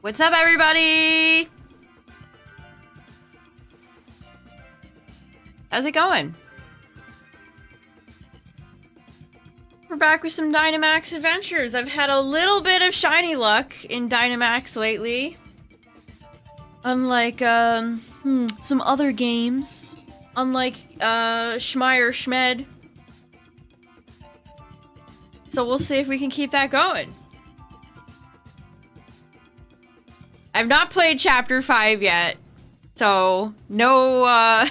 What's up, everybody? How's it going? We're back with some Dynamax adventures. I've had a little bit of shiny luck in Dynamax lately. Unlike, some other games. Unlike, Schmeier Schmed. So we'll see if we can keep that going. I've not played Chapter 5 yet, so no,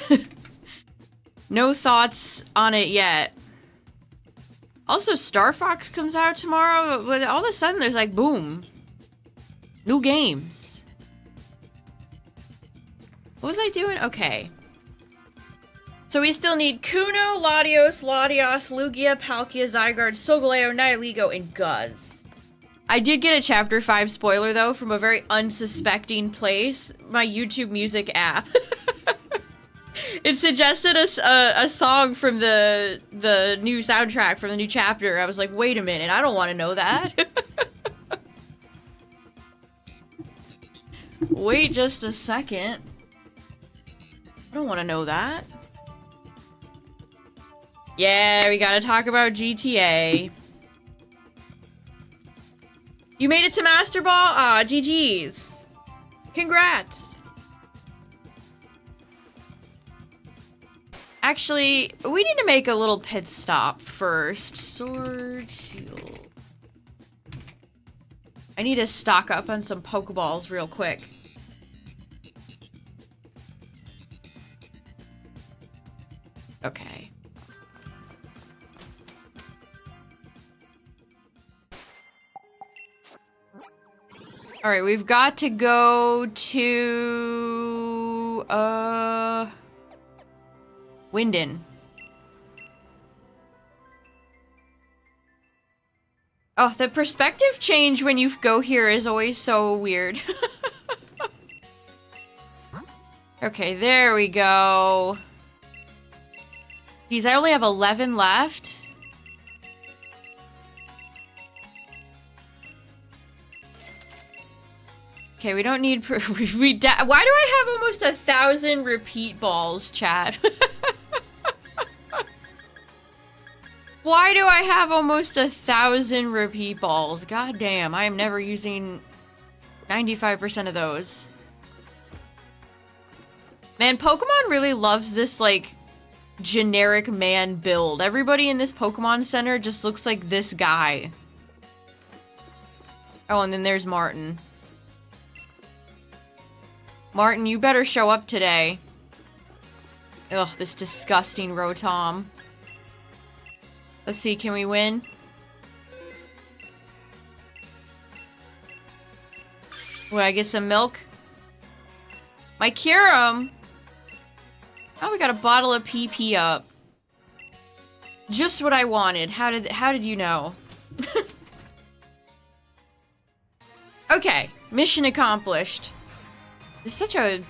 no thoughts on it yet. Also, Star Fox comes out tomorrow, but all of a sudden there's like, boom. New games. What was I doing? Okay. So we still need Kuno, Latios, Lugia, Palkia, Zygarde, Solgaleo, Nihilego, and Guzz. I did get a Chapter 5 spoiler, though, from a very unsuspecting place. My YouTube Music app. It suggested a song from the new soundtrack from the new chapter. I was like, wait a minute, I don't want to know that. Wait just a second. I don't want to know that. Yeah, we gotta talk about GTA. You made it to Master Ball? Aw, GG's. Congrats. Actually, we need to make a little pit stop first. Sword Shield. I need to stock up on some Pokeballs real quick. Okay. Alright, we've got to go to... Winden. Oh, the perspective change when you go here is always so weird. Okay, there we go. Geez, I only have 11 left. Okay, we don't need... Why do I have almost 1,000 repeat balls, chat? Why do I have almost 1,000 repeat balls? God damn, I am never using 95% of those. Man, Pokemon really loves this, like, generic man build. Everybody in this Pokemon Center just looks like this guy. Oh, and then there's Martin. Martin, you better show up today. Ugh, this disgusting Rotom. Let's see, can we win? Will I get some milk? My Kyurem! Oh, we got a bottle of PP up. Just what I wanted. How did you know? Okay, mission accomplished. It's such a...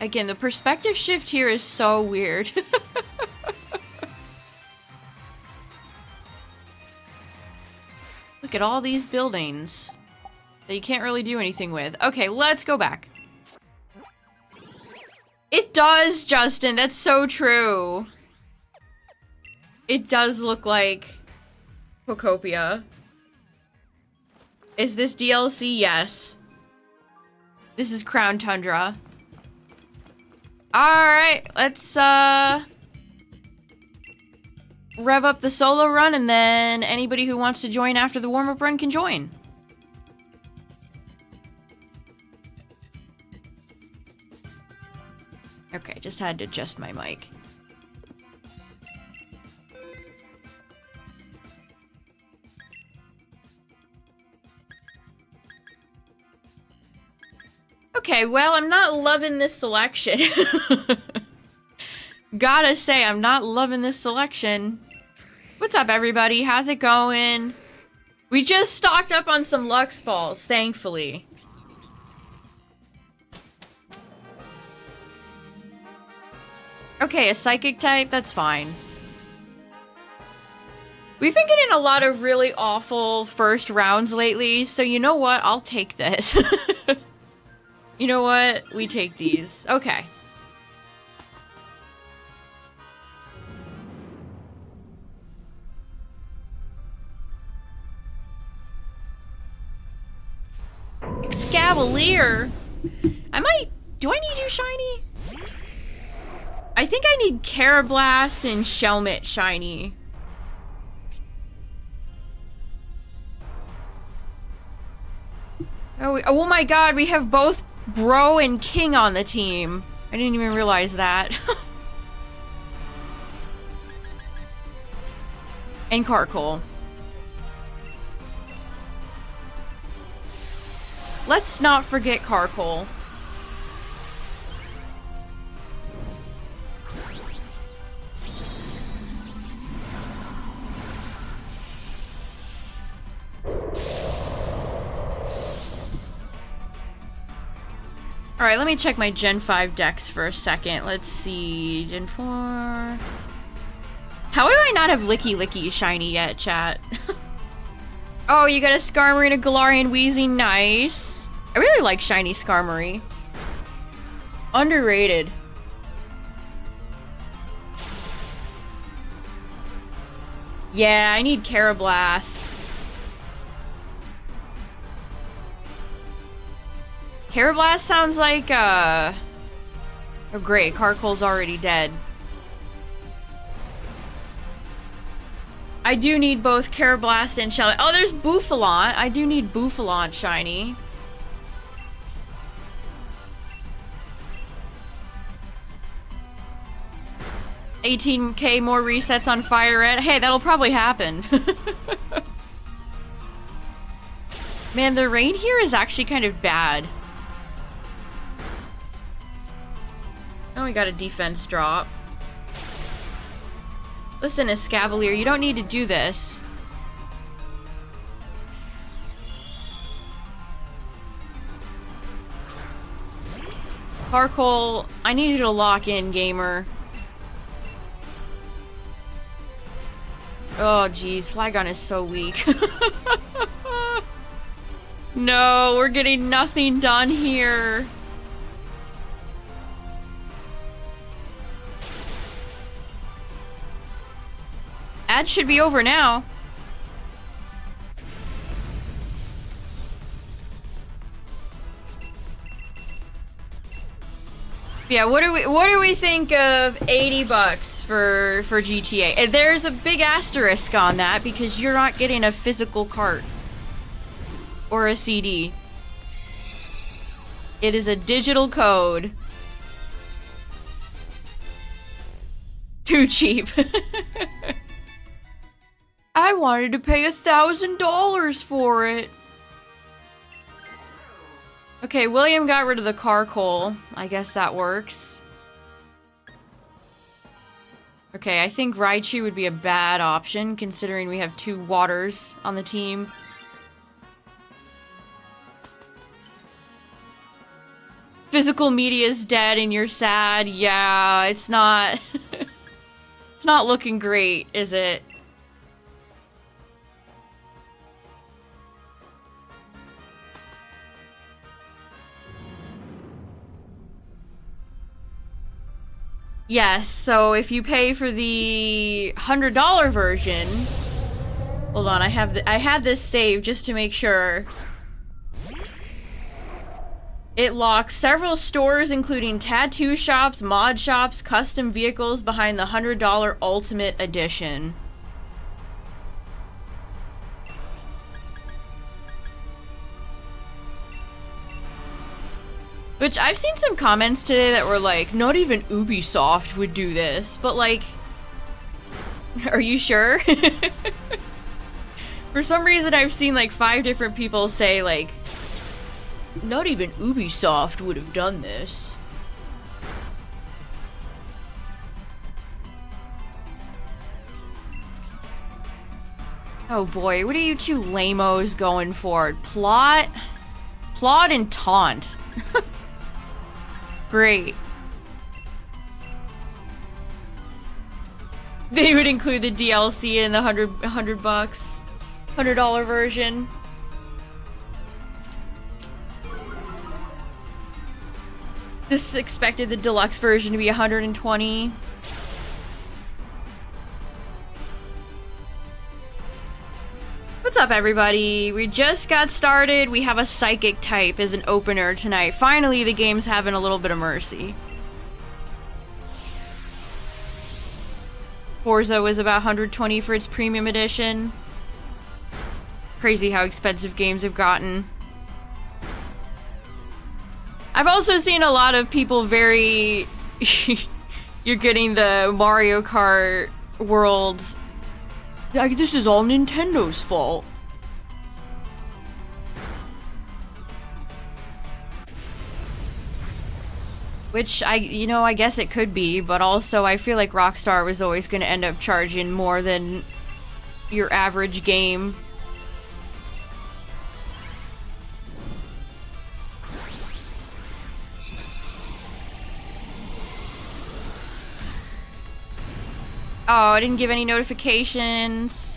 Again, the perspective shift here is so weird. Look at all these buildings that you can't really do anything with. Okay, let's go back. It does, Justin. That's so true. It does look like Pokopia. Is this DLC? Yes. This is Crown Tundra. Alright, let's, rev up the solo run, and then anybody who wants to join after the warm-up run can join. Okay, just had to adjust my mic. Okay, well, I'm not loving this selection. Gotta say, I'm not loving this selection. What's up, everybody? How's it going? We just stocked up on some Lux Balls, thankfully. Okay, a Psychic type? That's fine. We've been getting a lot of really awful first rounds lately, so you know what? I'll take this. You know what? We take these. Okay. Excavalier? Do I need you, shiny? I think I need Carablast and Shelmet shiny. Oh my god, we have both Bro and King on the team. I didn't even realize that. And Carkol. Let's not forget Carkol. Alright, let me check my Gen 5 decks for a second. Let's see. Gen 4. How do I not have Licky Licky shiny yet, chat? Oh, you got a Skarmory and a Galarian Weezing. Nice. I really like shiny Skarmory. Underrated. Yeah, I need Carablast. Carablast sounds like, oh great, Carkol's already dead. I do need both Carablast and Shelmet. Oh, there's Bouffalant. I do need Bouffalant shiny. $18K more resets on Fire Red. Hey, that'll probably happen. Man, the rain here is actually kind of bad. Oh, we got a defense drop. Listen, Escavalier, you don't need to do this. Carkol, I need you to lock in, gamer. Oh, jeez, Flygon is so weak. No, we're getting nothing done here. Ad should be over now. Yeah, what do we think of 80 bucks for GTA? There's a big asterisk on that because you're not getting a physical cart or a CD. It is a digital code. Too cheap. I wanted to pay $1,000 for it. Okay, William got rid of the Carkol. I guess that works. Okay, I think Raichu would be a bad option, considering we have two waters on the team. Physical media's dead and you're sad. Yeah, it's not... It's not looking great, is it? Yes, so if you pay for the $100 version... Hold on, I had this saved just to make sure. It locks several stores, including tattoo shops, mod shops, custom vehicles behind the $100 Ultimate Edition. Which, I've seen some comments today that were like, not even Ubisoft would do this, but like... Are you sure? For some reason, I've seen like 5 different people say like, not even Ubisoft would have done this. Oh boy, what are you two lamos going for? Plot and taunt. Great. They would include the DLC in the $100 bucks, $100 version. This expected the deluxe version to be 120. What's up, everybody? We just got started. We have a psychic type as an opener tonight. Finally, the game's having a little bit of mercy. Forza was about 120 for its premium edition. Crazy how expensive games have gotten. I've also seen a lot of people very... You're getting the Mario Kart world... Like, this is all Nintendo's fault. Which, I guess it could be, but also I feel like Rockstar was always going to end up charging more than your average game. Oh, I didn't give any notifications.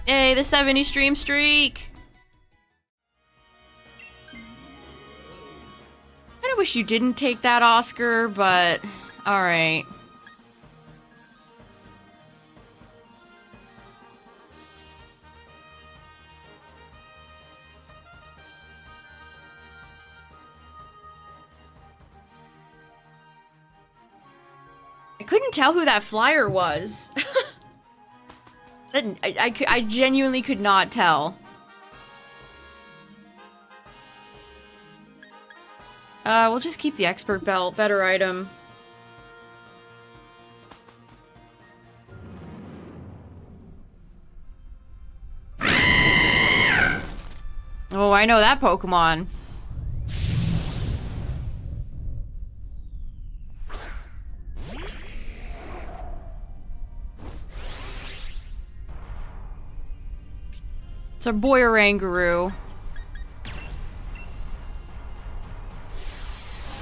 Hey, the 70 stream streak! Kinda wish you didn't take that, Oscar, but... alright. I couldn't tell who that flyer was. I genuinely could not tell. We'll just keep the expert belt. Better item. Oh, I know that Pokemon. It's our boy Oranguru.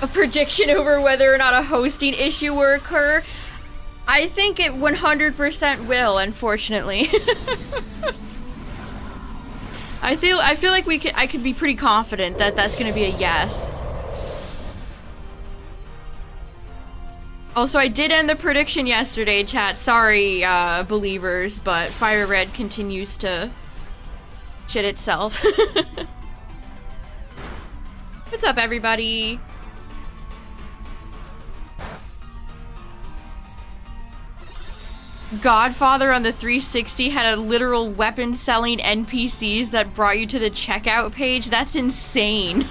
A prediction over whether or not a hosting issue will occur? I think it 100% will, unfortunately. I feel like I could be pretty confident that that's gonna be a yes. Also, I did end the prediction yesterday, chat. Sorry, believers, but Fire Red continues to shit itself. What's up, everybody? Godfather on the 360 had a literal weapon selling NPCs that brought you to the checkout page. That's insane.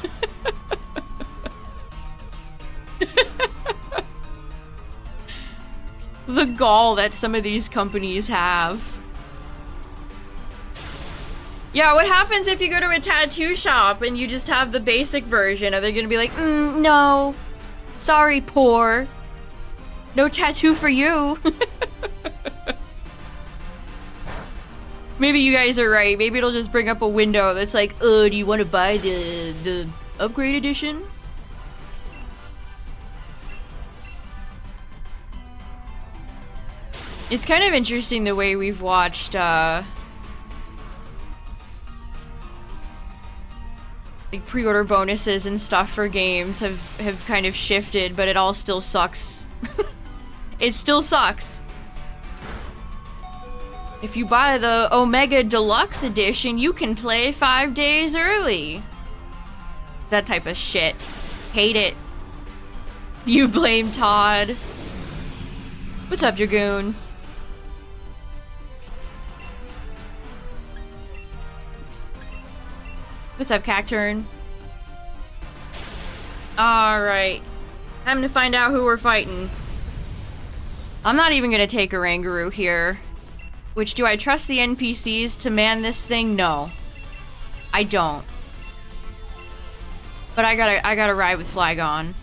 The gall that some of these companies have. Yeah, what happens if you go to a tattoo shop and you just have the basic version? Are they gonna be like, no. Sorry, poor. No tattoo for you. Maybe you guys are right. Maybe it'll just bring up a window that's like, do you want to buy the upgrade edition? It's kind of interesting the way we've watched, like pre-order bonuses and stuff for games have kind of shifted, but it all still sucks. It still sucks. If you buy the Omega Deluxe Edition, you can play 5 days early. That type of shit. Hate it. You blame Todd. What's up, Dragoon? What's up, Cacturn? Alright. Time to find out who we're fighting. I'm not even gonna take Oranguru here. Which, do I trust the NPCs to man this thing? No. I don't. But I gotta ride with Flygon.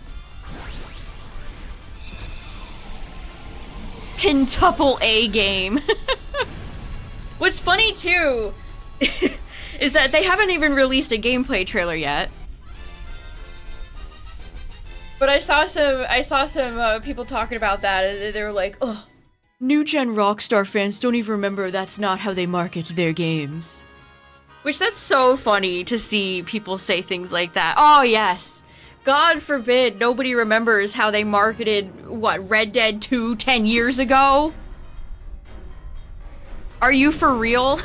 Quintuple A game. What's funny, too, is that they haven't even released a gameplay trailer yet. But I saw some people talking about that, and they were like, "Oh, new gen Rockstar fans don't even remember that's not how they market their games." Which, that's so funny to see people say things like that. Oh yes, God forbid nobody remembers how they marketed what, Red Dead 2 10 years ago. Are you for real?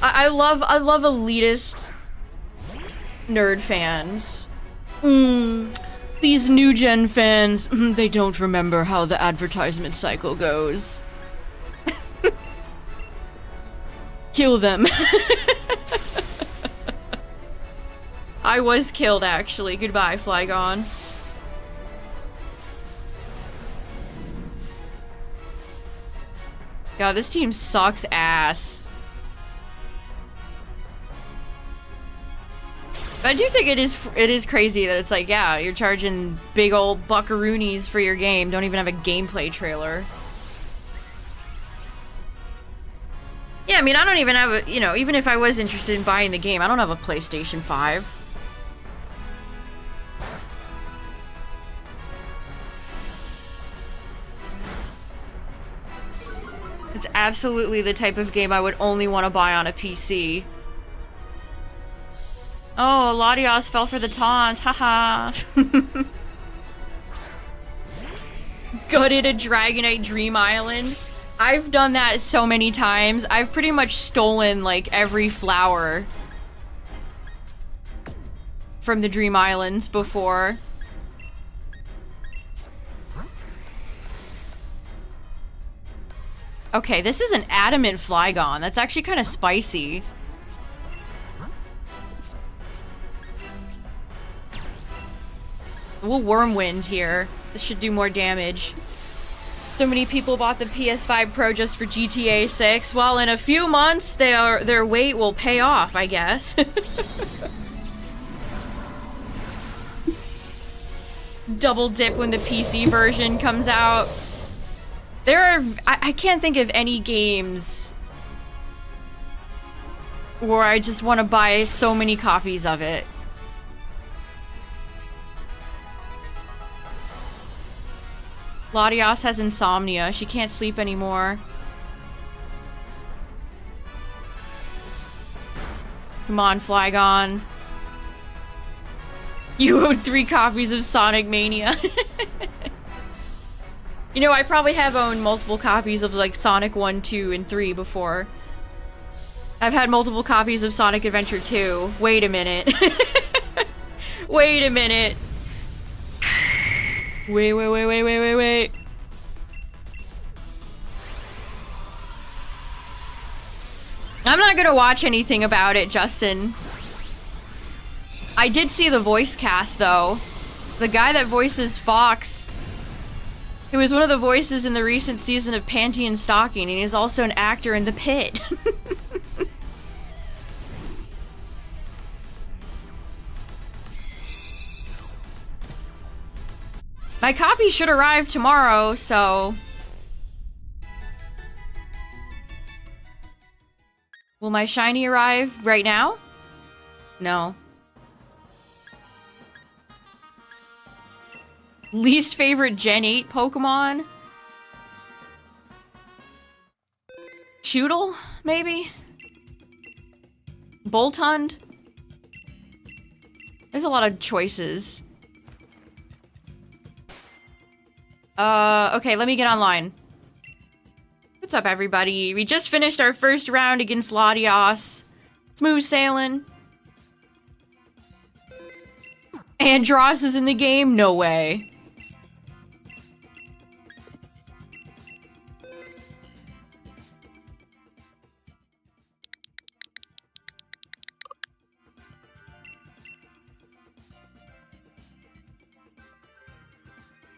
I love elitist nerd fans. These new gen fans, they don't remember how the advertisement cycle goes. Kill them. I was killed, actually. Goodbye, Flygon. God, this team sucks ass. But I do think it is crazy that it's like, yeah, you're charging big old buckaroonies for your game, don't even have a gameplay trailer. Yeah, I mean, I don't even have a, you know, even if I was interested in buying the game, I don't have a PlayStation 5. It's absolutely the type of game I would only want to buy on a PC. Oh, Latios fell for the taunt, haha. Gutted a Dragonite Dream Island. I've done that so many times. I've pretty much stolen, like, every flower from the Dream Islands before. Okay, this is an adamant Flygon. That's actually kind of spicy. We'll Wormwind here. This should do more damage. So many people bought the PS5 Pro just for GTA 6. Well, in a few months, their wait will pay off, I guess. Double dip when the PC version comes out. There are... I can't think of any games where I just want to buy so many copies of it. Latios has insomnia. She can't sleep anymore. Come on, Flygon. You owe 3 copies of Sonic Mania. You know, I probably have owned multiple copies of, like, Sonic 1, 2, and 3 before. I've had multiple copies of Sonic Adventure 2. Wait a minute. Wait a minute. Wait. I'm not gonna watch anything about it, Justin. I did see the voice cast, though. The guy that voices Fox, who was one of the voices in the recent season of Panty and Stocking, and he's also an actor in The Pit. My copy should arrive tomorrow, so... Will my shiny arrive right now? No. Least favorite Gen 8 Pokemon? Choodle, maybe? Boltund? There's a lot of choices. Okay, let me get online. What's up, everybody? We just finished our first round against Latios. Smooth sailing. Andross is in the game? No way.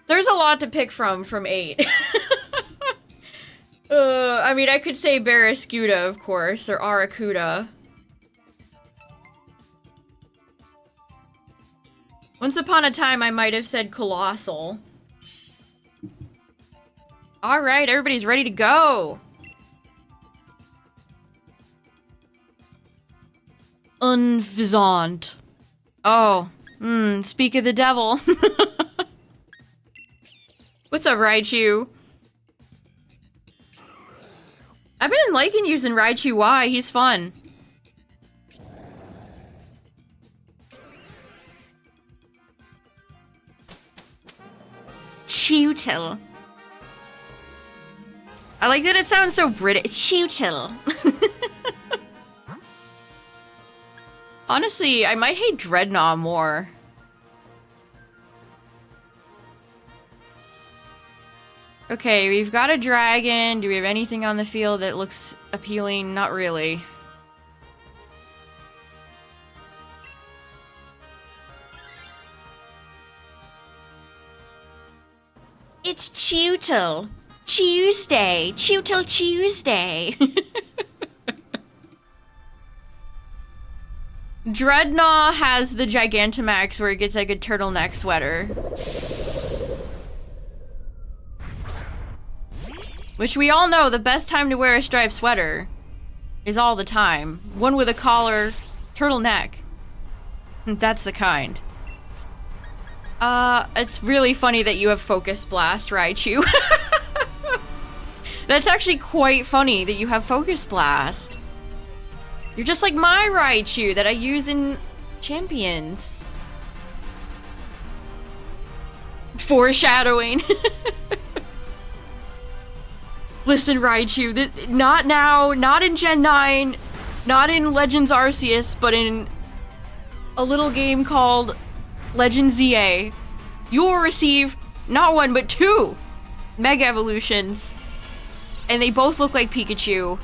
There's a lot to pick from 8. I mean, I could say Barraskewda, of course, or Arrokuda. Once upon a time, I might have said Colossal. Alright, everybody's ready to go! Unfaisant. Oh, Speak of the devil. What's up, Raichu? I've been liking using Raichu Y. He's fun. Chewtle. I like that it sounds so British. Chewtle. Honestly, I might hate Dreadnought more. Okay, we've got a dragon. Do we have anything on the field that looks appealing? Not really. It's Chewtle. Tuesday. Chewtle Tuesday. Dreadnought has the Gigantamax where it gets like a turtleneck sweater. Which we all know the best time to wear a striped sweater is all the time. One with a collar, turtleneck. That's the kind. It's really funny that you have Focus Blast, Raichu. That's actually quite funny that you have Focus Blast. You're just like my Raichu that I use in Champions. Foreshadowing. Listen, Raichu, not now, not in Gen 9, not in Legends Arceus, but in a little game called Legends ZA, you will receive not one, but 2 Mega Evolutions, and they both look like Pikachu,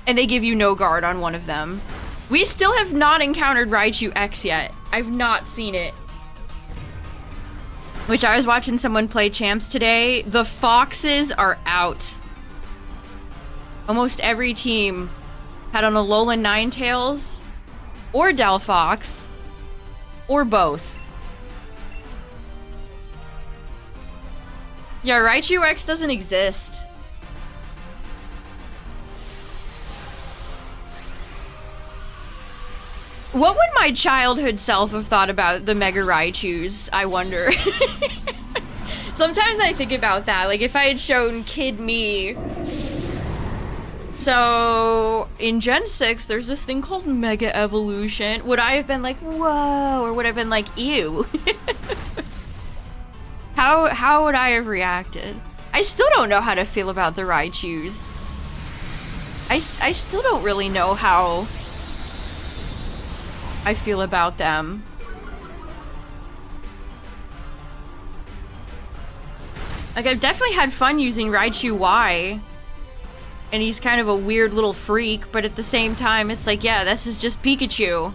and they give you no guard on one of them. We still have not encountered Raichu X yet. I've not seen it. Which I was watching someone play Champs today. The Foxes are out. Almost every team had on Alolan Ninetales, or Delphox, or both. Yeah, Raichu X doesn't exist. What would my childhood self have thought about the Mega Raichus, I wonder? Sometimes I think about that, like if I had shown kid me. So, in Gen 6, there's this thing called Mega Evolution. Would I have been like, whoa, or would I have been like, ew? How would I have reacted? I still don't know how to feel about the Raichus. I still don't really know how I feel about them. Like, I've definitely had fun using Raichu Y. And he's kind of a weird little freak, but at the same time, it's like, yeah, this is just Pikachu.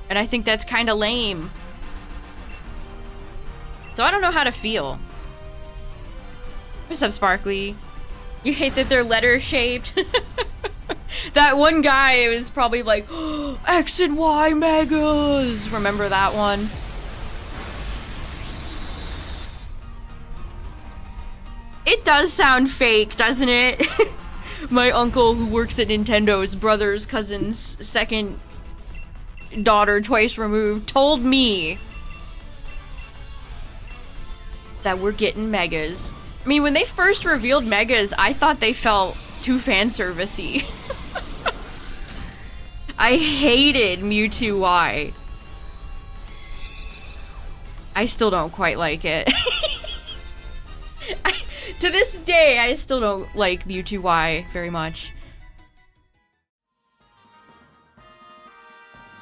And I think that's kind of lame. So I don't know how to feel. What's up, Sparkly? You hate that they're letter-shaped? That one guy was probably like, oh, X and Y Megas! Remember that one? It does sound fake, doesn't it? My uncle who works at Nintendo's brother's cousin's second daughter, twice removed, told me that we're getting Megas. I mean, when they first revealed Megas, I thought they felt too fanservice-y. I hated Mewtwo Y. I still don't quite like it. To this day, I still don't like Mewtwo Y very much.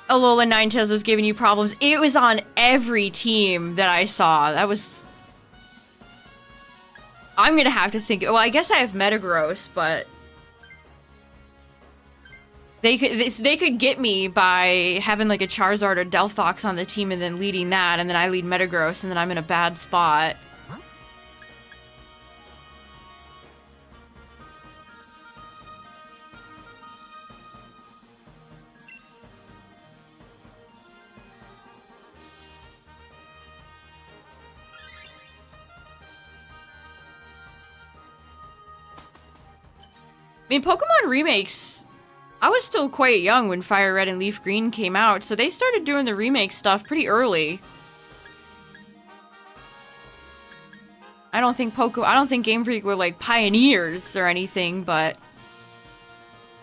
Alola Ninetales was giving you problems. It was on every team that I saw. That was... I'm gonna have to think... Well, I guess I have Metagross, but... They could get me by having like a Charizard or Delphox on the team and then leading that, and then I lead Metagross, and then I'm in a bad spot. I mean, Pokemon remakes, I was still quite young when Fire Red and Leaf Green came out, so they started doing the remake stuff pretty early. I don't think Game Freak were like pioneers or anything, but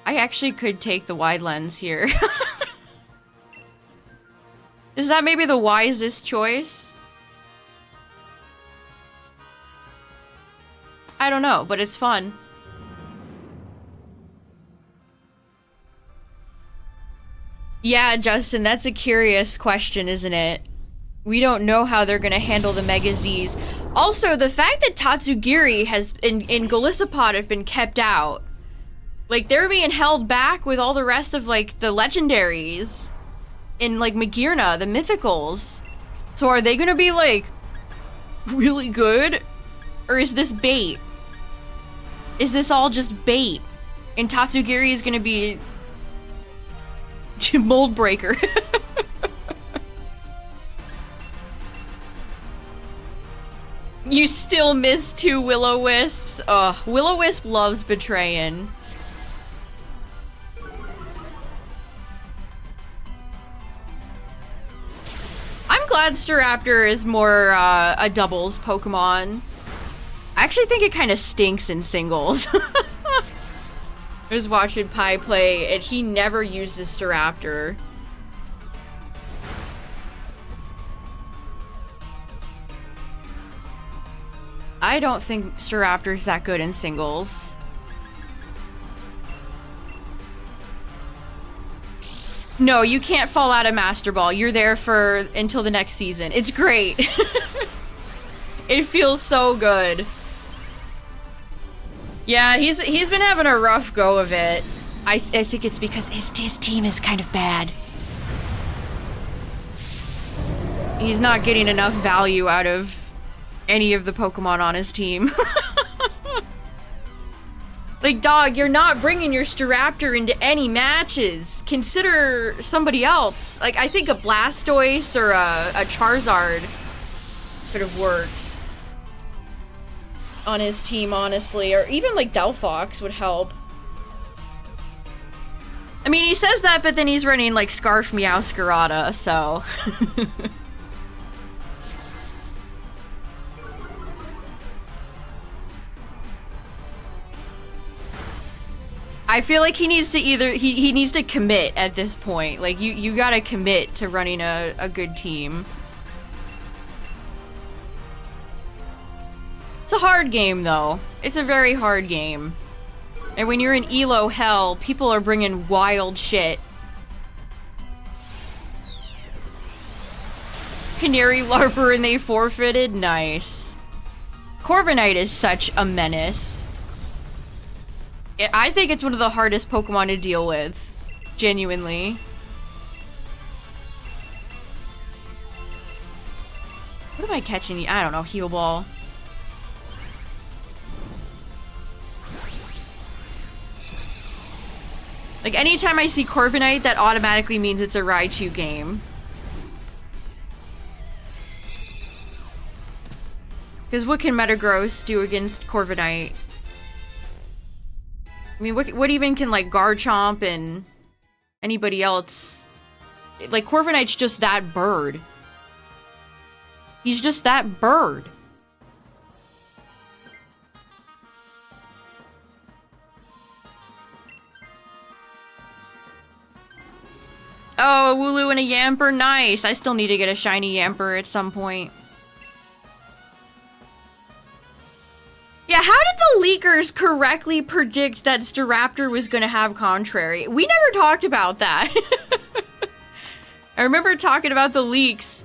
I actually could take the wide lens here. Is that maybe the wisest choice? I don't know, but it's fun. Yeah, Justin, that's a curious question, isn't it? We don't know how they're gonna handle the Mega Zs. Also, the fact that Tatsugiri has in Golisopod have been kept out. Like, they're being held back with all the rest of, like, the legendaries. In, like, Magirna, the mythicals. So are they gonna be, like, really good? Or is this bait? Is this all just bait? And Tatsugiri is gonna be... mold breaker. You still miss 2 Will-O-Wisps? Ugh, Will-O-Wisp loves betraying. I'm glad Staraptor is more a doubles Pokemon. I actually think it kind of stinks in singles. I was watching Pi play, and he never used a Staraptor. I don't think Staraptor's that good in singles. No, you can't fall out of Master Ball. You're there for until the next season. It's great. It feels so good. Yeah, he's been having a rough go of it. I think it's because his team is kind of bad. He's not getting enough value out of any of the Pokemon on his team. Like, dog, you're not bringing your Staraptor into any matches. Consider somebody else. Like, I think a Blastoise or a Charizard could have worked on his team, honestly. Or even, like, Delphox would help. I mean, he says that, but then he's running, like, Scarf Meowscarada, so... I feel like he needs to he needs to commit at this point. Like, you gotta commit to running a good team. It's a hard game, though. It's a very hard game. And when you're in Elo hell, people are bringing wild shit. Canary Larper and they forfeited? Nice. Corviknight is such a menace. I think it's one of the hardest Pokemon to deal with. Genuinely. What am I catching? I don't know. Heal Ball. Like, anytime I see Corviknight, that automatically means it's a Raichu game. Because what can Metagross do against Corviknight? I mean, what even can, like, Garchomp and anybody else... Like, Corviknight's just that bird. He's just that bird. Oh, a Wooloo and a Yamper, nice! I still need to get a shiny Yamper at some point. Yeah, how did the leakers correctly predict that Staraptor was gonna have Contrary? We never talked about that. I remember talking about the leaks,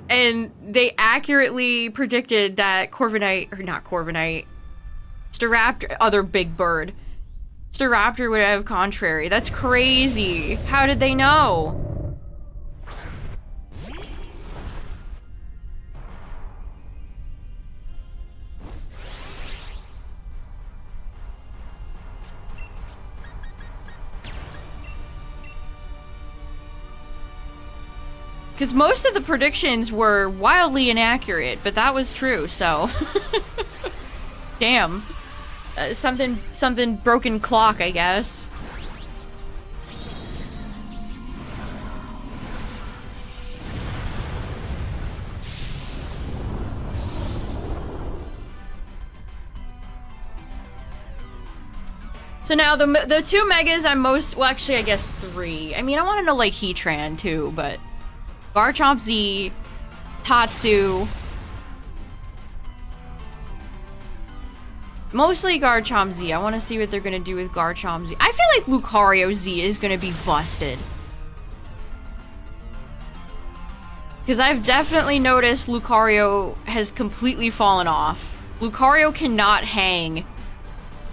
and they accurately predicted that Corviknight, or not Corviknight, Staraptor, other big bird, Staraptor would have Contrary. That's crazy. How did they know? Because most of the predictions were wildly inaccurate, but that was true, so... Damn. Something broken clock, I guess. So now the two megas I'm most, well actually I guess three. I mean I want to know like Heatran too, but Garchomp Z, Tatsu. Mostly Garchomp Z. I want to see what they're going to do with Garchomp Z. I feel like Lucario Z is going to be busted. Because I've definitely noticed Lucario has completely fallen off. Lucario cannot hang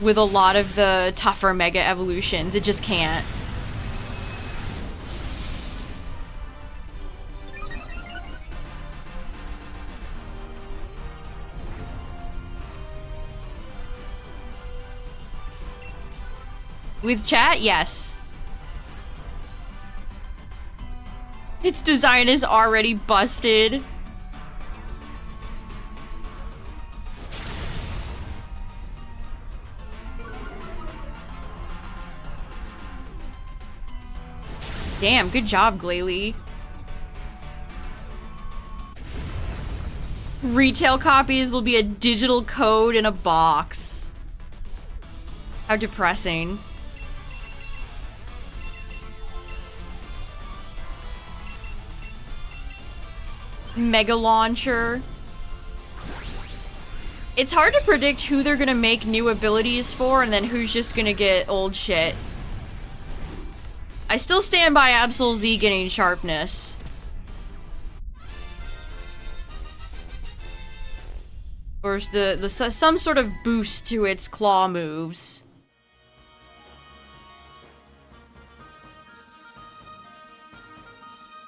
with a lot of the tougher Mega Evolutions. It just can't. With chat? Yes. Its design is already busted. Damn, good job, Glalie. Retail copies will be a digital code in a box. How depressing. Mega Launcher. It's hard to predict who they're gonna make new abilities for and then who's just gonna get old shit. I still stand by Absol Z getting sharpness. Or some sort of boost to its claw moves.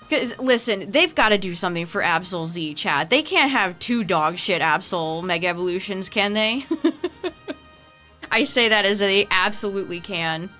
Because, listen, they've got to do something for Absol Z, chat. They can't have two dog shit Absol Mega Evolutions, can they? I say that as they absolutely can.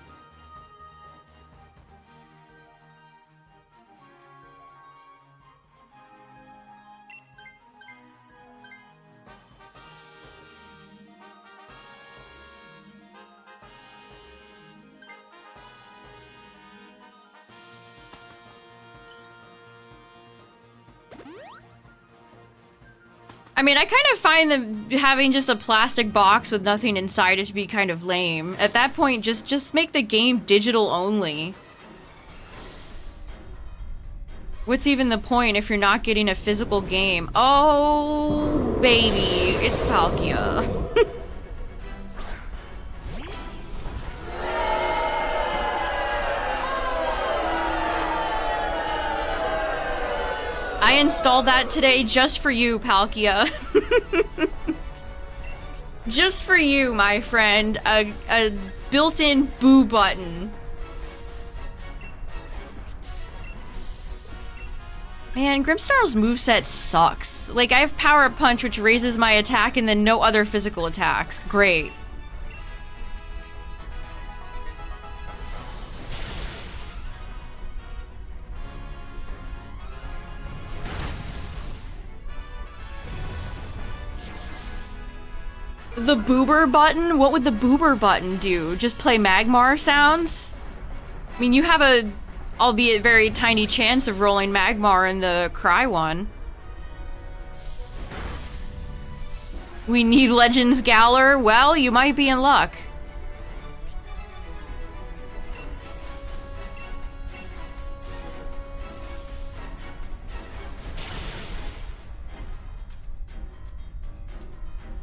I mean, I kind of find them having just a plastic box with nothing inside it to be kind of lame. At that point, just make the game digital only. What's even the point if you're not getting a physical game? Oh, baby, it's Palkia. I installed that today just for you, Palkia. Just for you, my friend. A built-in boo button. Man, Grimmsnarl's moveset sucks. Like, I have Power Up Punch, which raises my attack, and then no other physical attacks. Great. The Boober button? What would the Boober button do? Just play Magmar sounds? I mean, you have a, albeit very tiny chance of rolling Magmar in the Cry one. We need Legends Galar? Well, you might be in luck.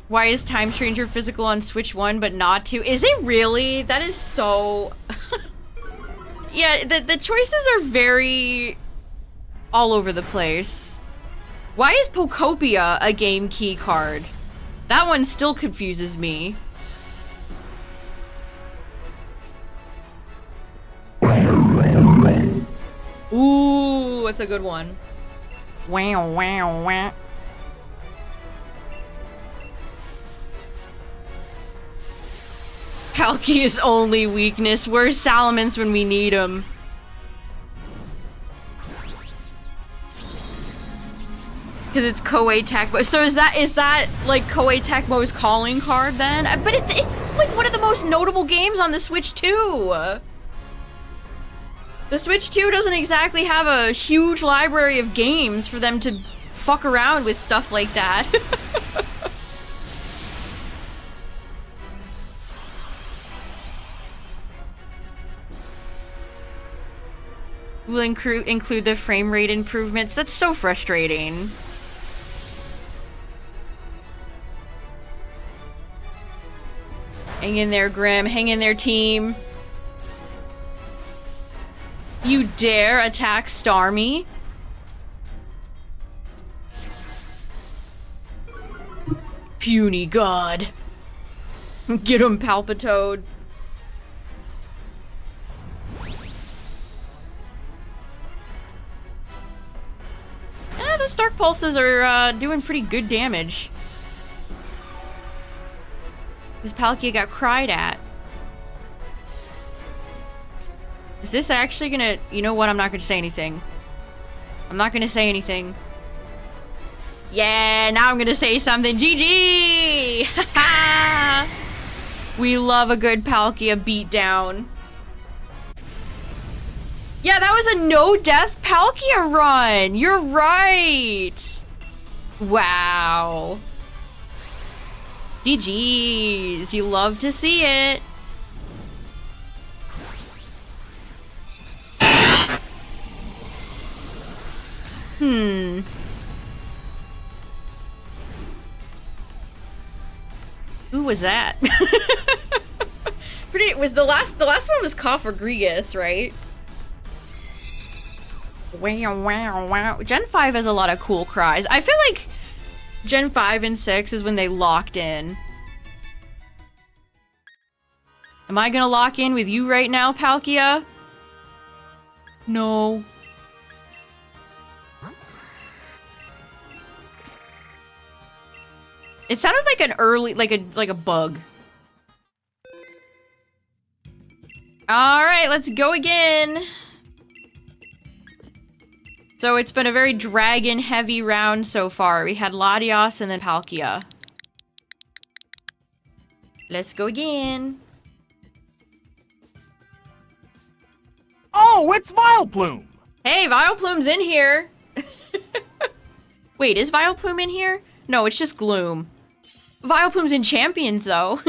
Why is Time Stranger physical on Switch 1 but not 2? Is it really? That is so... Yeah, the choices are very... all over the place. Why is Pokopia a game key card? That one still confuses me. Ooh, that's a good one. Wow, wow, wow. Palkia's only weakness. Where's Salamence when we need him? Because it's Koei Tecmo. So is that like Koei Tecmo's calling card then? But it's like one of the most notable games on the Switch 2. The Switch 2 doesn't exactly have a huge library of games for them to fuck around with stuff like that. will include the frame rate improvements. That's so frustrating. Hang in there, Grim. Hang in there, team. You dare attack Starmie? Puny god. Get him, Palpitoad. Those Dark Pulses are doing pretty good damage. This Palkia got cried at. Is this actually gonna... You know what? I'm not gonna say anything. I'm not gonna say anything. Yeah, now I'm gonna say something. GG! We love a good Palkia beatdown. Yeah, that was a no-death Palkia run! You're right! Wow. GG's. You love to see it. Who was that? The last one was Cofagrigus, right? Wow, wow, wow. Gen 5 has a lot of cool cries. I feel like Gen 5 and 6 is when they locked in. Am I gonna lock in with you right now, Palkia? No. It sounded like an early, like a bug. Alright, let's go again. So it's been a very dragon-heavy round so far. We had Latios and then Palkia. Let's go again. Oh, it's Vileplume! Hey, Vileplume's in here! Wait, is Vileplume in here? No, it's just Gloom. Vileplume's in Champions, though.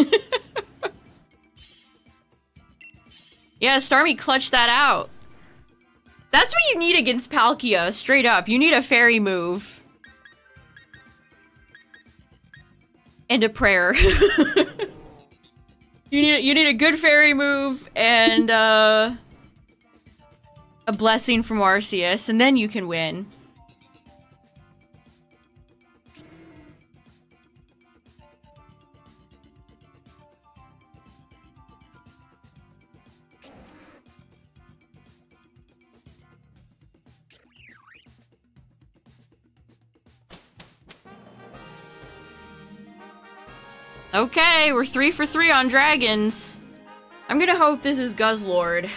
Yeah, Starmie clutched that out. That's what you need against Palkia, straight up. You need a fairy move. And a prayer. You need a good fairy move and a blessing from Arceus, and then you can win. Okay, we're 3 for 3 on dragons. I'm gonna hope this is Guzzlord.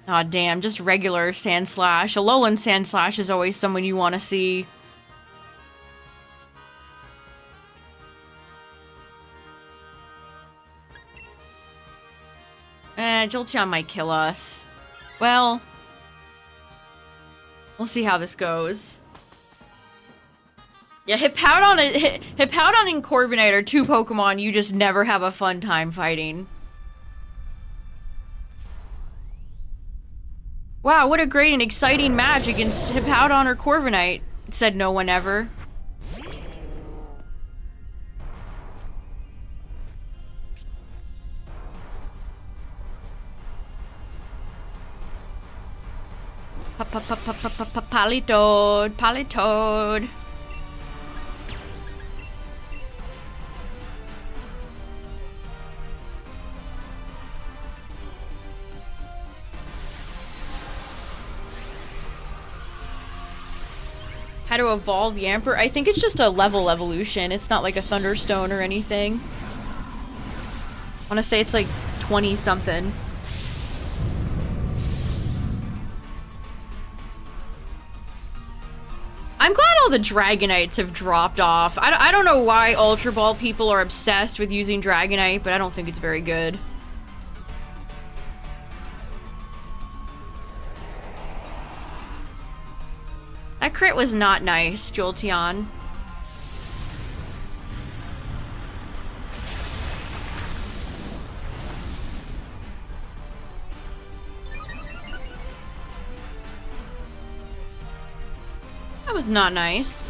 Aw, damn, just regular Sandslash. Alolan Sandslash is always someone you want to see. Jolteon might kill us. Well, we'll see how this goes. Yeah, Hippowdon and Corviknight are two Pokemon you just never have a fun time fighting. Wow, what a great and exciting match against Hippowdon or Corviknight, said no one ever. Palitoad, Palitoad. How to evolve Yamper? I think it's just a level evolution. It's not like a Thunderstone or anything. I want to say it's like 20-something. I'm glad all the Dragonites have dropped off. I don't know why Ultra Ball people are obsessed with using Dragonite, but I don't think it's very good. That crit was not nice, Jolteon. That was not nice.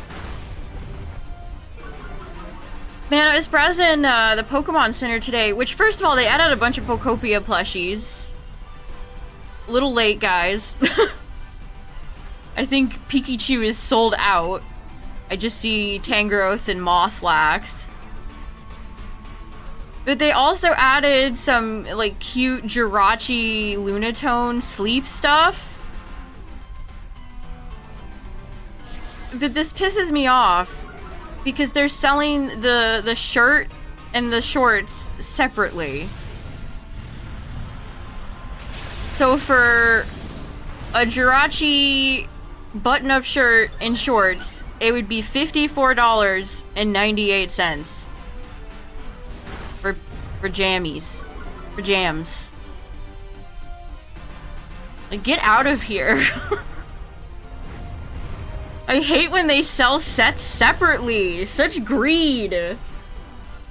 Man, I was browsing the Pokemon Center today, which first of all, they added a bunch of Pokopia plushies. A little late, guys. I think Pikachu is sold out. I just see Tangrowth and Mothrax. But they also added some, like, cute Jirachi Lunatone sleep stuff. But this pisses me off because they're selling the shirt and the shorts separately. So for a Jirachi button-up shirt and shorts, it would be $54.98 for jammies, for jams. Like, get out of here. I hate when they sell sets separately. Such greed.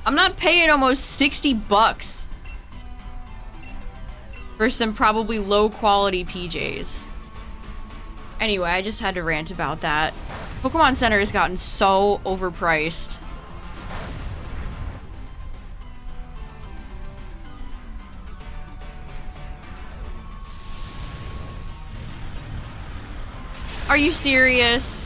I'm not paying almost 60 bucks for some probably low quality PJs. Anyway, I just had to rant about that. Pokemon Center has gotten so overpriced. Are you serious?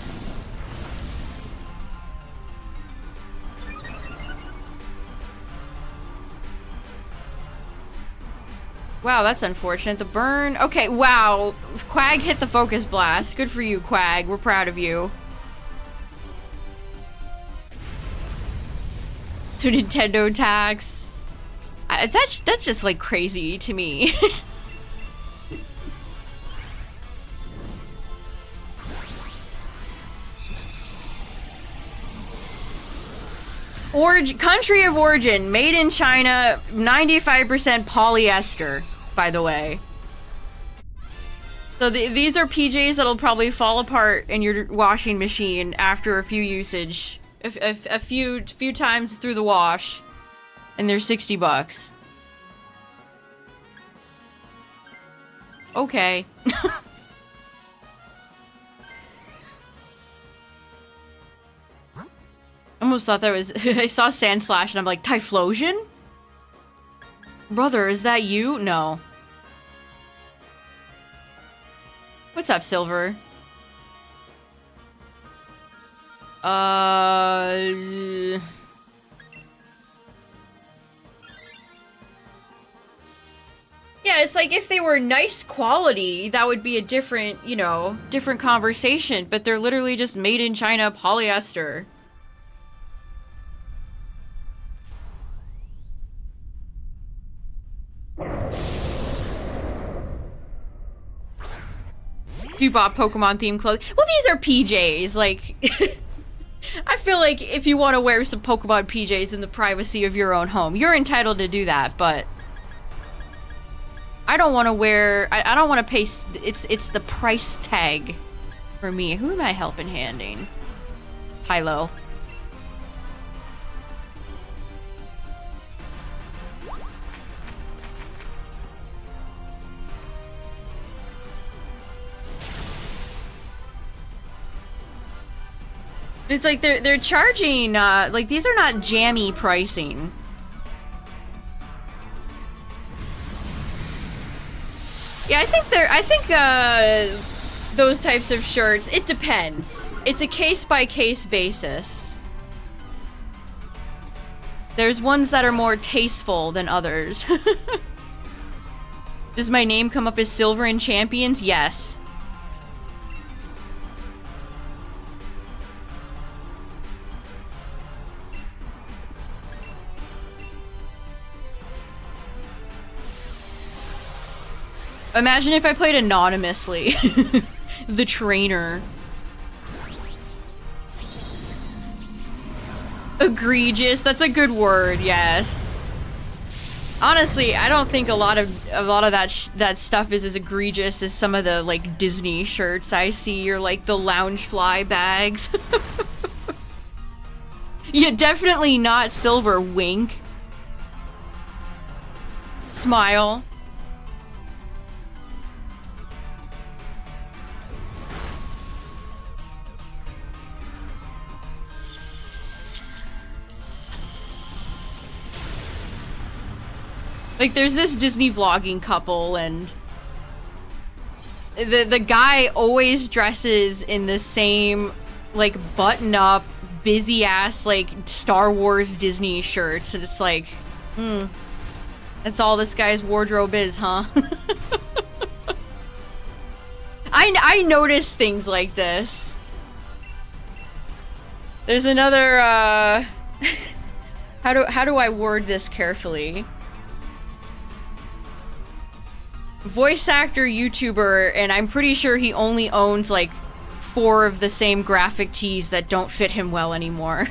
Wow, that's unfortunate. The burn. Okay, wow. Quag hit the focus blast. Good for you, Quag. We're proud of you. To Nintendo tax. That's just like crazy to me. Country of origin, made in China, 95% polyester, by the way. So these are PJs that'll probably fall apart in your washing machine after a few usage. A few times through the wash. And they're 60 bucks. Okay. Almost thought that was... I saw Sandslash and I'm like, Typhlosion? Brother, is that you? No. What's up, Silver? Yeah, it's like if they were nice quality, that would be a different, you know, different conversation. But they're literally just made in China polyester. You bought Pokemon themed clothing. Well, these are PJs. Like, I feel like if you want to wear some Pokemon PJs in the privacy of your own home, you're entitled to do that. But I don't want to wear. I don't want to pay. It's the price tag for me. Who am I helping handing? Hilo. It's like they're charging, like these are not jammy pricing. Yeah, I think those types of shirts, it depends. It's a case-by-case basis. There's ones that are more tasteful than others. Does my name come up as Silver in Champions? Yes. Imagine if I played anonymously. The trainer. Egregious. That's a good word. Yes. Honestly, I don't think a lot of that stuff is as egregious as some of the like Disney shirts I see, or like the Loungefly bags. Yeah, definitely not Silver. Wink. Smile. Like, there's this Disney vlogging couple, and the guy always dresses in the same, like, button-up, busy-ass, like, Star Wars Disney shirts, and it's like, that's all this guy's wardrobe is, huh? I notice things like this. There's another, how do I word this carefully? Voice actor, YouTuber, and I'm pretty sure he only owns, like, 4 of the same graphic tees that don't fit him well anymore.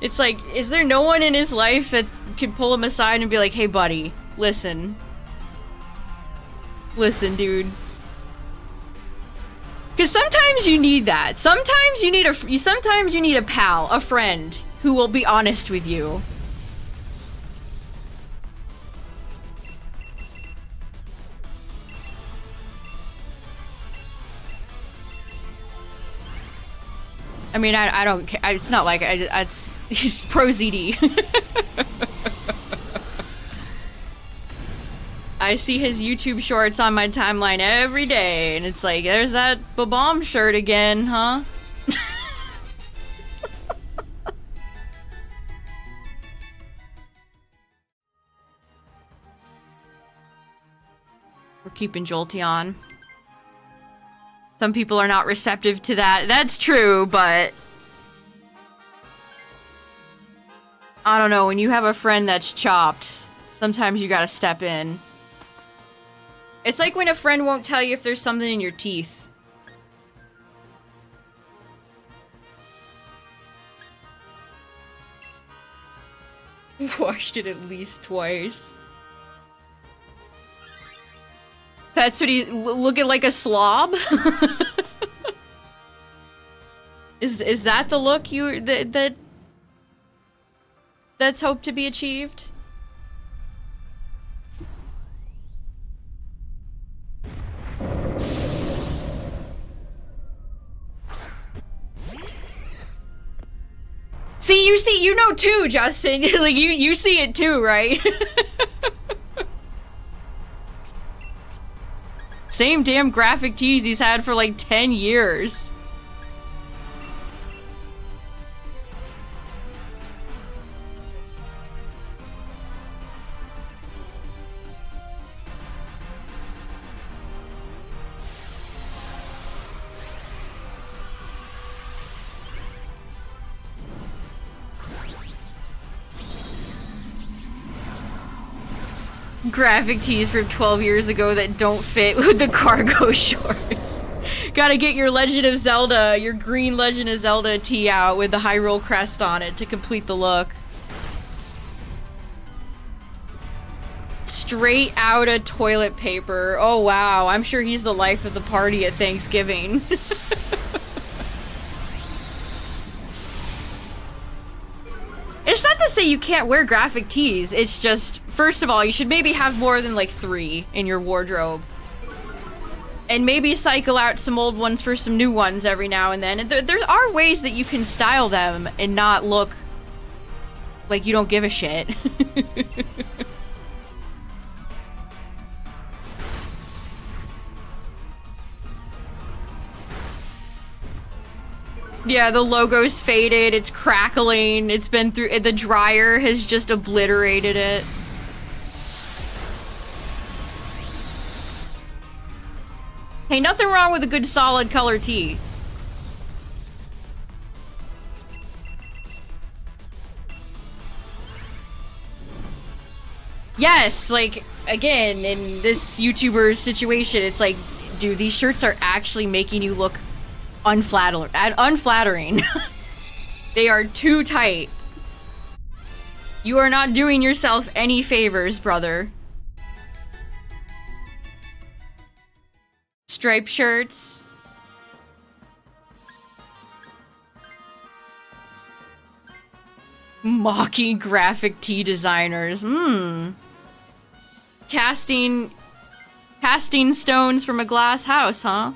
It's like, is there no one in his life that can pull him aside and be like, hey buddy, listen. Listen, dude. Because sometimes you need that. Sometimes you need a pal, a friend, who will be honest with you. I mean, I don't care. It's not like it's pro ZD. I see his YouTube shorts on my timeline every day, and it's like, there's that Babam shirt again, huh? We're keeping Jolteon. Some people are not receptive to that. That's true, but I don't know. When you have a friend that's chopped, sometimes you gotta step in. It's like when a friend won't tell you if there's something in your teeth. Washed it at least twice. That's what he looking like a slob? Is that the look that's hoped to be achieved? See, you know too, Justin. Like you see it too, right? Same damn graphic tees he's had for like 10 years. Graphic tees from 12 years ago that don't fit with the cargo shorts. Gotta get your Legend of Zelda, your green Legend of Zelda tee out with the Hyrule crest on it to complete the look. Straight out of toilet paper. Oh wow, I'm sure he's the life of the party at Thanksgiving. It's not to say you can't wear graphic tees, it's just, first of all, you should maybe have more than like 3 in your wardrobe. And maybe cycle out some old ones for some new ones every now and then. And there are ways that you can style them and not look like you don't give a shit. Yeah, the logo's faded, it's crackling, it's been through, the dryer has just obliterated it. Hey, nothing wrong with a good solid color tee. Yes, like, again, in this YouTuber's situation, it's like, dude, these shirts are actually making you look unflattering. They are too tight. You are not doing yourself any favors, brother. Striped shirts. Mocking graphic tee designers. Casting stones from a glass house, huh?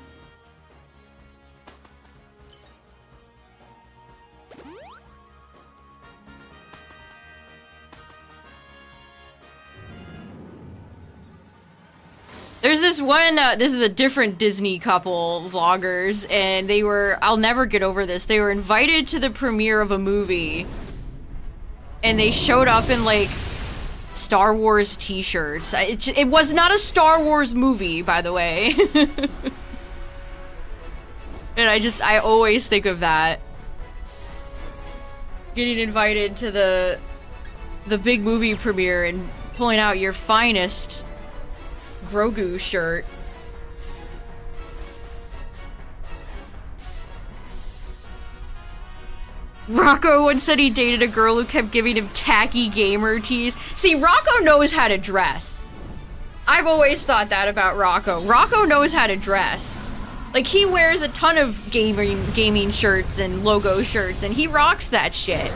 There's this one, this is a different Disney couple vloggers, and they were, I'll never get over this, they were invited to the premiere of a movie, and they showed up in, like, Star Wars t-shirts. It was not a Star Wars movie, by the way. And I always think of that. Getting invited to the big movie premiere and pulling out your finest Grogu shirt. Rocco once said he dated a girl who kept giving him tacky gamer tees. See, Rocco knows how to dress. I've always thought that about Rocco. Rocco knows how to dress. Like, he wears a ton of gaming shirts and logo shirts, and he rocks that shit.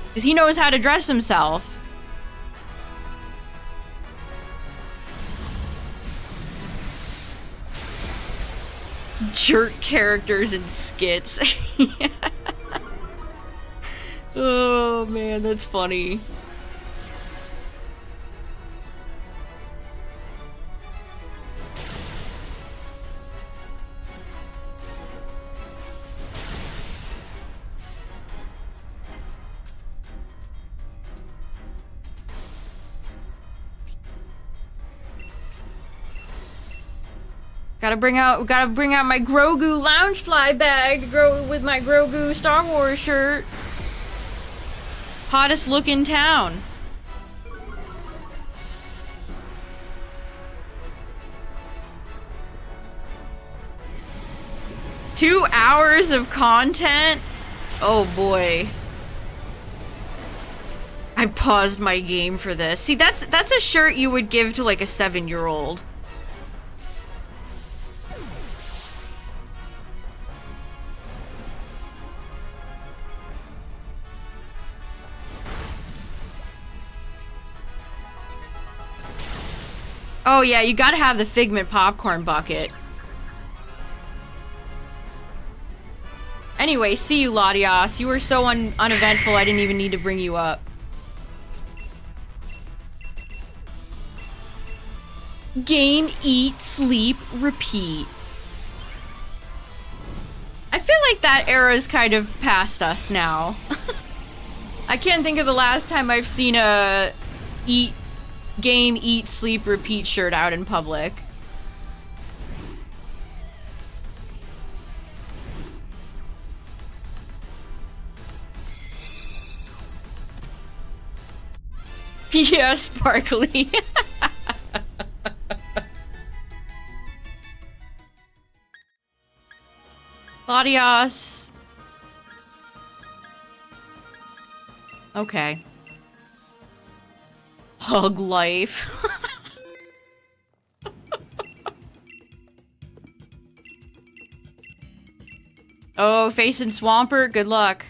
Because he knows how to dress himself. Jerk characters and skits. Yeah. Oh man, that's funny. Gotta bring out my Grogu Loungefly bag to go with my Grogu Star Wars shirt. Hottest look in town. Two hours of content? Oh boy. I paused my game for this. See, that's a shirt you would give to like a 7-year-old. Oh yeah, you gotta have the Figment popcorn bucket. Anyway, see you, Latias. You were so uneventful, I didn't even need to bring you up. Game, eat, sleep, repeat. I feel like that era is kind of past us now. I can't think of the last time I've seen a game, eat, sleep, repeat shirt out in public. Yeah, sparkly. Latias. Okay. Hug life. Oh, facing Swampert, good luck.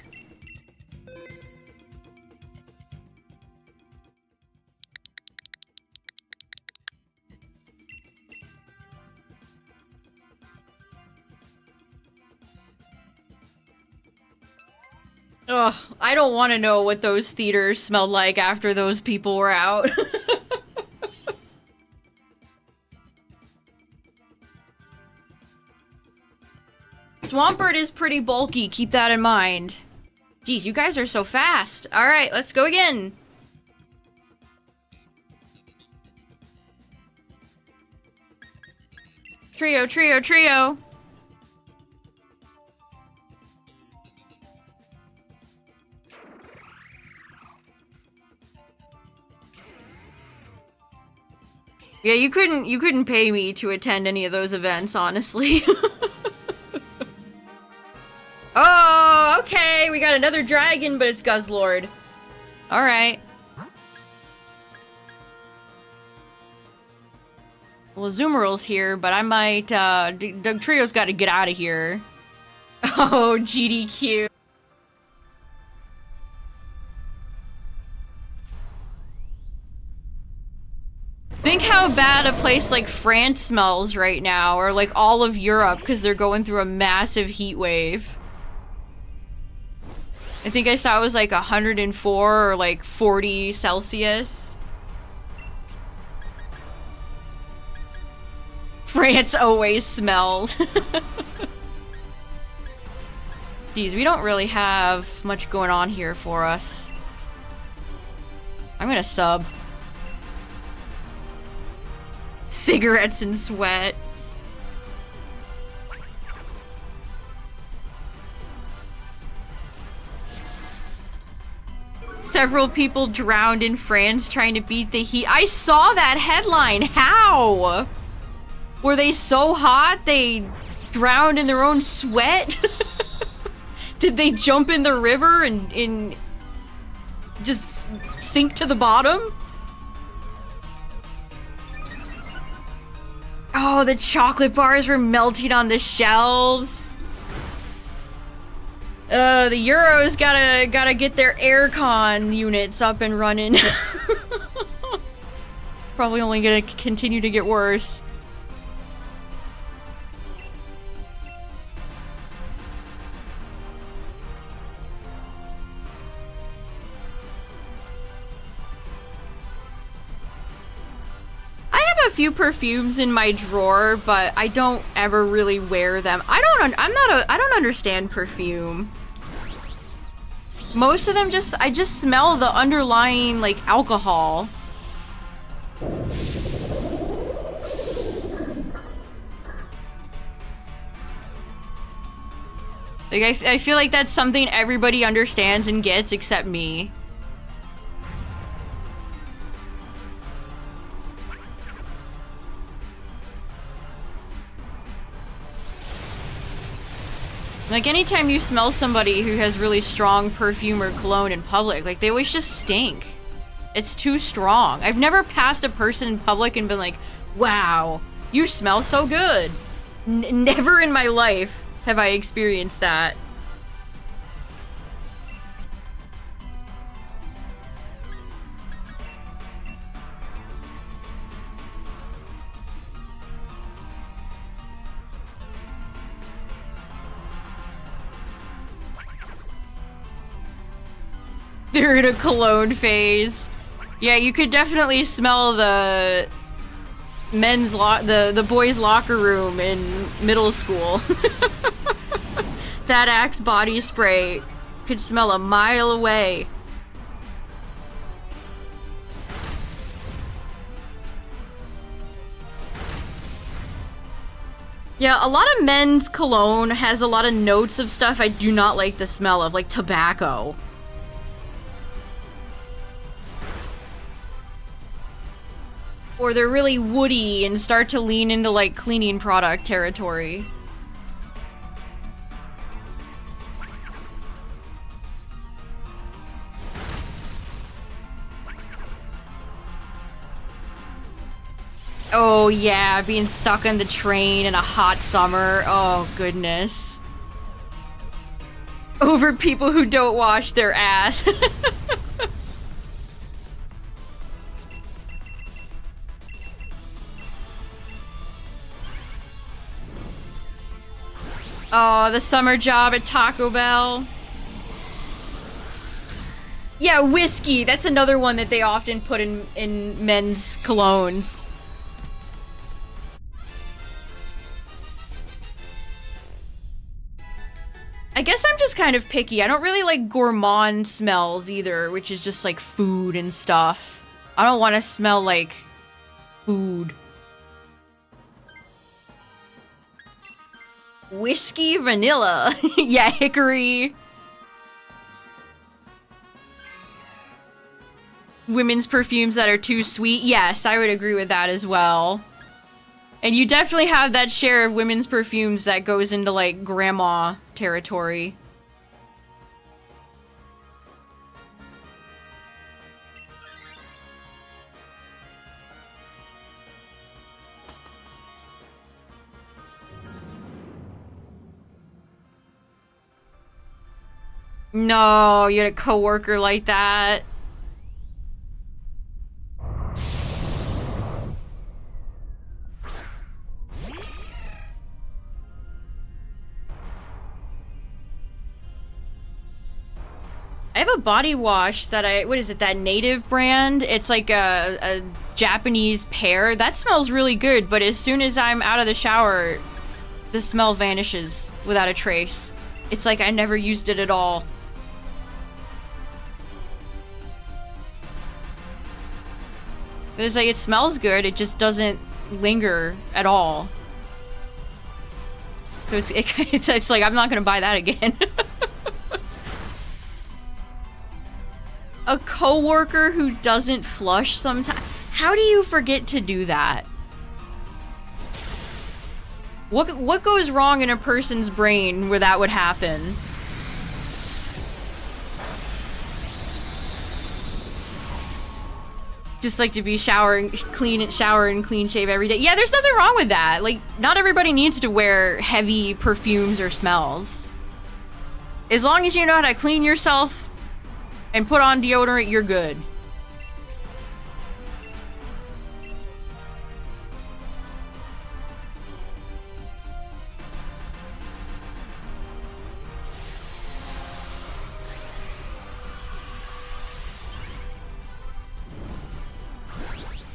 Ugh, I don't want to know what those theaters smelled like after those people were out. Swampert is pretty bulky, keep that in mind. Jeez, you guys are so fast. Alright, let's go again. Trio, trio, trio. Yeah, you couldn't pay me to attend any of those events, honestly. Oh, okay, we got another dragon, but it's Guzzlord. Alright. Well, Zoomeral's here, but I might, Doug Trio's gotta get out of here. Oh, GDQ. Think how bad a place like France smells right now, or like all of Europe, because they're going through a massive heat wave. I think I saw it was like 104 or like 40 Celsius. France always smells. Geez, we don't really have much going on here for us. I'm gonna sub. Cigarettes and sweat. Several people drowned in France trying to beat the heat. I saw that headline. How? Were they so hot they drowned in their own sweat? Did they jump in the river and just sink to the bottom? Oh, the chocolate bars were melting on the shelves. The Euros gotta get their aircon units up and running. Probably only gonna continue to get worse. A few perfumes in my drawer, but I don't ever really wear them. I don't understand perfume. Most of them I just smell the underlying like alcohol. Like I feel like that's something everybody understands and gets except me. Like, anytime you smell somebody who has really strong perfume or cologne in public, like, they always just stink. It's too strong. I've never passed a person in public and been like, wow, you smell so good. Never in my life have I experienced that. They're in a cologne phase. Yeah, you could definitely smell the the boys' locker room in middle school. That Axe body spray could smell a mile away. Yeah, a lot of men's cologne has a lot of notes of stuff I do not like the smell of, like tobacco. Or they're really woody and start to lean into like cleaning product territory. Oh yeah, being stuck on the train in a hot summer. Oh goodness. Over people who don't wash their ass. Oh, the summer job at Taco Bell. Yeah, whiskey. That's another one that they often put in men's colognes. I guess I'm just kind of picky. I don't really like gourmand smells either, which is just like food and stuff. I don't want to smell like food. Whiskey vanilla. Yeah, hickory. Women's perfumes that are too sweet. Yes, I would agree with that as well. And you definitely have that share of women's perfumes that goes into like grandma territory. No, you had a coworker like that. I have a body wash that what is it, that Native brand? It's like a Japanese pear. That smells really good, but as soon as I'm out of the shower, the smell vanishes without a trace. It's like I never used it at all. It's like, it smells good, it just doesn't linger at all. So it's like, I'm not gonna buy that again. A coworker who doesn't flush sometimes. How do you forget to do that? What goes wrong in a person's brain where that would happen? Just like to be shower and clean shave every day. Yeah, there's nothing wrong with that. Like, not everybody needs to wear heavy perfumes or smells. As long as you know how to clean yourself and put on deodorant, you're good.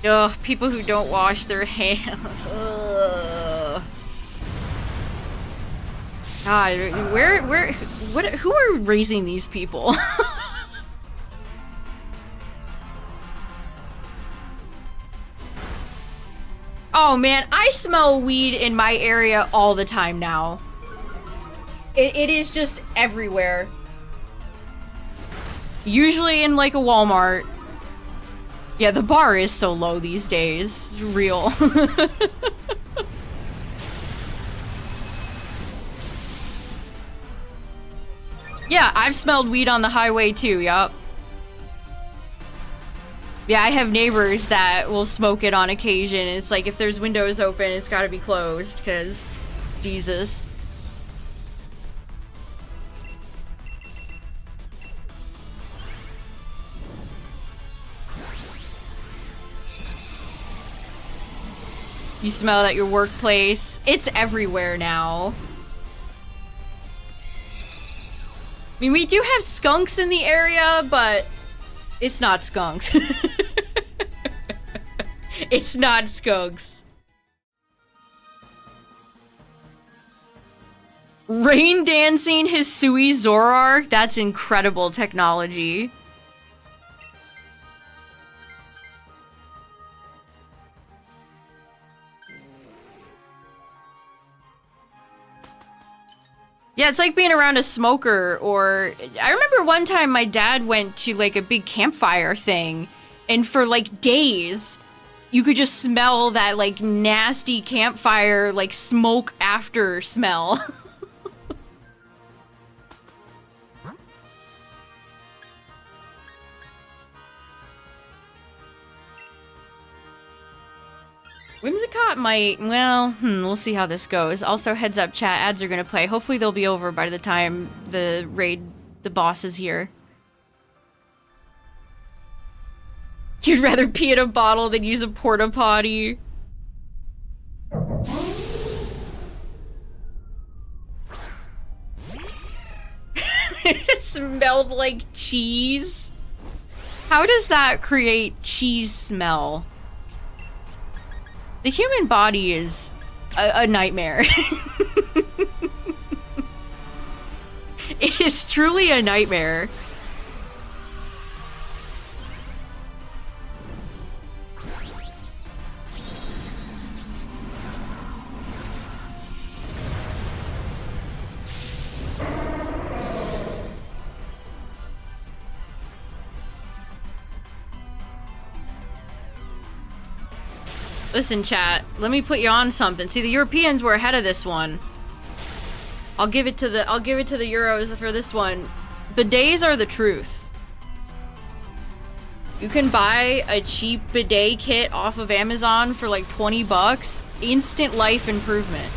Ugh, people who don't wash their hands. Ugh. God, who are raising these people? Oh man, I smell weed in my area all the time now. It is just everywhere. Usually in like a Walmart. Yeah, the bar is so low these days. It's real. Yeah, I've smelled weed on the highway too, yup. Yeah, I have neighbors that will smoke it on occasion. It's like, if there's windows open, it's gotta be closed, because Jesus. You smell it at your workplace. It's everywhere now. I mean, we do have skunks in the area, but it's not skunks. It's not skunks. Rain dancing Hisui Zoroark? That's incredible technology. Yeah, it's like being around a smoker, or... I remember one time my dad went to, like, a big campfire thing, and for, like, days, you could just smell that, like, nasty campfire, like, smoke after smell. Whimsicott might, well, we'll see how this goes. Also, heads up, chat, ads are gonna play. Hopefully they'll be over by the time the boss is here. You'd rather pee in a bottle than use a porta potty. It smelled like cheese. How does that create cheese smell? The human body is a nightmare. It is truly a nightmare. Listen, chat, let me put you on something. See, the Europeans were ahead of this one. I'll give it to the Euros for this one. Bidets are the truth. You can buy a cheap bidet kit off of Amazon for like 20 bucks. Instant life improvement.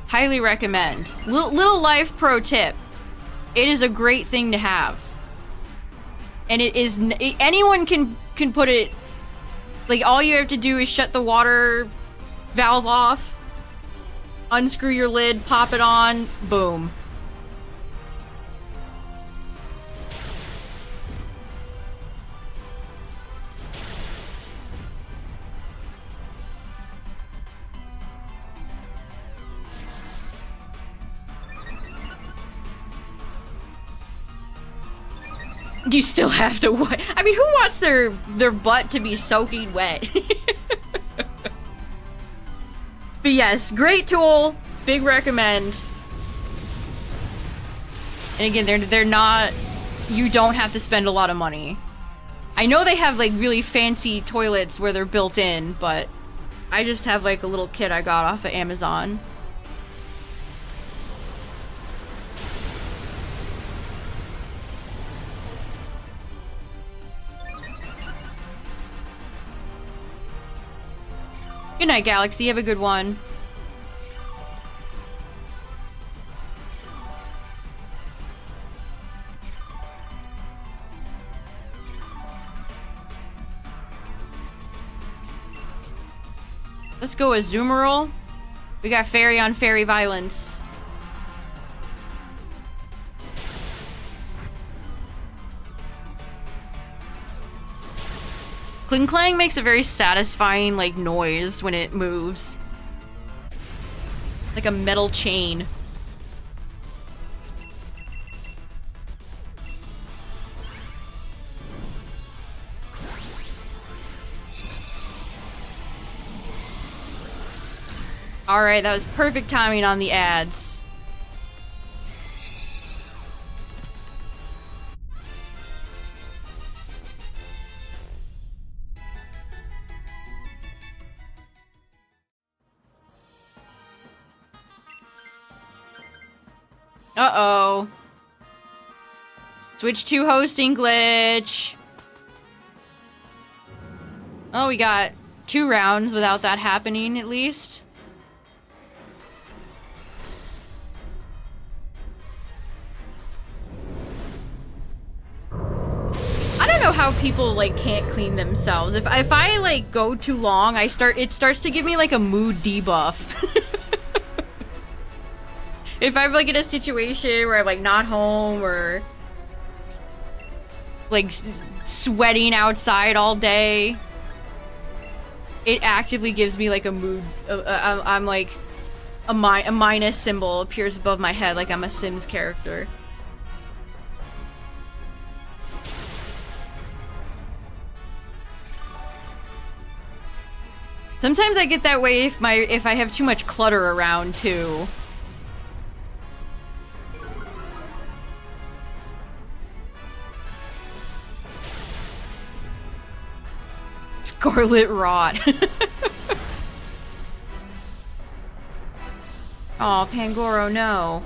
Highly recommend. Little life pro tip. It is a great thing to have. And it is, anyone can put it, like, all you have to do is shut the water valve off, unscrew your lid, pop it on, boom. You still have to what? I mean, who wants their butt to be soaking wet? But yes, great tool. Big recommend. And again, they're not... You don't have to spend a lot of money. I know they have, like, really fancy toilets where they're built in, but I just have, like, a little kit I got off of Amazon. Good night, Galaxy. Have a good one. Let's go with Zoomerl. We got fairy on fairy violence. Kling Clang makes a very satisfying, like, noise when it moves. Like a metal chain. Alright, that was perfect timing on the ads. Uh-oh. Switch to hosting glitch. Oh, we got 2 rounds without that happening, at least. I don't know how people, like, can't clean themselves. If I, like, go too long, it starts to give me, like, a mood debuff. If I'm, like, in a situation where I'm, like, not home or, like, sweating outside all day, it actively gives me, like, a mood. I'm, like, a minus symbol appears above my head like I'm a Sims character. Sometimes I get that way if I have too much clutter around, too. Scarlet Rot. Aw, Pangoro, no.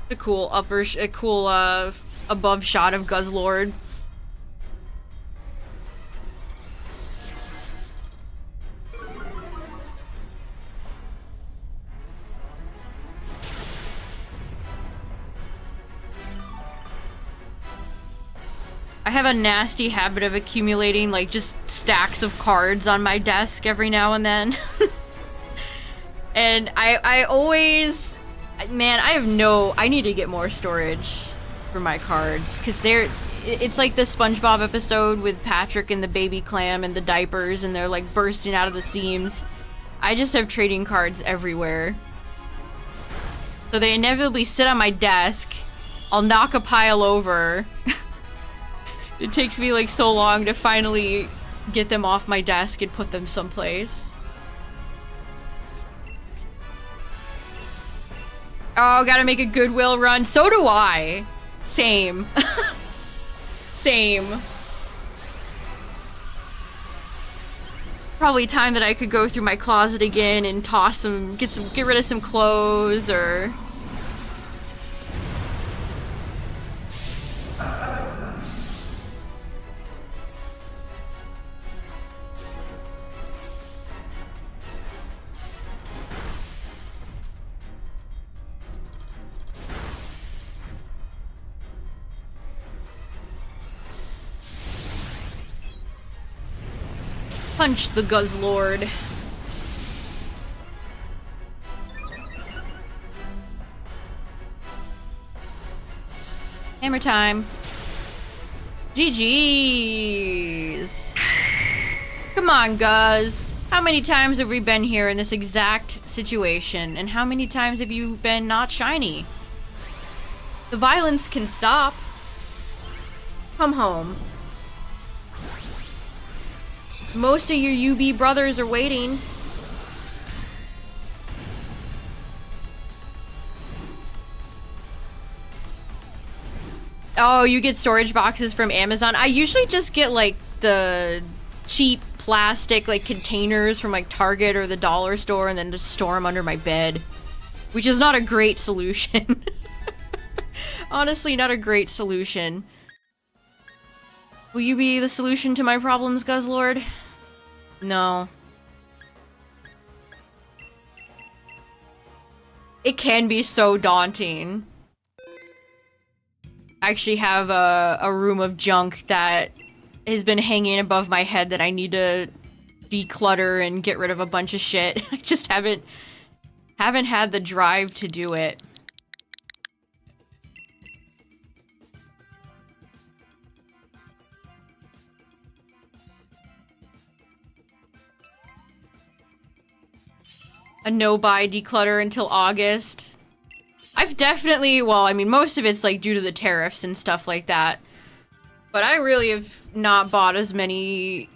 A cool above shot of Guzzlord. I have a nasty habit of accumulating, like, just stacks of cards on my desk every now and then. And I always... Man, I need to get more storage for my cards, because it's like the SpongeBob episode with Patrick and the baby clam and the diapers, and they're, like, bursting out of the seams. I just have trading cards everywhere. So they inevitably sit on my desk. I'll knock a pile over. It takes me, like, so long to finally get them off my desk and put them someplace. Oh, gotta make a Goodwill run. So do I. Same. Same. Probably time that I could go through my closet again and toss some, get rid of some clothes, or... Punch the Guzzlord. Hammer time. GG's. Come on, Guz. How many times have we been here in this exact situation? And how many times have you been not shiny? The violence can stop. Come home. Most of your UB brothers are waiting. Oh, you get storage boxes from Amazon? I usually just get, like, the cheap plastic, like, containers from, like, Target or the dollar store and then just store them under my bed. Which is not a great solution. Honestly, not a great solution. Will you be the solution to my problems, Guzzlord? No. It can be so daunting. I actually have a room of junk that has been hanging above my head that I need to declutter and get rid of a bunch of shit. I just haven't had the drive to do it. A no-buy declutter until August. I've definitely, well, I mean, most of it's like due to the tariffs and stuff like that. But I really have not bought as many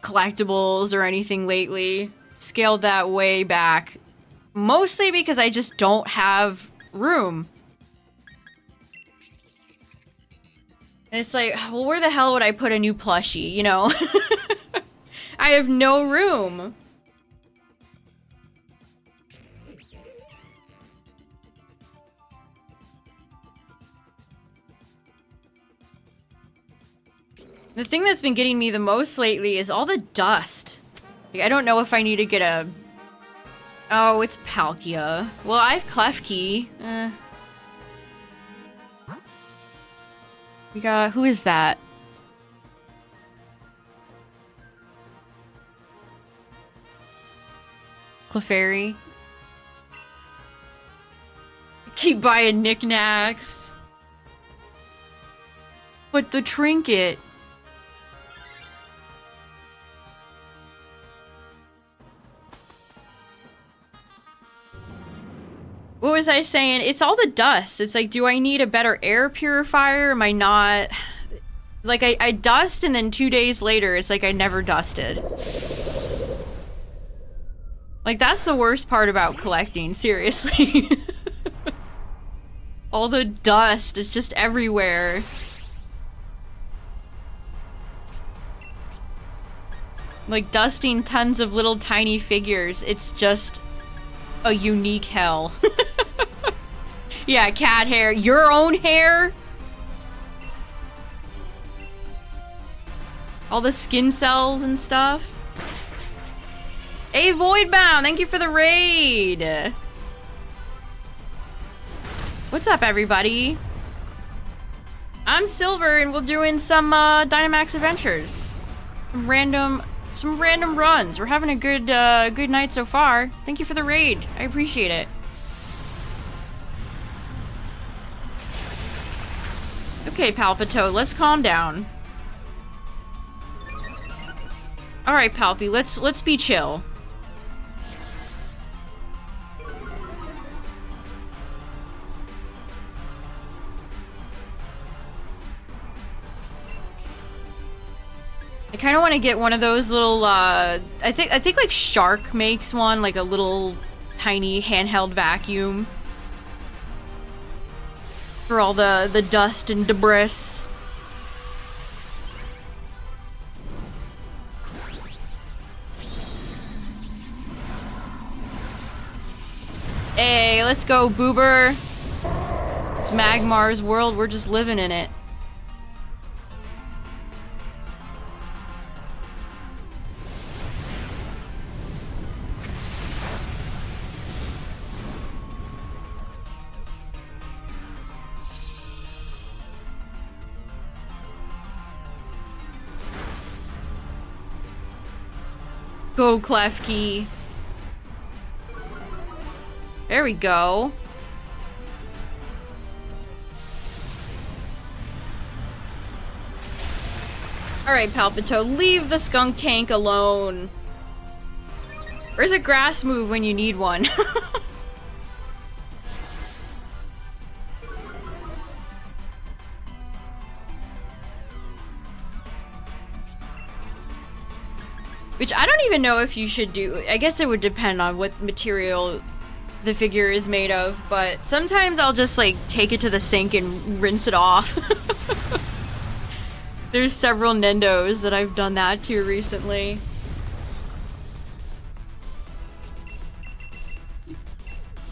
collectibles or anything lately. Scaled that way back. Mostly because I just don't have room. And it's like, well, where the hell would I put a new plushie, you know? I have no room. The thing that's been getting me the most lately is all the dust. Like, I don't know if I need to get a... Oh, it's Palkia. Well, I have Klefki. We got... Who is that? Clefairy. Keep buying knickknacks. But the trinket... What was I saying? It's all the dust. It's like, do I need a better air purifier? Am I not... Like, I dust and then 2 days later, it's like I never dusted. Like, that's the worst part about collecting, seriously. All the dust is just everywhere. Like, dusting tons of little tiny figures, it's just a unique hell. Yeah, cat hair. Your own hair? All the skin cells and stuff. Hey, Voidbound, thank you for the raid. What's up, everybody? I'm Silver, and we're doing some Dynamax adventures. Some random runs. We're having a good night so far. Thank you for the raid. I appreciate it. Okay, Palpito, let's calm down. All right, Palpy, let's be chill. I kind of want to get one of those little, I think like Shark makes one, like a little tiny handheld vacuum. For all the dust and debris. Hey, let's go, Boober. It's Magmar's world, we're just living in it. Go, Klefki. There we go. Alright, Palpito, leave the skunk tank alone. Where's a grass move when you need one? Which I don't even know if you should do. I guess it would depend on what material the figure is made of, but sometimes I'll just like take it to the sink and rinse it off. There's several Nendos that I've done that to recently.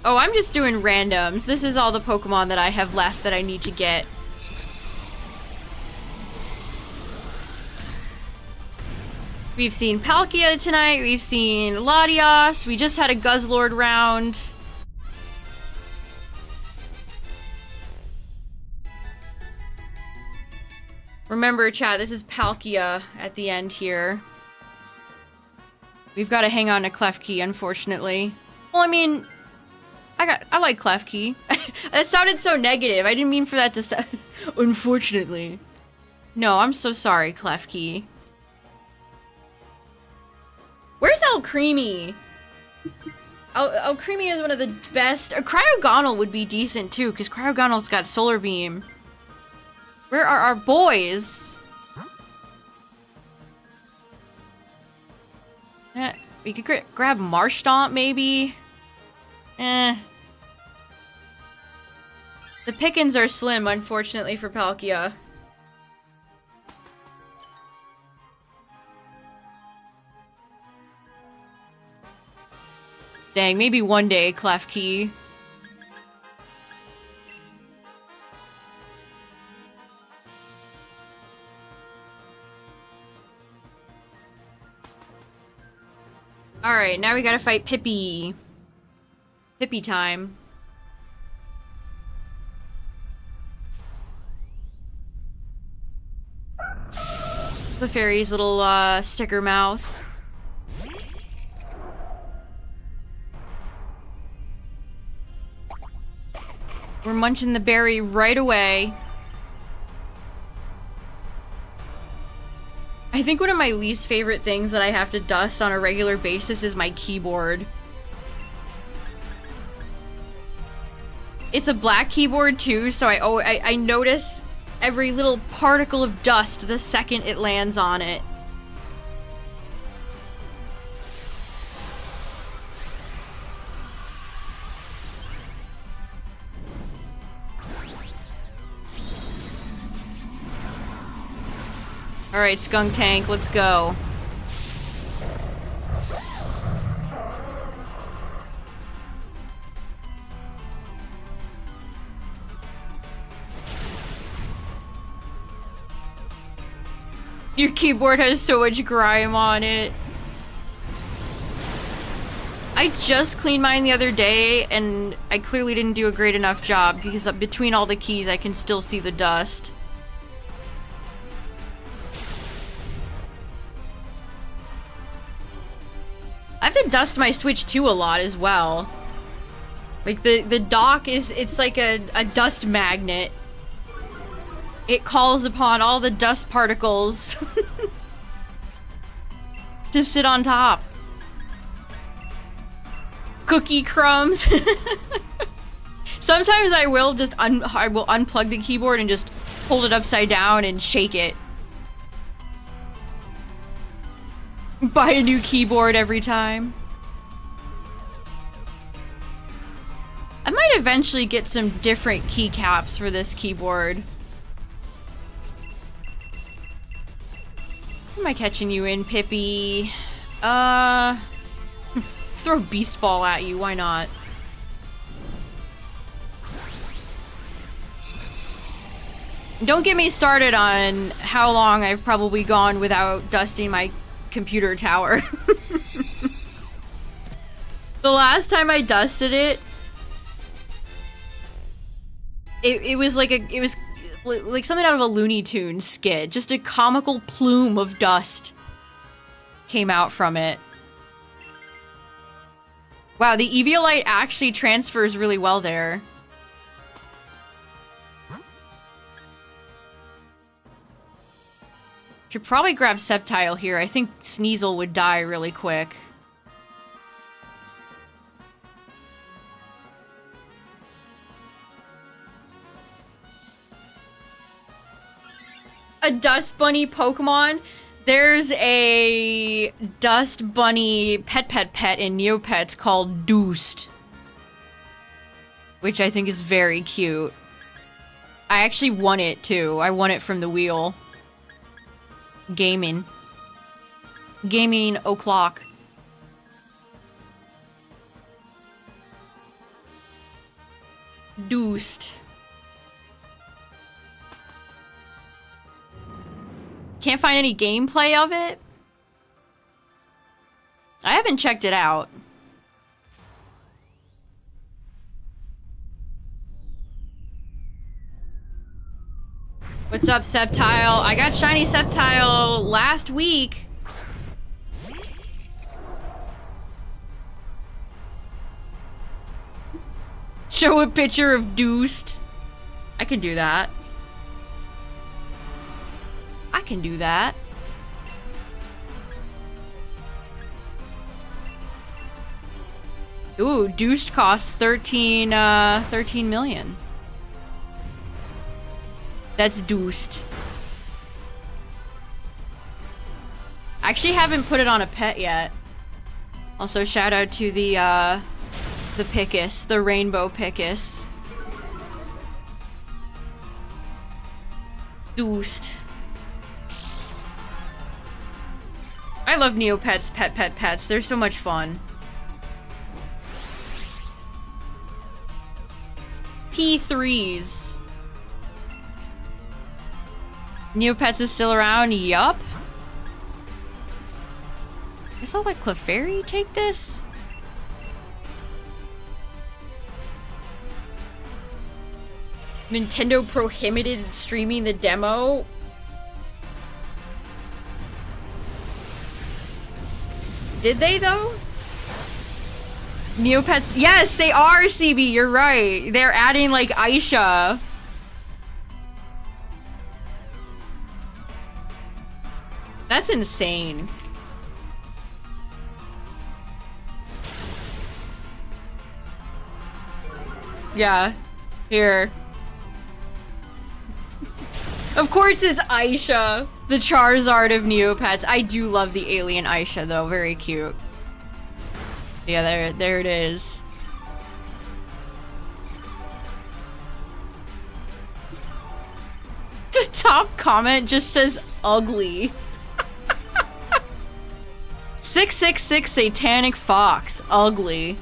Oh, I'm just doing randoms. This is all the Pokemon that I have left that I need to get. We've seen Palkia tonight, we've seen Latios, we just had a Guzzlord round. Remember, chat, this is Palkia at the end here. We've got to hang on to Klefki, unfortunately. Well, I mean, I like Klefki. That sounded so negative. I didn't mean for that to sound... Unfortunately. No, I'm so sorry, Klefki. Where's Alcremie? Alcremie is one of the best... Cryogonal would be decent, too, because Cryogonal's got Solar Beam. Where are our boys? We could grab Marshtomp, maybe? The pickings are slim, unfortunately, for Palkia. Dang, maybe one day, Klefki. Alright, now we gotta fight Pippi. Pippi time. The fairy's little, sticker mouth. We're munching the berry right away. I think one of my least favorite things that I have to dust on a regular basis is my keyboard. It's a black keyboard too, so I notice every little particle of dust the second it lands on it. Alright, Skunk Tank, let's go. Your keyboard has so much grime on it. I just cleaned mine the other day, and I clearly didn't do a great enough job, because between all the keys I can still see the dust. I have to dust my Switch 2 a lot as well. Like, the dock it's like a dust magnet. It calls upon all the dust particles to sit on top. Cookie crumbs. Sometimes I will just unplug the keyboard and just hold it upside down and shake it. Buy a new keyboard every time. I might eventually get some different keycaps for this keyboard. Who am I catching you in, Pippi? Throw Beast Ball at you, why not? Don't get me started on how long I've probably gone without dusting my computer tower. The last time I dusted it, it was like something out of a Looney Tunes skit. Just a comical plume of dust came out from it. Wow, the Eviolite actually transfers really well there. Should probably grab Sceptile here. I think Sneasel would die really quick. A Dust Bunny Pokemon? There's a Dust Bunny pet in Neopets called Doost. Which I think is very cute. I actually won it too. I won it from the wheel. Gaming o'clock. Doost. Can't find any gameplay of it? I haven't checked it out. What's up, Sceptile? I got shiny Sceptile last week. Show a picture of Doost. I can do that. I can do that. Ooh, Doost costs 13 million. That's Doost. I actually haven't put it on a pet yet. Also, shout out to the Pickus, the Rainbow Pickus. Doost. I love Neopets pets. They're so much fun. P3s. Neopets is still around? Yup. Guess I'll let Clefairy take this? Nintendo prohibited streaming the demo? Did they, though? Neopets... Yes, they are, CB, you're right. They're adding, like, Aisha. That's insane. Yeah. Here. Of course it's Aisha, the Charizard of Neopets. I do love the alien Aisha, though. Very cute. Yeah, there it is. The top comment just says ugly. 666 Satanic Fox. Ugly.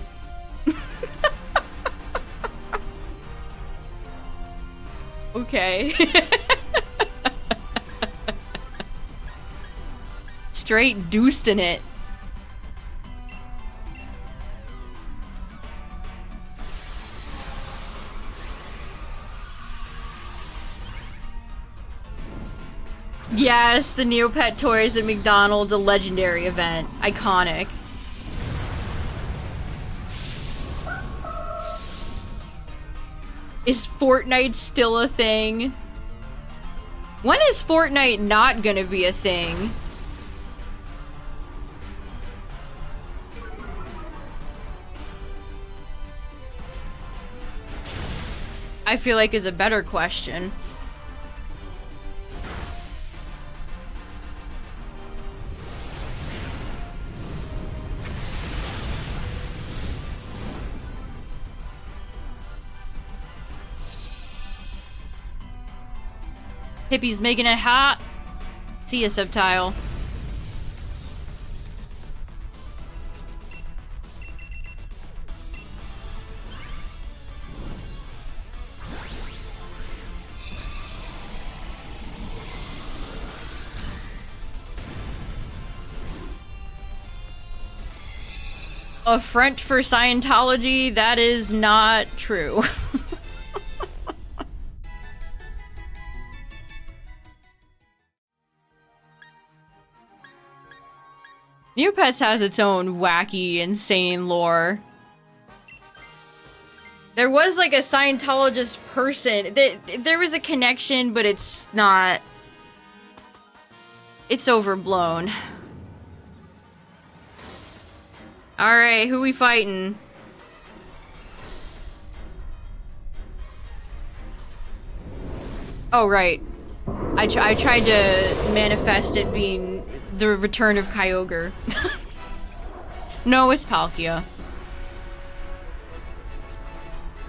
Okay. Straight Doost in it. Yes, the Neopet toys at McDonald's, a legendary event. Iconic. Is Fortnite still a thing? When is Fortnite not gonna be a thing? I feel like is a better question. Hippie's making it hot. See ya, Sceptile. A front for Scientology? That is not true. Neopets has its own wacky, insane lore. There was like a Scientologist person. There was a connection, but it's not... It's overblown. Alright, who we fighting? Oh, right. I tried to manifest it being the return of Kyogre. No, it's Palkia.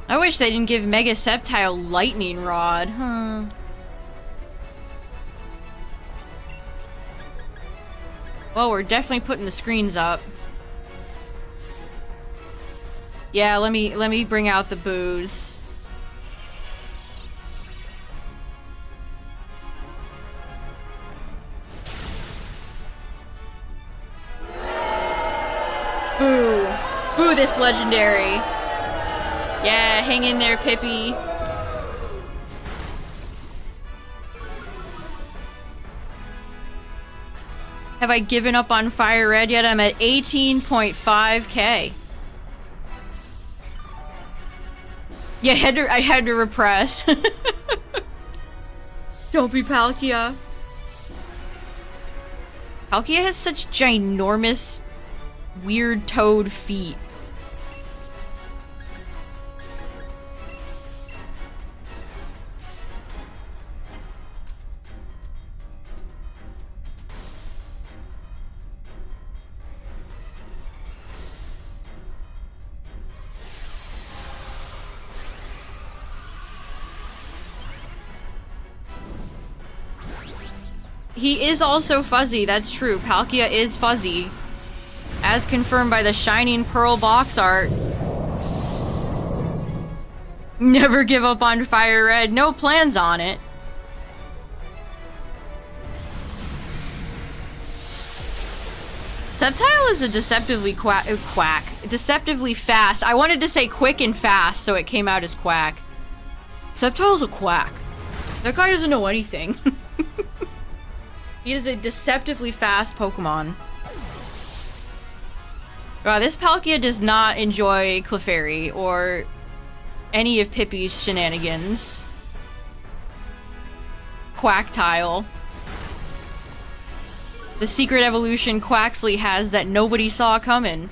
I wish they didn't give Mega Sceptile Lightning Rod, huh? Well, we're definitely putting the screens up. Yeah, let me bring out the booze. Boo. Boo this legendary. Yeah, hang in there, Pippi. Have I given up on Fire Red yet? I'm at 18.5k. Yeah, I had to repress. Don't be Palkia. Palkia has such ginormous, weird toad feet. He is also fuzzy, that's true. Palkia is fuzzy. As confirmed by the Shining Pearl box art. Never give up on Fire Red. No plans on it. Sceptile is a deceptively deceptively fast. I wanted to say quick and fast, so it came out as quack. Sceptile's a quack. That guy doesn't know anything. He is a deceptively fast Pokemon. Wow, this Palkia does not enjoy Clefairy or any of Pippi's shenanigans. Quacktile. The secret evolution Quaxley has that nobody saw coming.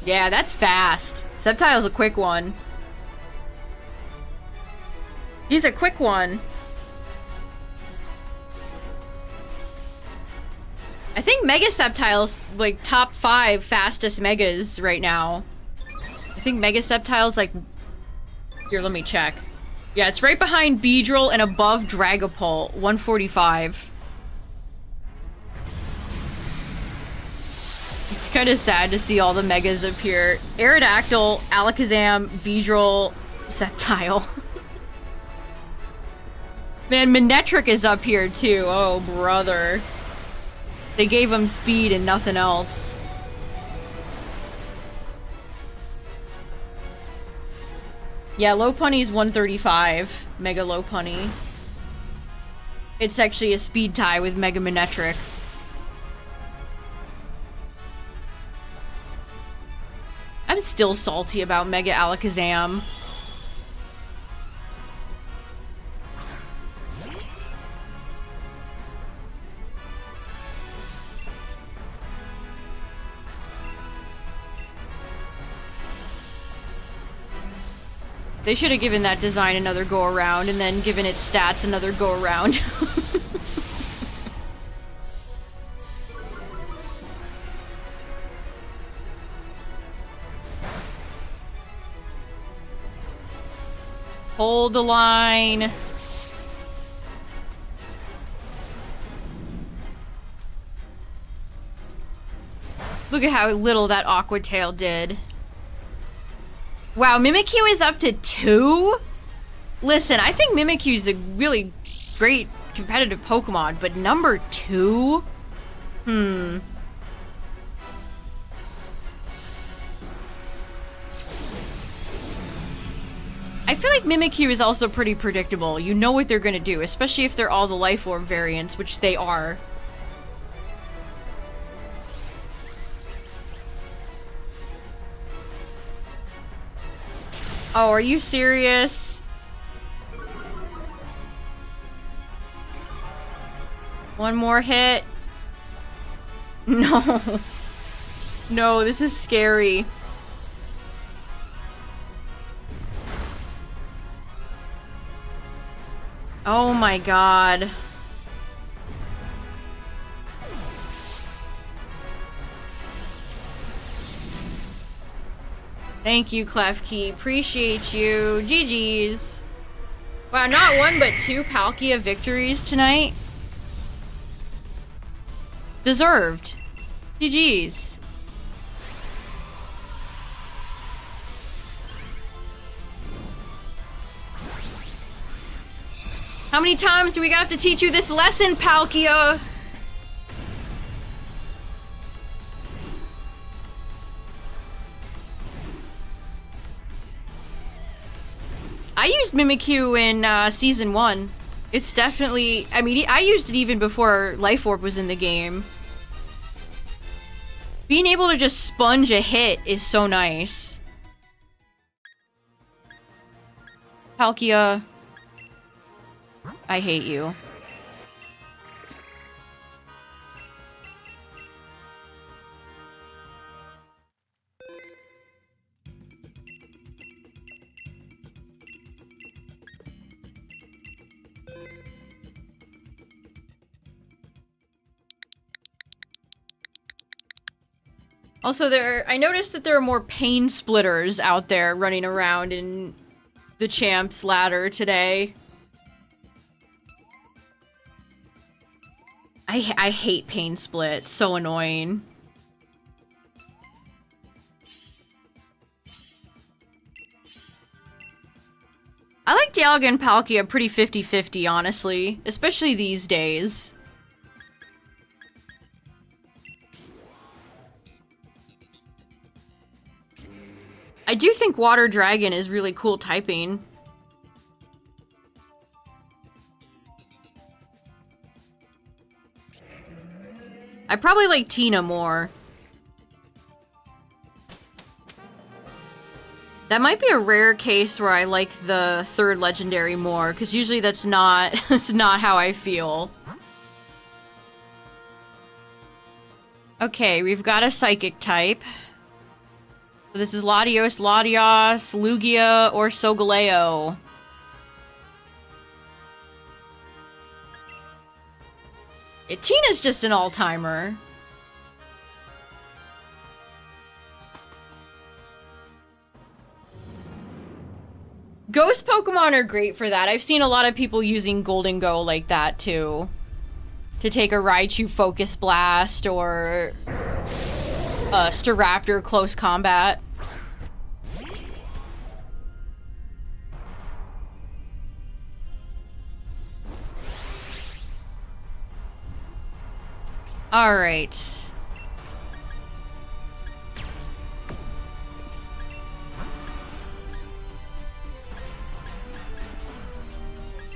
Yeah, that's fast. Sceptile's a quick one. He's a quick one. I think Mega Sceptile's like top 5 fastest Megas right now. I think Mega Sceptile's like... Here, let me check. Yeah, it's right behind Beedrill and above Dragapult, 145. It's kind of sad to see all the Megas appear. Aerodactyl, Alakazam, Beedrill, Sceptile. Man, Manectric is up here too. Oh, brother. They gave him speed and nothing else. Yeah, Lopunny's 135. Mega Lopunny. It's actually a speed tie with Mega Manectric. I'm still salty about Mega Alakazam. They should have given that design another go-around and then given its stats another go-around. Hold the line. Look at how little that Aqua Tail did. Wow, Mimikyu is up to 2? Listen, I think Mimikyu is a really great competitive Pokemon, but number 2? I feel like Mimikyu is also pretty predictable. You know what they're gonna do, especially if they're all the Life Orb variants, which they are. Oh, are you serious? One more hit. No. No, this is scary. Oh my god. Thank you, Klefki. Appreciate you. GG's. Wow, not one but two Palkia victories tonight. Deserved. GG's. How many times do we have to teach you this lesson, Palkia? I used Mimikyu in Season 1. It's definitely... I mean, I used it even before Life Orb was in the game. Being able to just sponge a hit is so nice. Palkia... I hate you. Also, I noticed that there are more pain splitters out there running around in the Champs ladder today. I hate pain split. It's so annoying. I like Dialga and Palkia pretty 50-50, honestly. Especially these days. I do think Water Dragon is really cool typing. I probably like Tina more. That might be a rare case where I like the third legendary more, because usually that's not that's not how I feel. Okay, we've got a psychic type. So this is Latios, Latias, Lugia, or Solgaleo. Tina's just an all-timer. Ghost Pokemon are great for that. I've seen a lot of people using Golden Go like that, too. To take a Raichu Focus Blast, or... Staraptor Close Combat. Alright.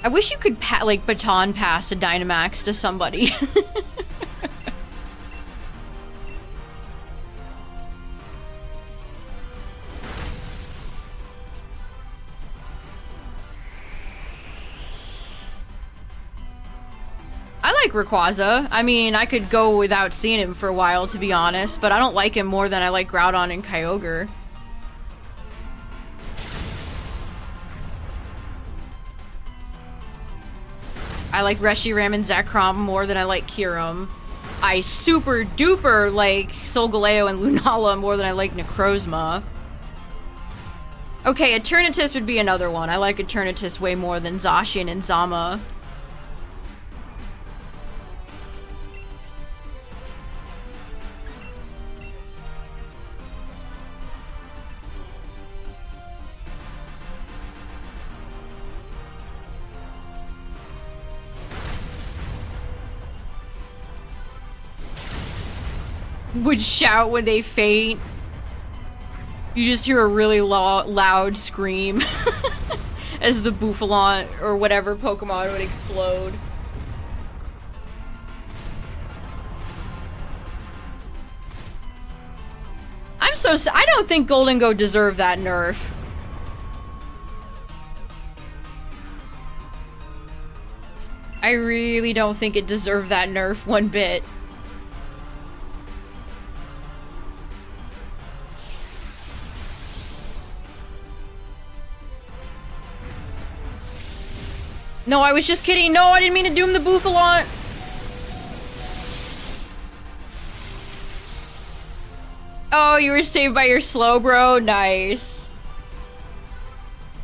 I wish you could, like, baton pass a Dynamax to somebody. I like Rayquaza. I mean, I could go without seeing him for a while, to be honest, but I don't like him more than I like Groudon and Kyogre. I like Reshiram and Zekrom more than I like Kyurem. I super duper like Solgaleo and Lunala more than I like Necrozma. Okay, Eternatus would be another one. I like Eternatus way more than Zacian and Zama. Would shout when they faint. You just hear a really loud scream as the Bouffalon or whatever Pokemon would explode. I don't think Golden Go deserved that nerf. I really don't think it deserved that nerf one bit. No, I was just kidding. No, I didn't mean to doom the Bouffalant. Oh, you were saved by your slow, bro. Nice.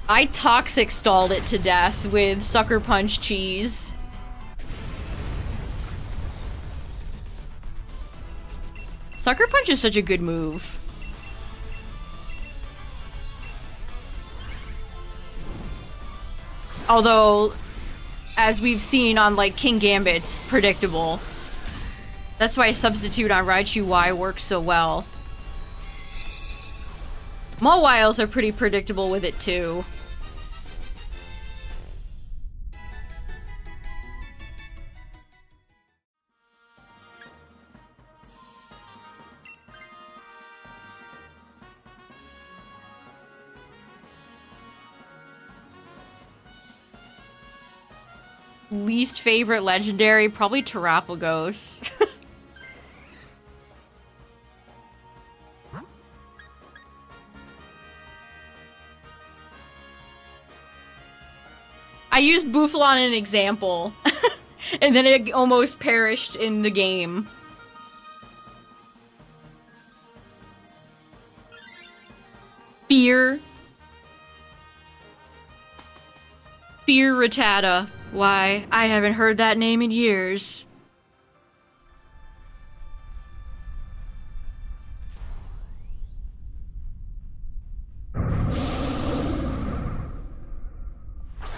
I toxic stalled it to death with Sucker Punch cheese. Sucker Punch is such a good move. Although, as we've seen on, like, King Gambit's predictable. That's why Substitute on Raichu Y works so well. Mawwiles are pretty predictable with it, too. Least favorite legendary? Probably Terapagos. I used Bouffalant as an example. And then it almost perished in the game. Fear. Fear Rattata. Why, I haven't heard that name in years.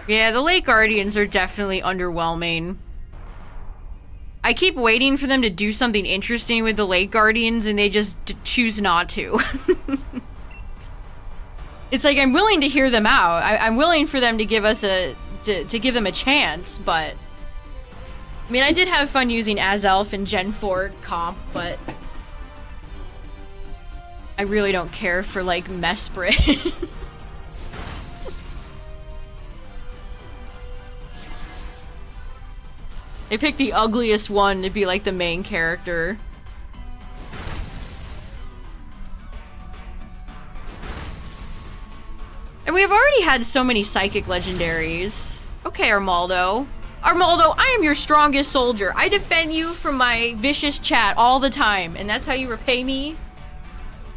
Yeah, the Lake Guardians are definitely underwhelming. I keep waiting for them to do something interesting with the Lake Guardians, and they just choose not to. It's like, I'm willing to hear them out. I'm willing for them to give us a... to give them a chance, but... I mean, I did have fun using Azelf in Gen 4 comp, but... I really don't care for, like, Mesprit. They picked the ugliest one to be, like, the main character. And we have already had so many psychic legendaries. Okay, Armaldo. Armaldo, I am your strongest soldier. I defend you from my vicious chat all the time, and that's how you repay me?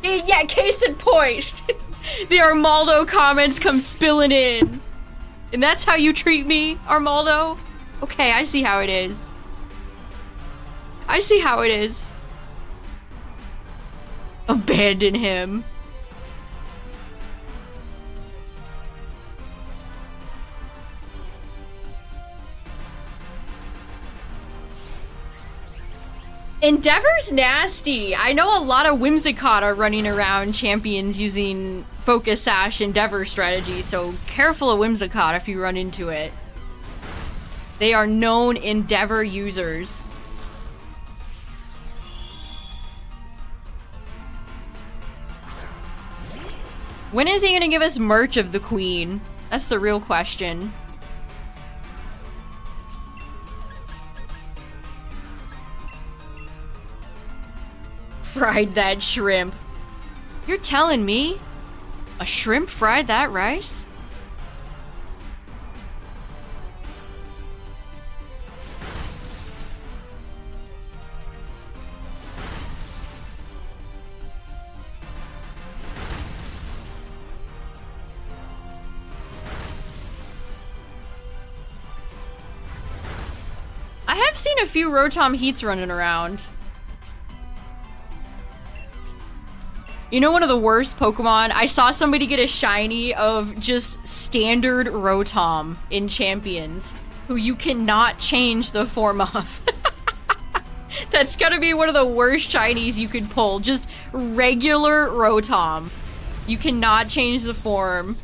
Yeah, case in point. The Armaldo comments come spilling in. And that's how you treat me, Armaldo? Okay, I see how it is. I see how it is. Abandon him. Endeavor's nasty. I know a lot of Whimsicott are running around champions using Focus Sash Endeavor strategy, so careful of Whimsicott if you run into it. They are known Endeavor users. When is he gonna give us merch of the Queen? That's the real question. Fried that shrimp. You're telling me a shrimp fried that rice? I have seen a few Rotom Heats running around. You know, one of the worst Pokemon? I saw somebody get a shiny of just standard Rotom in Champions, who you cannot change the form of. That's gotta be one of the worst shinies you could pull. Just regular Rotom. You cannot change the form.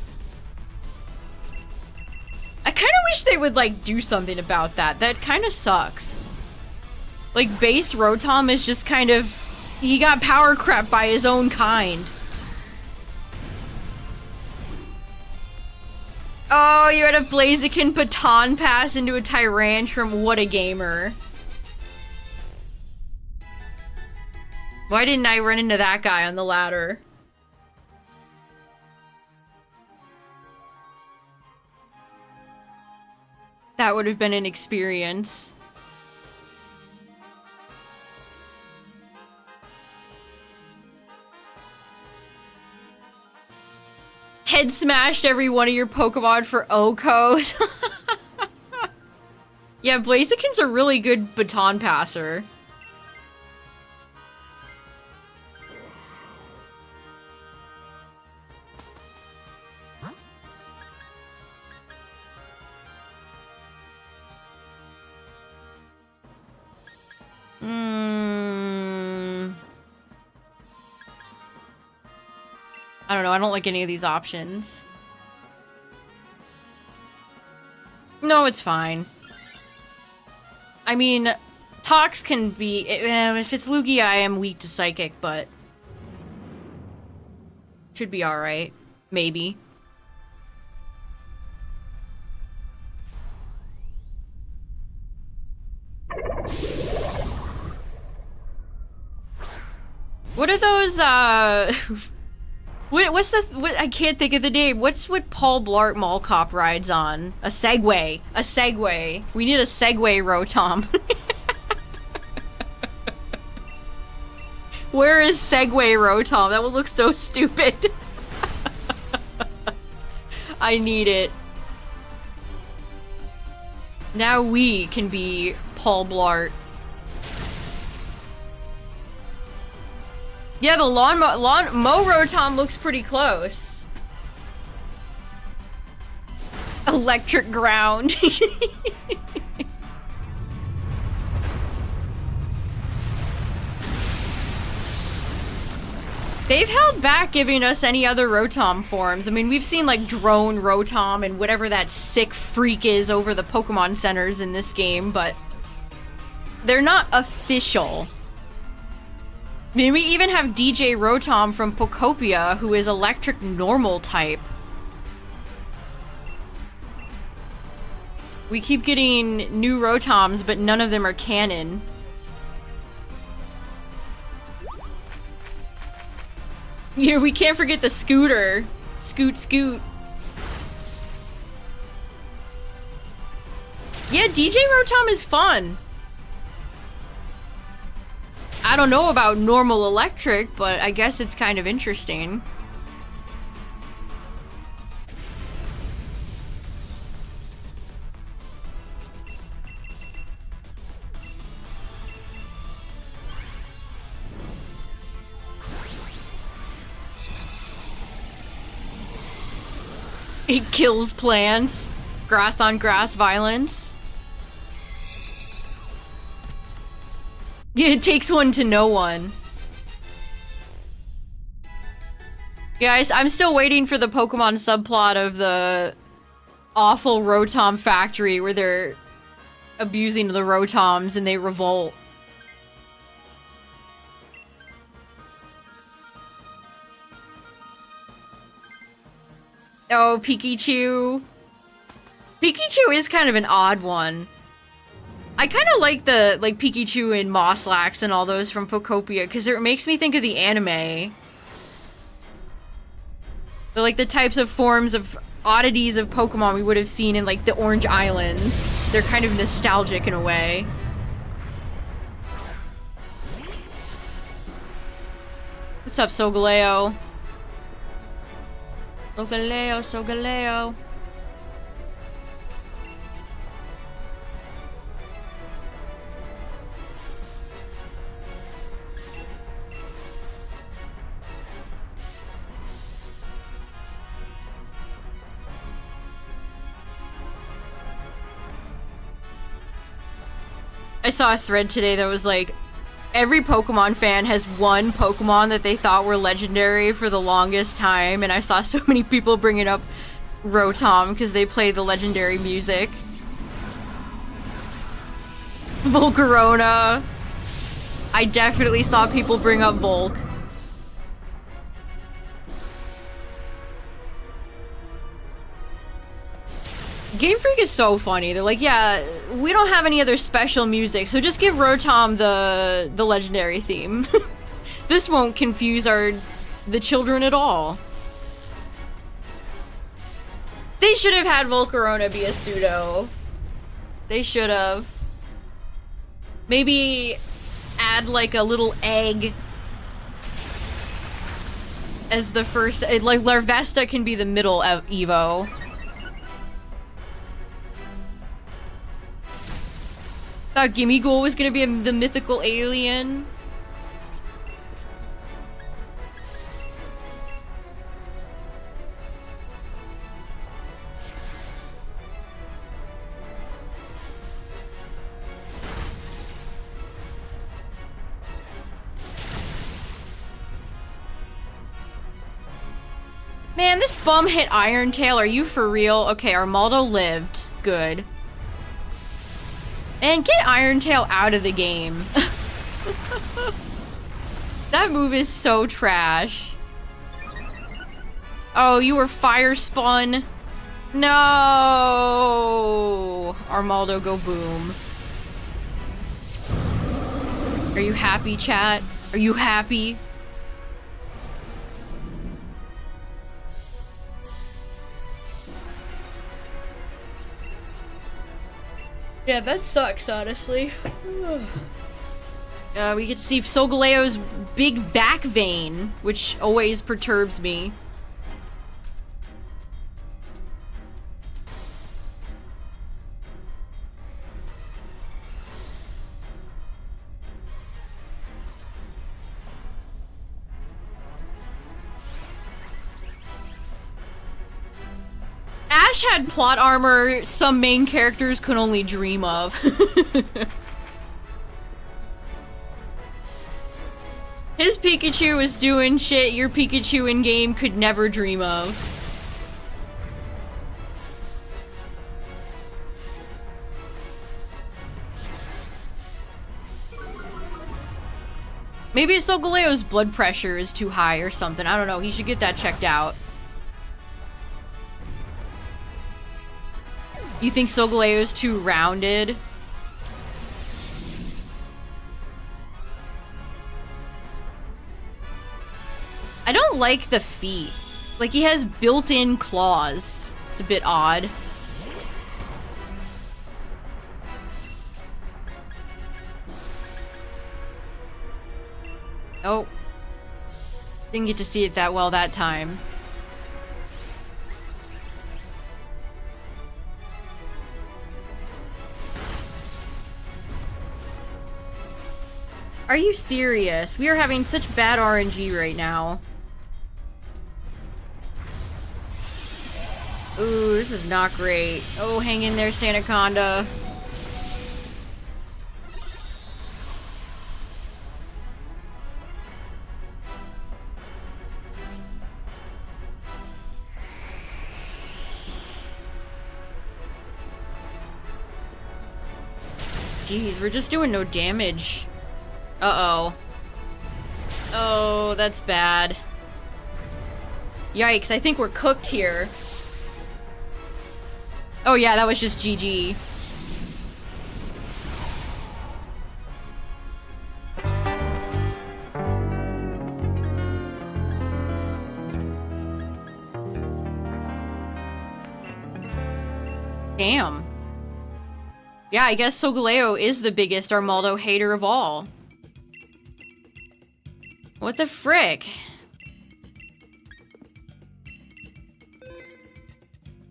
I kind of wish they would, like, do something about that. That kind of sucks. Like, base Rotom is just kind of... He got power crept by his own kind. Oh, you had a Blaziken baton pass into a Tyrantrum. What a gamer. Why didn't I run into that guy on the ladder? That would have been an experience. Head smashed every one of your Pokemon for Okos. Yeah, Blaziken's a really good baton passer. I don't know, I don't like any of these options. No, it's fine. I mean, Tox can be... if it's Lugia, I am weak to Psychic, but... should be alright. Maybe. What are those, what's the... I can't think of the name. What's what Paul Blart Mall Cop rides on? A Segway. A Segway. We need a Segway Rotom. Where is Segway Rotom? That would look so stupid. I need it. Now we can be Paul Blart. Yeah, the Mo Rotom looks pretty close. Electric ground. They've held back giving us any other Rotom forms. I mean, we've seen like Drone Rotom and whatever that sick freak is over the Pokemon centers in this game, but they're not official. I mean, we even have DJ Rotom from Pokopia, who is electric normal type. We keep getting new Rotoms, but none of them are canon. Yeah, we can't forget the scooter. Scoot, scoot. Yeah, DJ Rotom is fun. I don't know about normal electric, but I guess it's kind of interesting. It kills plants. Grass on grass violence. Yeah, it takes one to know one. Guys, I'm still waiting for the Pokemon subplot of the awful Rotom factory where they're abusing the Rotoms and they revolt. Oh, Pikachu. Pikachu is kind of an odd one. I kind of like the, Pikachu and Moslax and all those from Pokopia, because it makes me think of the anime. The types of forms of oddities of Pokemon we would have seen in, the Orange Islands. They're kind of nostalgic in a way. What's up, Solgaleo? Solgaleo, Solgaleo. I saw a thread today that was like, every Pokemon fan has one Pokemon that they thought were legendary for the longest time, and I saw so many people bringing up Rotom because they play the legendary music. Volcarona. I definitely saw people bring up Volk. Game Freak is so funny. They're like, yeah, we don't have any other special music, so just give Rotom the legendary theme. This won't confuse the children at all. They should have had Volcarona be a pseudo. They should have. Maybe add like a little egg as the first, like Larvesta can be the middle Evo. Thought Gimmighoul was gonna be the mythical alien. Man, this bum hit Iron Tail. Are you for real? Okay, Armaldo lived. Good. And get Iron Tail out of the game. That move is so trash. Oh, you were fire spun. No. Armaldo, go boom. Are you happy, chat? Are you happy? Yeah, that sucks, honestly. We get to see Solgaleo's big back vein, which always perturbs me. Ash had plot armor some main characters could only dream of. His Pikachu was doing shit your Pikachu in-game could never dream of. Maybe Solgaleo's blood pressure is too high or something. I don't know. He should get that checked out. You think Solgaleo's too rounded? I don't like the feet. Like, he has built-in claws. It's a bit odd. Oh. Didn't get to see it that well that time. Are you serious? We are having such bad RNG right now. Ooh, this is not great. Oh, hang in there, Sandaconda. Jeez, we're just doing no damage. Uh-oh. Oh, that's bad. Yikes, I think we're cooked here. Oh yeah, that was just GG. Damn. Yeah, I guess Solgaleo is the biggest Armaldo hater of all. What the frick?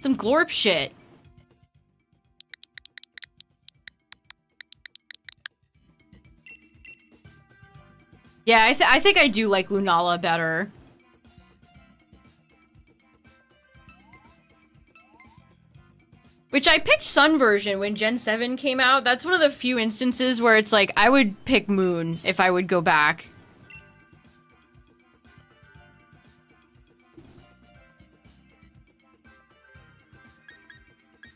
Some glorp shit. Yeah, I think I do like Lunala better. Which I picked Sun version when Gen 7 came out. That's one of the few instances where it's like, I would pick Moon if I would go back.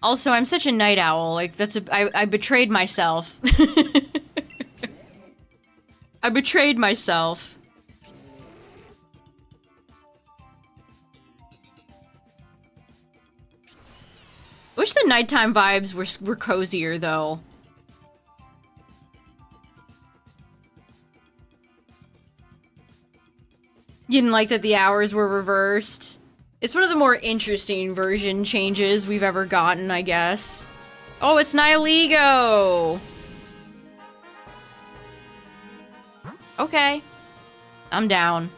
Also, I'm such a night owl. Like, I betrayed myself. I betrayed myself. Wish the nighttime vibes were cozier, though. You didn't like that the hours were reversed? It's one of the more interesting version changes we've ever gotten, I guess. Oh, it's Nihiligo! Okay. I'm down.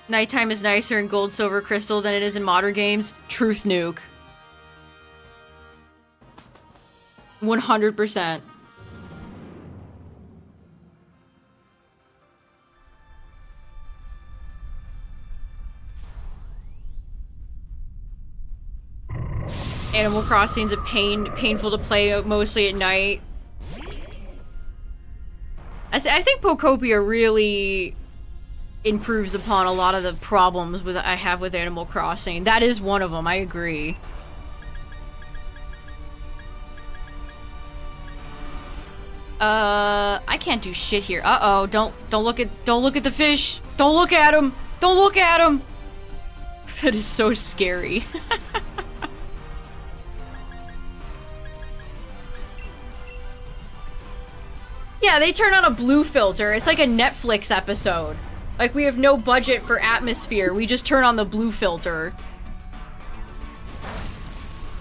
Nighttime is nicer in Gold, Silver, Crystal than it is in modern games. Truth nuke. 100%. Animal Crossing's painful to play mostly at night. I think Pokopia really improves upon a lot of the problems I have with Animal Crossing. That is one of them, I agree. I can't do shit here. Uh-oh, don't look at the fish. Don't look at him. Don't look at him. That is so scary. Yeah, they turn on a blue filter. It's like a Netflix episode. Like, we have no budget for atmosphere. We just turn on the blue filter.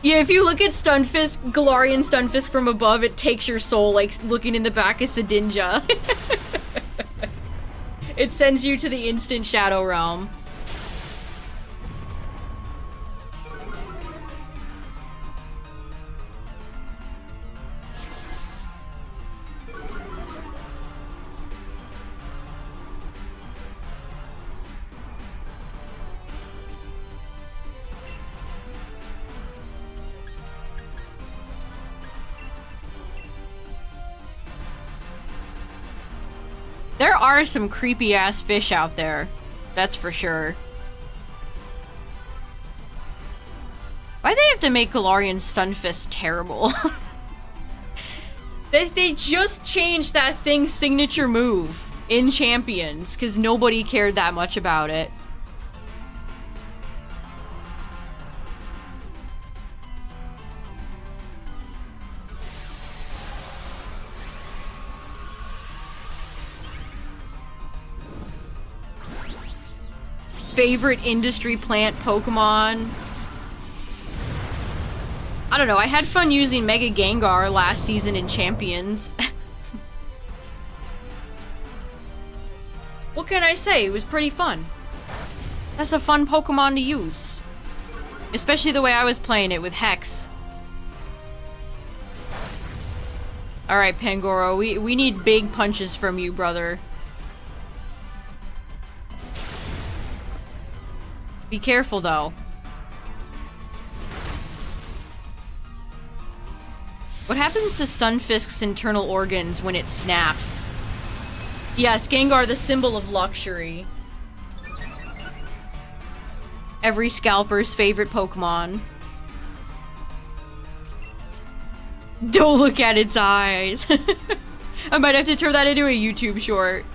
Yeah, if you look at Stunfisk, Galarian Stunfisk from above, it takes your soul, like looking in the back of Sedinja. It sends you to the instant Shadow Realm. There are some creepy-ass fish out there. That's for sure. Why'd they have to make Galarian Stunfisk terrible? They just changed that thing's signature move in Champions, because nobody cared that much about it. Favorite industry plant Pokemon? I don't know, I had fun using Mega Gengar last season in Champions. What can I say? It was pretty fun. That's a fun Pokemon to use. Especially the way I was playing it with Hex. Alright, Pangoro, we need big punches from you, brother. Be careful, though. What happens to Stunfisk's internal organs when it snaps? Yes, Gengar, the symbol of luxury. Every scalper's favorite Pokemon. Don't look at its eyes. I might have to turn that into a YouTube short.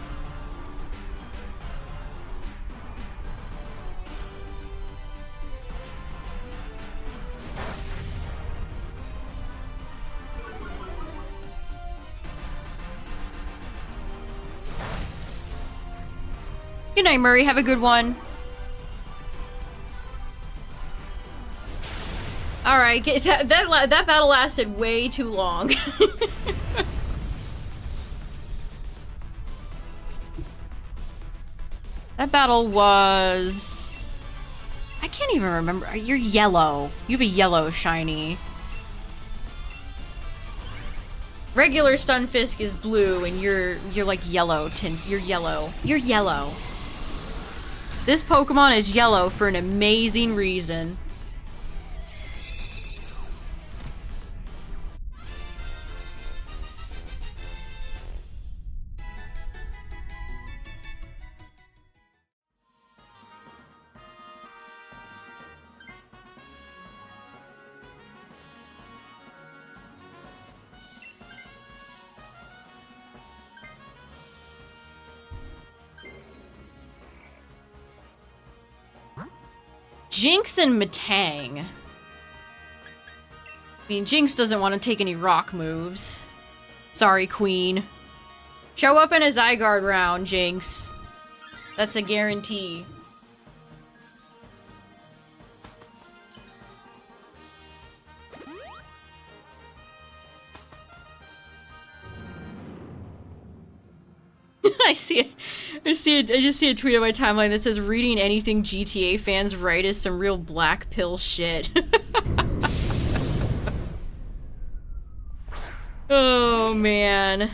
Good night, Murray. Have a good one. Alright, that battle lasted way too long. That battle was... I can't even remember. You're yellow. You have a yellow shiny. Regular Stunfisk is blue, and you're like yellow tint. You're yellow. You're yellow. This Pokemon is yellow for an amazing reason. Jinx and Metang. I mean, Jinx doesn't want to take any rock moves. Sorry, Queen. Show up in a Zygarde round, Jinx. That's a guarantee. I just see a tweet on my timeline that says reading anything GTA fans write is some real black pill shit. Oh man.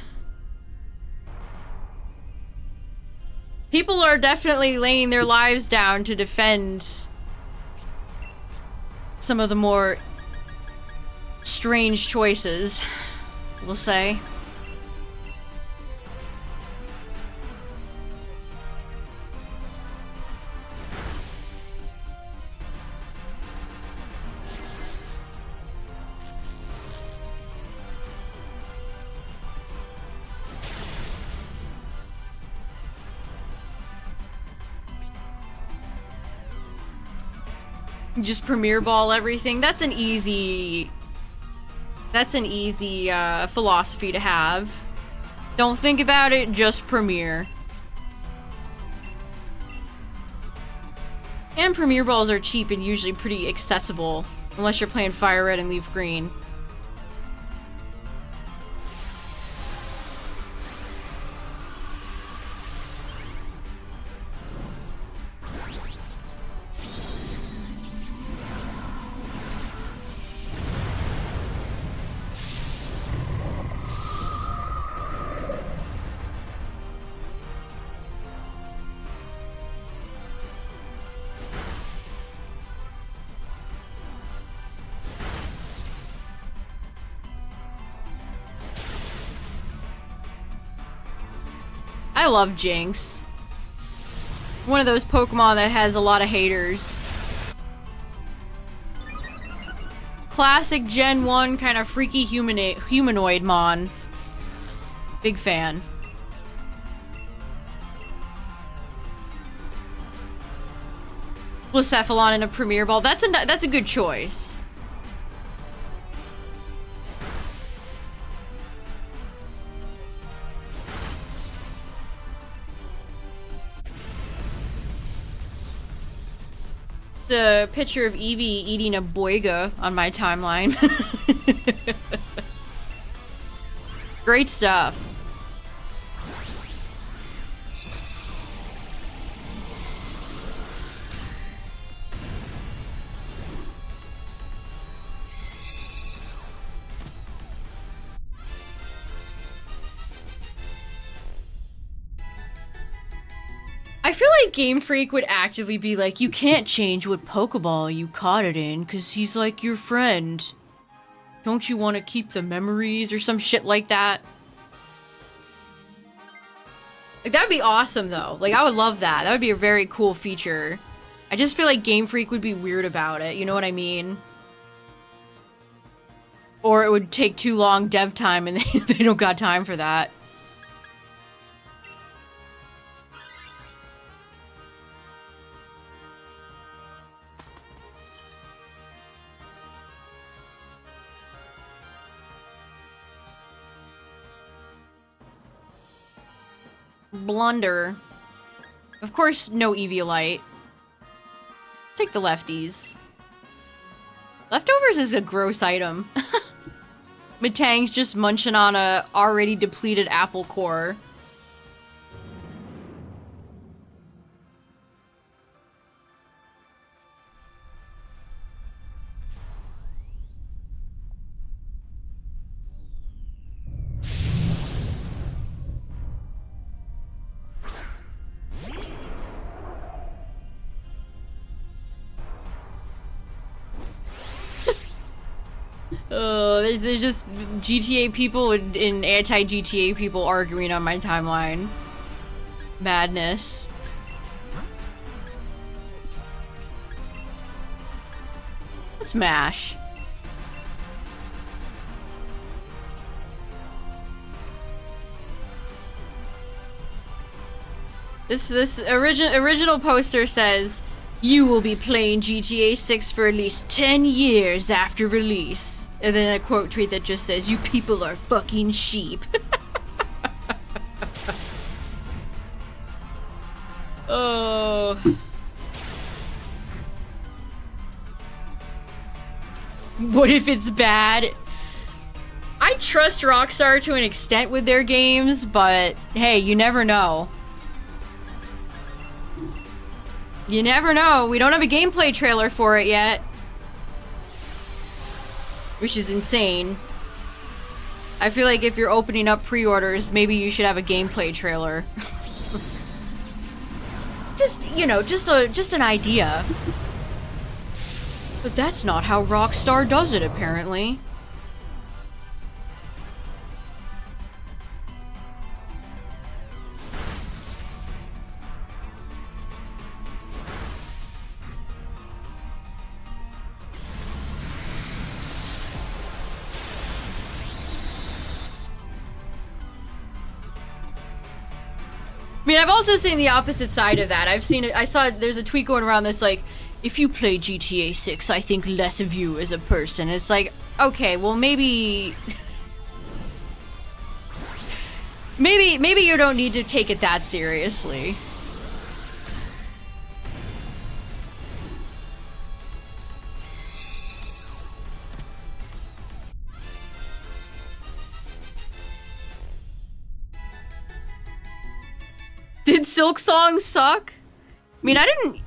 People are definitely laying their lives down to defend some of the more strange choices, we'll say. Just Premier Ball everything. That's an easy philosophy to have. Don't think about it, just Premier. And Premier Balls are cheap and usually pretty accessible, unless you're playing Fire Red and Leaf Green. I love Jinx. One of those Pokemon that has a lot of haters. Classic Gen 1 kind of freaky humanoid mon. Big fan. Blacephalon in a Premier Ball. That's a good choice. The picture of Eevee eating a boiga on my timeline. Great stuff. I feel like Game Freak would actively be like, you can't change what Pokeball you caught it in, because he's like your friend. Don't you want to keep the memories or some shit like that? Like, that'd be awesome, though. Like, I would love that. That would be a very cool feature. I just feel like Game Freak would be weird about it, you know what I mean? Or it would take too long dev time and they don't got time for that. Blunder. Of course, no Eviolite. Take the lefties. Leftovers is a gross item. Metang's just munching on a already depleted apple core. There's just GTA people and anti-GTA people arguing on my timeline. Madness. Let's mash. This original poster says, You will be playing GTA 6 for at least 10 years after release. And then a quote tweet that just says, "You people are fucking sheep." Oh. What if it's bad? I trust Rockstar to an extent with their games, but hey, you never know. You never know. We don't have a gameplay trailer for it yet. Which is insane. I feel like if you're opening up pre-orders, maybe you should have a gameplay trailer. Just, you know, just an idea. But that's not how Rockstar does it, apparently. I mean, I've also seen the opposite side of that. I saw there's a tweet going around that's like, if you play GTA 6, I think less of you as a person. It's like, okay, well maybe maybe you don't need to take it that seriously. Did Silk Song suck? I mean, I didn't.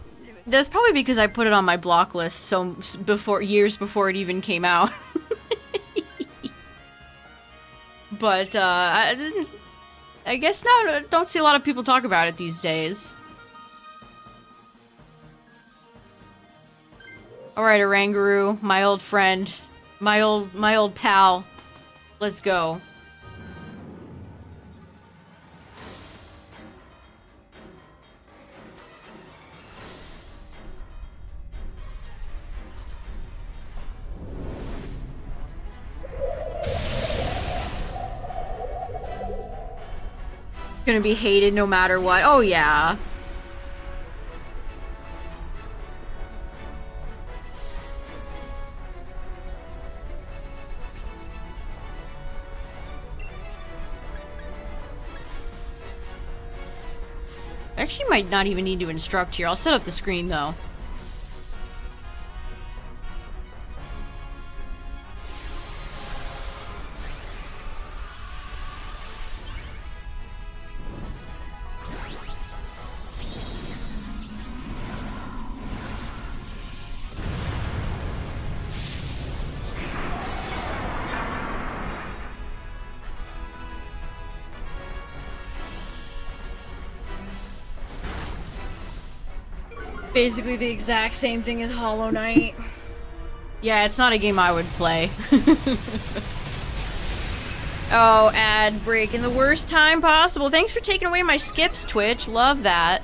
That's probably because I put it on my block list so years before it even came out. But I guess now don't see a lot of people talk about it these days. All right, Oranguru, my old friend, my old pal. Let's go. Gonna be hated no matter what. Oh, yeah. I actually might not even need to instruct here. I'll set up the screen, though. Basically the exact same thing as Hollow Knight. Yeah, it's not a game I would play. Oh, ad break in the worst time possible. Thanks for taking away my skips, Twitch. Love that.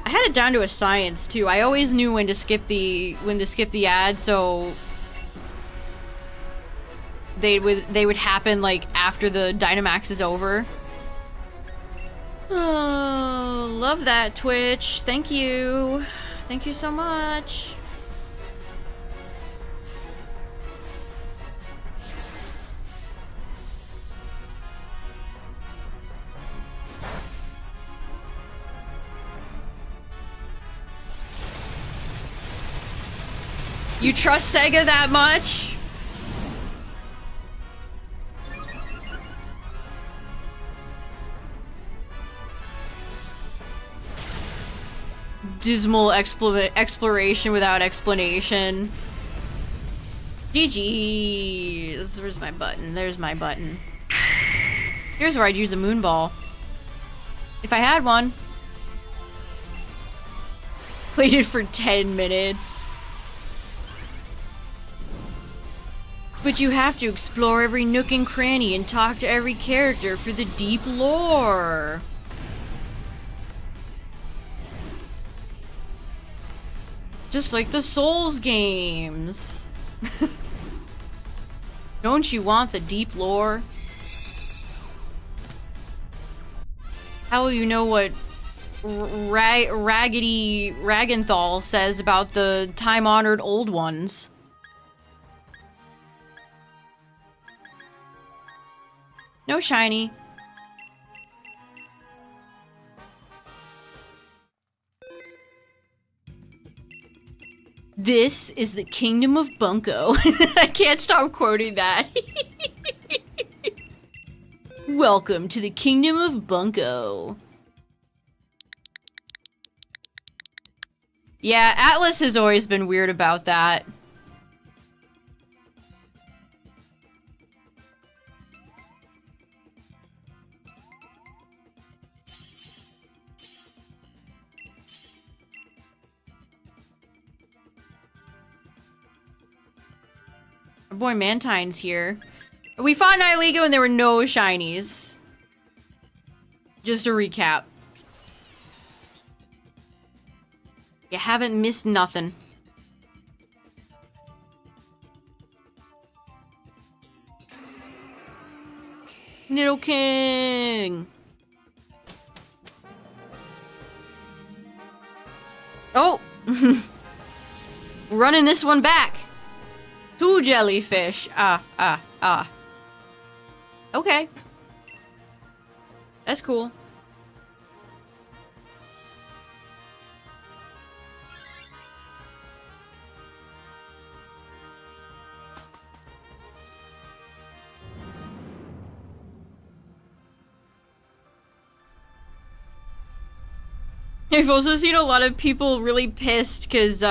I had it down to a science too. I always knew when to skip the ad, so they would happen like after the Dynamax is over. Oh, love that, Twitch. Thank you. Thank you so much. You trust Sega that much? Dismal exploration without explanation. GG's. Where's my button? There's my button. Here's where I'd use a moonball. If I had one. Played it for 10 minutes. But you have to explore every nook and cranny and talk to every character for the deep lore. Just like the Souls games. Don't you want the deep lore? How will you know what Raggedy Ragenthal says about the time-honored old ones? No shiny. This is the kingdom of Bunko. I can't stop quoting that. Welcome to the kingdom of Bunko. Yeah, Atlas has always been weird about that. Our boy Mantine's here. We fought Nihilego and there were no shinies. Just a recap. You haven't missed nothing. Nidoking! Oh! Running this one back! 2 jellyfish. Okay. That's cool. I've also seen a lot of people really pissed because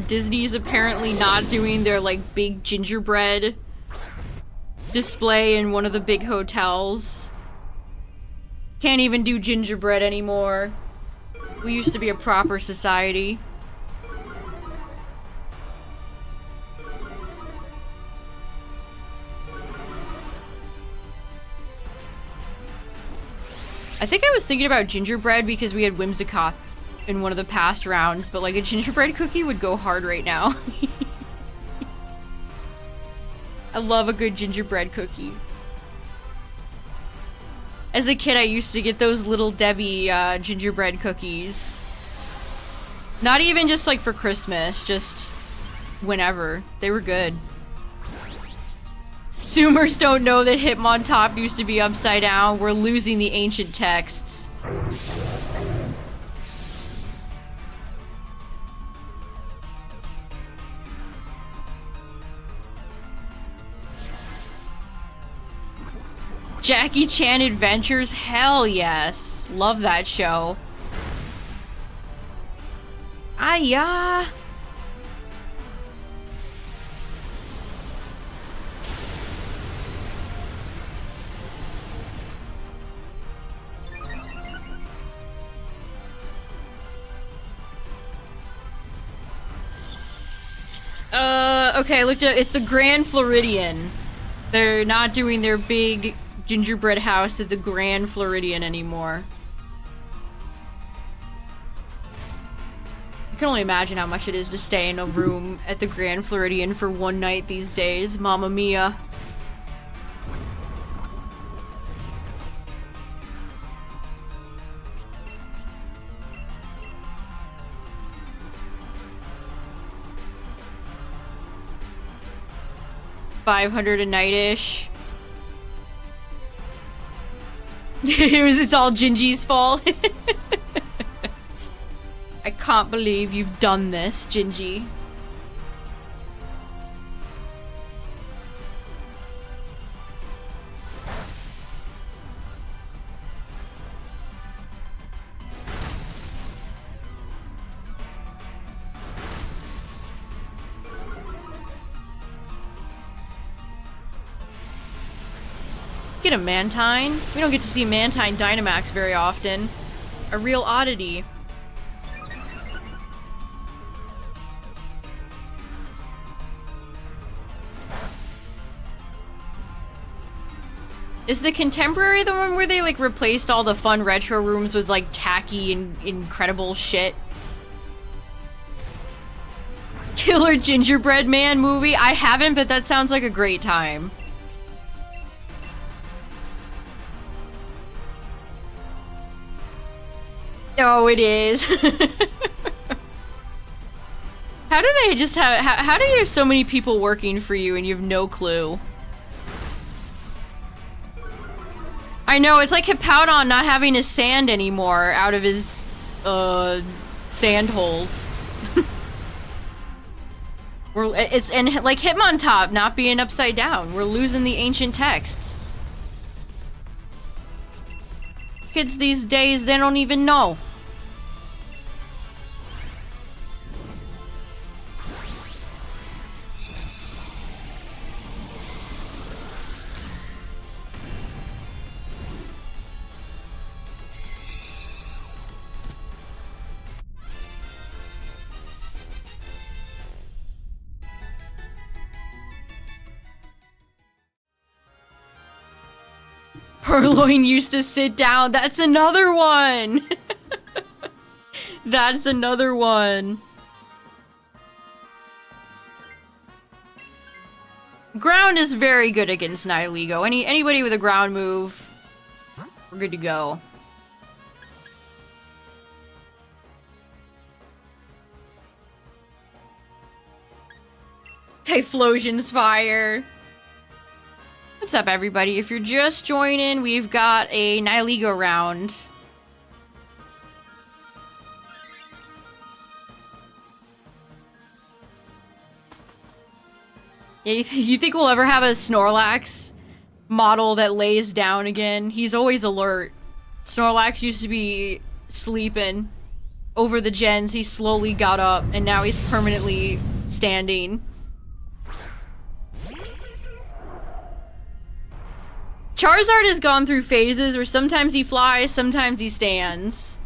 Disney's apparently not doing their like big gingerbread display in one of the big hotels. Can't even do gingerbread anymore. We used to be a proper society. I think I was thinking about gingerbread because we had Whimsicott in one of the past rounds, but like a gingerbread cookie would go hard right now. I love a good gingerbread cookie. As a kid, I used to get those Little Debbie gingerbread cookies. Not even just like for Christmas, just whenever. They were good. Zoomers don't know that Hitmontop used to be upside down. We're losing the ancient texts. Jackie Chan Adventures? Hell yes. Love that show. Aya. Okay, I looked at it's the Grand Floridian. They're not doing their big gingerbread house at the Grand Floridian anymore. I can only imagine how much it is to stay in a room at the Grand Floridian for one night these days. Mamma mia. $500 a night-ish. It's all Gingy's fault. I can't believe you've done this, Gingy. Get a Mantine. We don't get to see Mantine Dynamax very often. A real oddity. Is the contemporary the one where they, like, replaced all the fun retro rooms with, like, tacky and incredible shit? Killer Gingerbread Man movie? I haven't, but that sounds like a great time. Oh, it is. How do they just have- how do you have so many people working for you and you have no clue? I know, it's like Hippowdon not having his sand anymore out of his, sand holes. And like Hitmontop not being upside down. We're losing the ancient texts. Kids these days, they don't even know. Purloin used to sit down. That's another one. That's another one. Ground is very good against Nihilego. Anybody with a ground move, we're good to go. Typhlosion's fire. What's up, everybody? If you're just joining, we've got a Nihilego round. Yeah, you think we'll ever have a Snorlax model that lays down again? He's always alert. Snorlax used to be sleeping. Over the gens, he slowly got up, and now he's permanently standing. Charizard has gone through phases where sometimes he flies, sometimes he stands.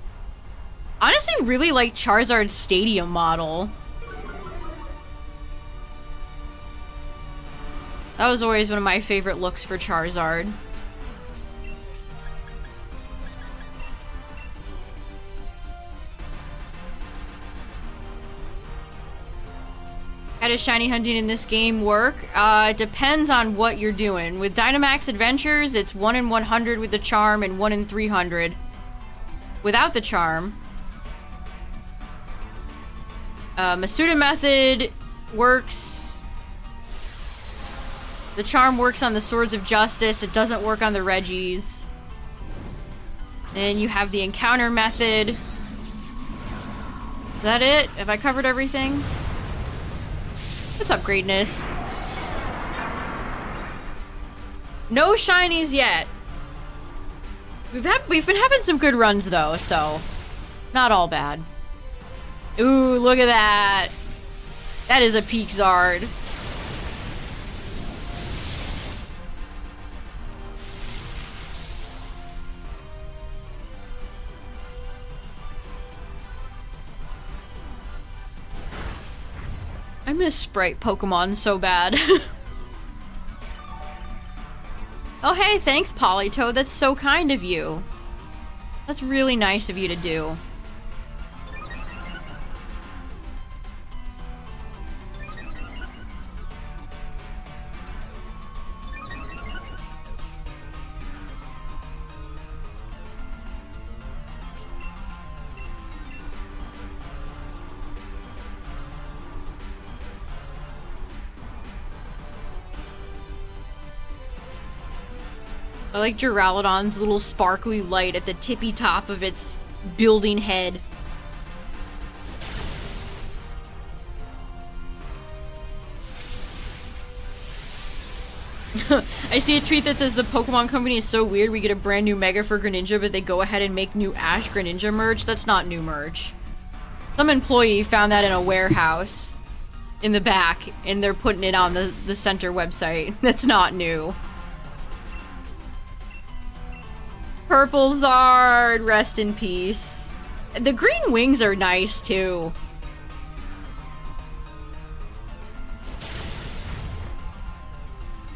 Honestly, really like Charizard's Stadium model. That was always one of my favorite looks for Charizard. How does shiny hunting in this game work? It depends on what you're doing. With Dynamax Adventures, it's 1 in 100 with the charm and 1 in 300 without the charm. Masuda method works. The charm works on the Swords of Justice. It doesn't work on the Regis. Then you have the encounter method. Is that it? Have I covered everything? What's up, greatness? No shinies yet. We've been having some good runs though, so not all bad. Ooh, look at that. That is a peak Zard. I miss Sprite Pokemon so bad. Oh hey, thanks Polytoad, that's so kind of you. That's really nice of you to do. I like Duraludon's little sparkly light at the tippy top of its building head. I see a tweet that says the Pokemon Company is so weird we get a brand new Mega for Greninja, but they go ahead and make new Ash Greninja merch. That's not new merch. Some employee found that in a warehouse in the back, and they're putting it on the center website. That's not new. Purple Zard, rest in peace. The green wings are nice too.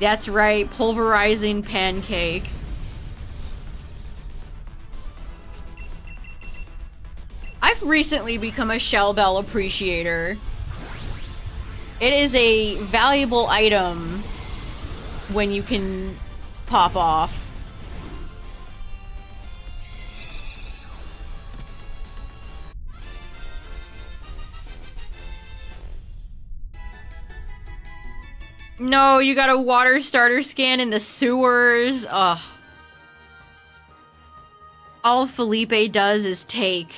That's right, pulverizing pancake. I've recently become a Shell Bell appreciator. It is a valuable item when you can pop off. No, you got a water starter scan in the sewers. Ugh. All Felipe does is take.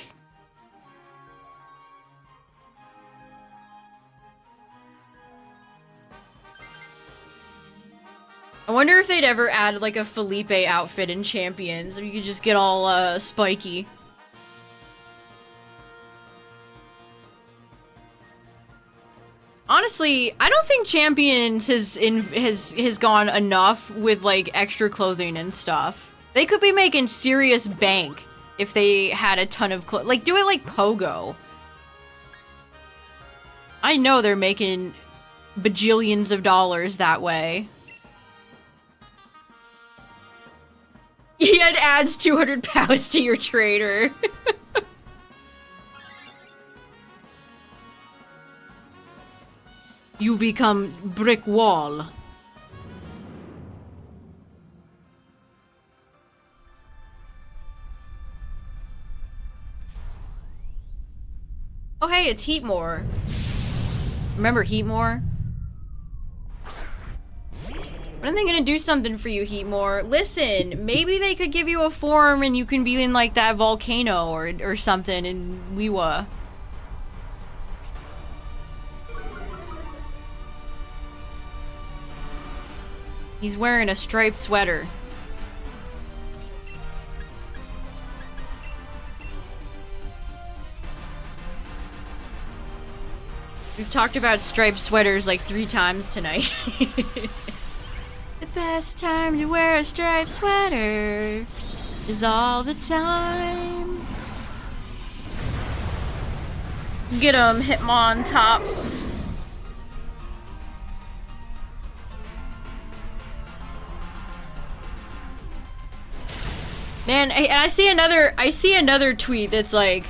I wonder if they'd ever add like a Felipe outfit in Champions. If you could just get all spiky. Honestly, I don't think Champions has gone enough with like extra clothing and stuff. They could be making serious bank if they had a ton of like do it like Pogo. I know they're making bajillions of dollars that way. It adds 200 pounds to your trader. You become brick wall. Oh hey, it's Heatmore. Remember Heatmore? When are they gonna do something for you, Heatmore? Listen, maybe they could give you a form and you can be in like that volcano or something in Wiwa. He's wearing a striped sweater. We've talked about striped sweaters like 3 times tonight. The best time to wear a striped sweater is all the time. Get him, Hitmontop. Man, I see another tweet that's like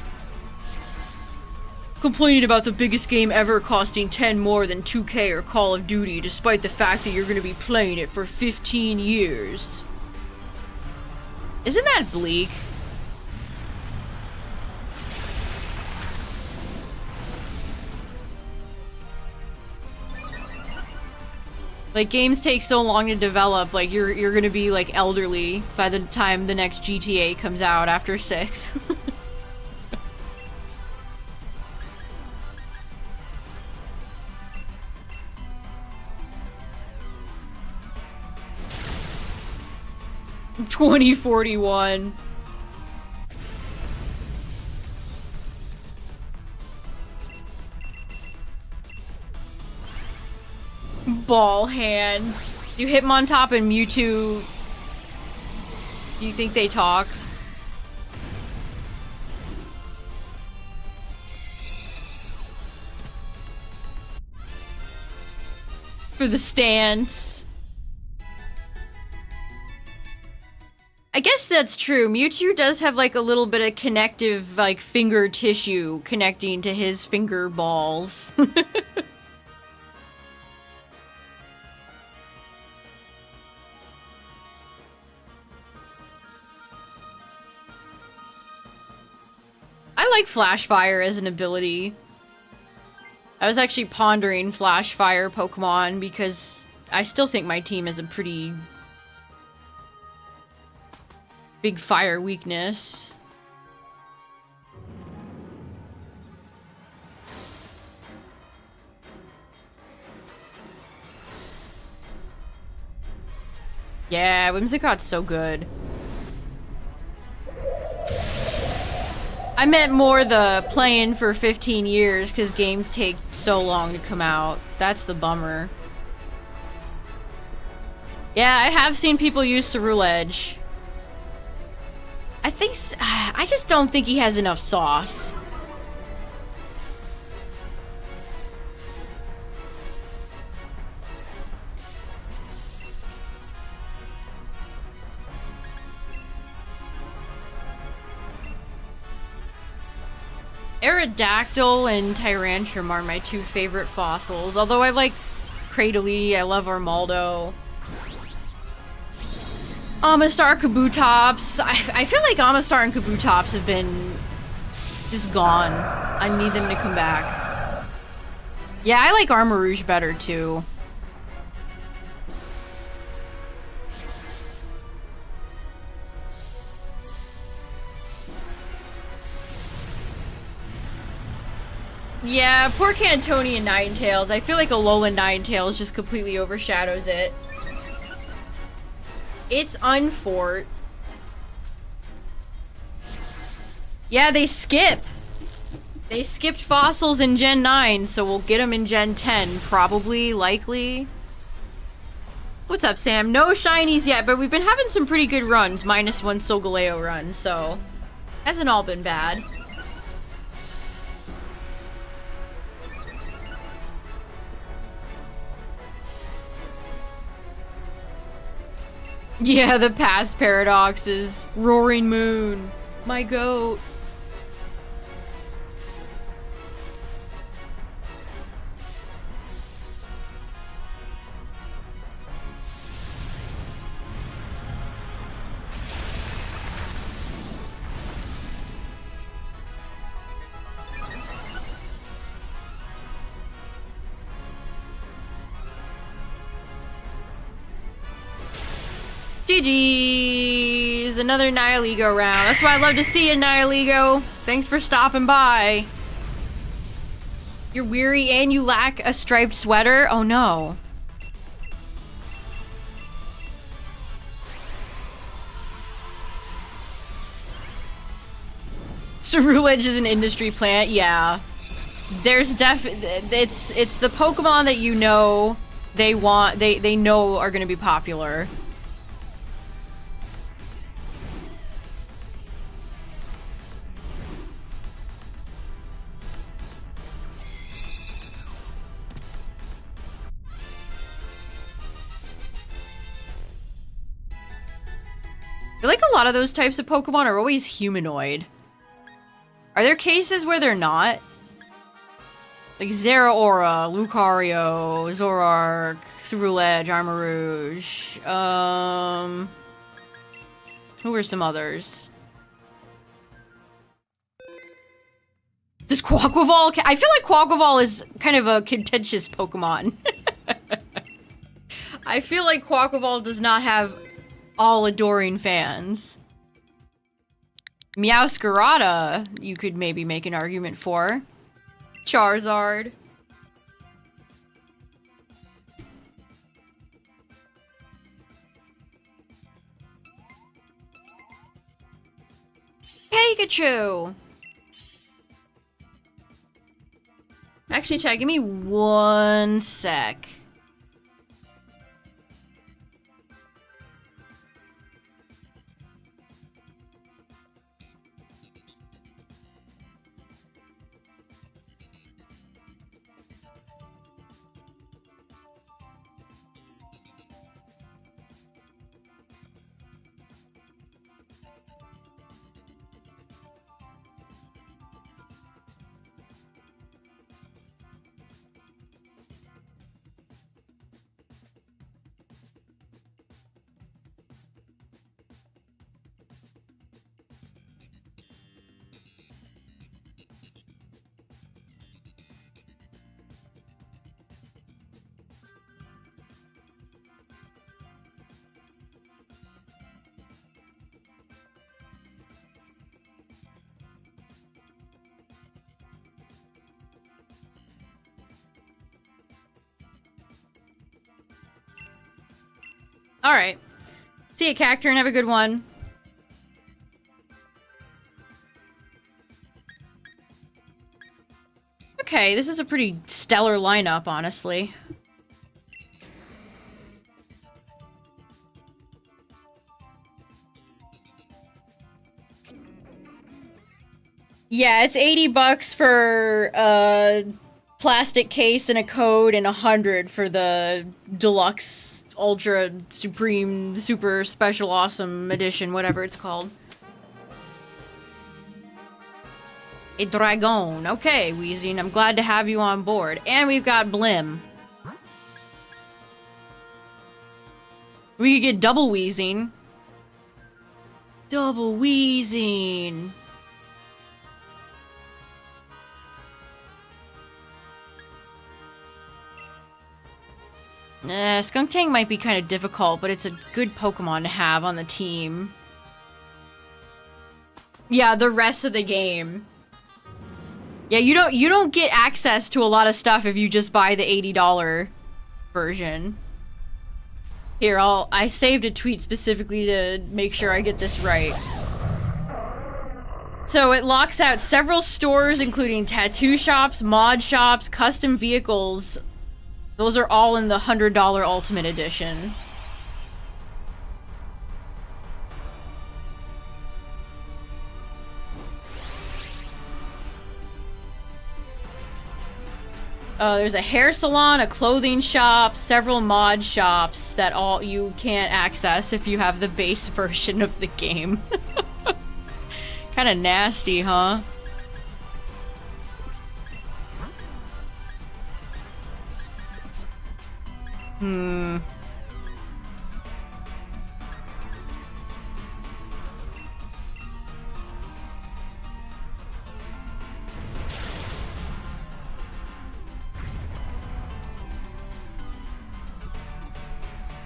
complaining about the biggest game ever costing 10 more than 2K or Call of Duty, despite the fact that you're gonna be playing it for 15 years. Isn't that bleak? Like, games take so long to develop, like, you're gonna be, like, elderly by the time the next GTA comes out after 6. $2041. Ball hands. You Hitmontop and Mewtwo. Do you think they talk? For the stance. I guess that's true. Mewtwo does have like a little bit of connective like finger tissue connecting to his finger balls. I like Flash Fire as an ability. I was actually pondering Flash Fire Pokemon because I still think my team has a pretty big fire weakness. Yeah, Whimsicott's so good. I meant more the playing for 15 years because games take so long to come out. That's the bummer. Yeah, I have seen people use Ceruledge. I just don't think he has enough sauce. Aerodactyl and Tyrantrum are my two favorite fossils, although I like Cradily, I love Armaldo. Amistar, Kabutops. I feel like Amistar and Kabutops have been just gone. I need them to come back. Yeah, I like Armarouge better too. Yeah, poor Cantonian Ninetales. I feel like Alolan Ninetales just completely overshadows it. It's Unfort. Yeah, they skip. They skipped fossils in Gen 9, so we'll get them in Gen 10, probably, likely. What's up, Sam? No shinies yet, but we've been having some pretty good runs, minus one Solgaleo run, so hasn't all been bad. Yeah, the past paradoxes. Roaring Moon. My goat. GG's! Another Nihilego round. That's why I love to see you, Nihilego. Thanks for stopping by. You're weary and you lack a striped sweater? Oh no. Cerulege is an industry plant, yeah. There's it's the Pokemon that you know they know are gonna be popular. I feel like a lot of those types of Pokemon are always humanoid. Are there cases where they're not? Like Zeraora, Lucario, Zoroark, Cerulege, Armarouge. Who are some others? Does Quaquaval... I feel like Quaquaval is kind of a contentious Pokemon. I feel like Quaquaval does not have all adoring fans. Meowscarada, you could maybe make an argument for. Charizard. Pikachu! Actually, chat, give me 1 sec. Alright. See ya, Cacturne. Have a good one. Okay, this is a pretty stellar lineup, honestly. Yeah, it's 80 bucks for a plastic case and a code, and 100 for the deluxe ultra supreme super special awesome edition, whatever it's called. A dragon. Okay, Weezing, I'm glad to have you on board. And we've got Blim. We could get double Weezing. Double Weezing. Skuntank might be kind of difficult, but it's a good Pokemon to have on the team. Yeah, the rest of the game. Yeah, you don't get access to a lot of stuff if you just buy the $80 version. Here, I saved a tweet specifically to make sure I get this right. So it locks out several stores, including tattoo shops, mod shops, custom vehicles. Those are all in the $100 Ultimate Edition. There's a hair salon, a clothing shop, several mod shops that all you can't access if you have the base version of the game. Kinda nasty, huh?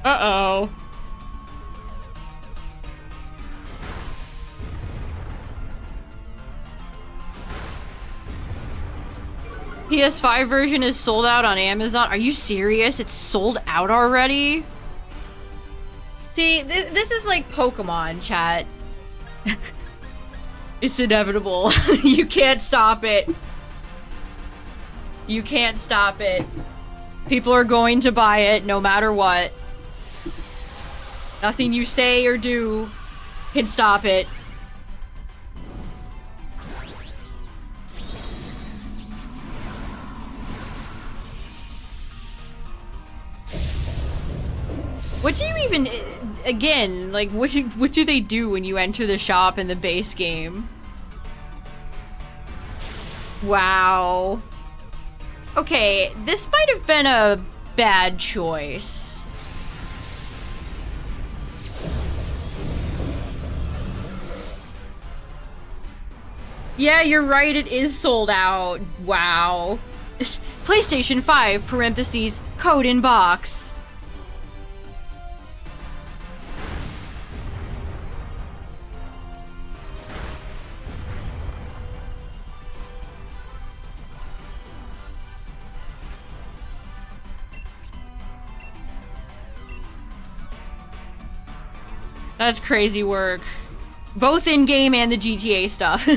Uh-oh. PS5 version is sold out on Amazon. Are you serious? It's sold out already? See, this is like Pokemon, chat. It's inevitable. You can't stop it. You can't stop it. People are going to buy it no matter what. Nothing you say or do can stop it. What do you even... Again, like, what do they do when you enter the shop in the base game? Wow. Okay, this might have been a bad choice. Yeah, you're right, it is sold out. Wow. PlayStation 5, parentheses, code in box. That's crazy work. Both in-game and the GTA stuff.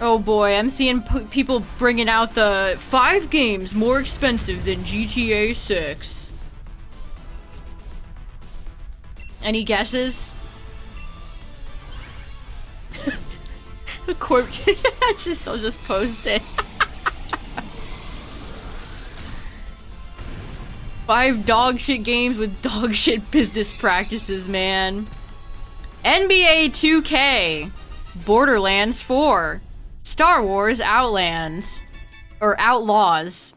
Oh boy, I'm seeing people bringing out the 5 games more expensive than GTA 6. Any guesses? The corp. I'll just post it. 5 dog shit games with dog shit business practices, man. NBA 2K, Borderlands 4. Star Wars Outlands. Or Outlaws.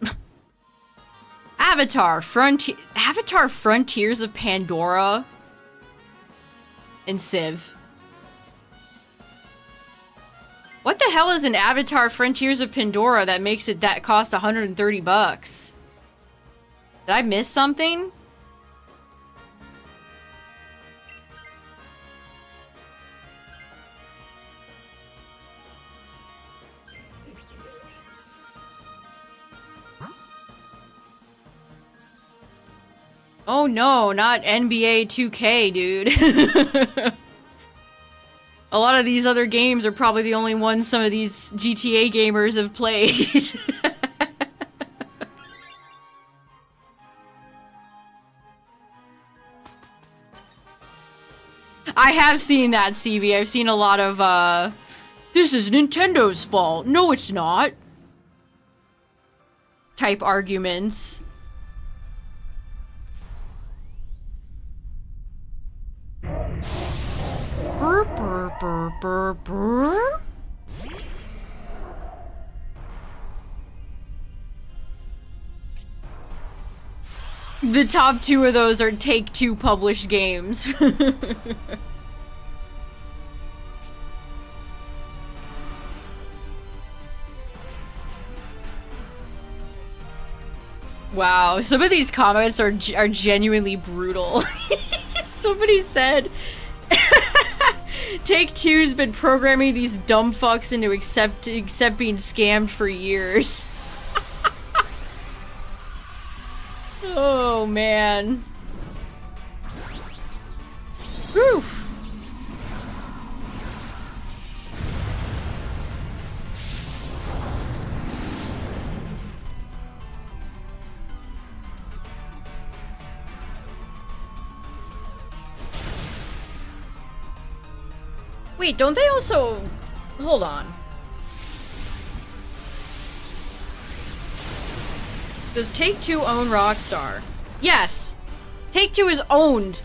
Avatar Frontiers of Pandora. And Civ. What the hell is an Avatar Frontiers of Pandora that makes it that cost $130? Did I miss something? Oh no, not NBA 2K, dude. A lot of these other games are probably the only ones some of these GTA gamers have played. I have seen that, CB. I've seen a lot of, this is Nintendo's fault. No, it's not. Type arguments. Burr, burr, burr, burr, burr. The top 2 of those are Take-Two published games. Wow, some of these comments are genuinely brutal. Somebody said, Take-Two's been programming these dumb fucks into accept being scammed for years. Oh, man. Whew. Wait, don't they also... Hold on. Does Take-Two own Rockstar? Yes! Take-Two is owned.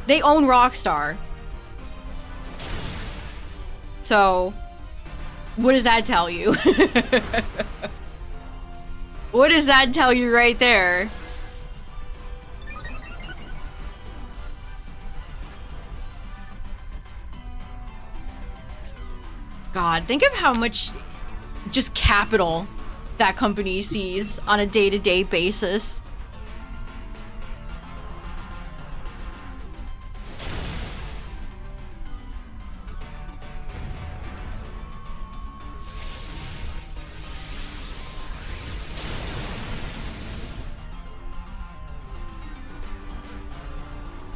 They own Rockstar. So, what does that tell you? What does that tell you right there? God, think of how much just capital that company sees on a day-to-day basis.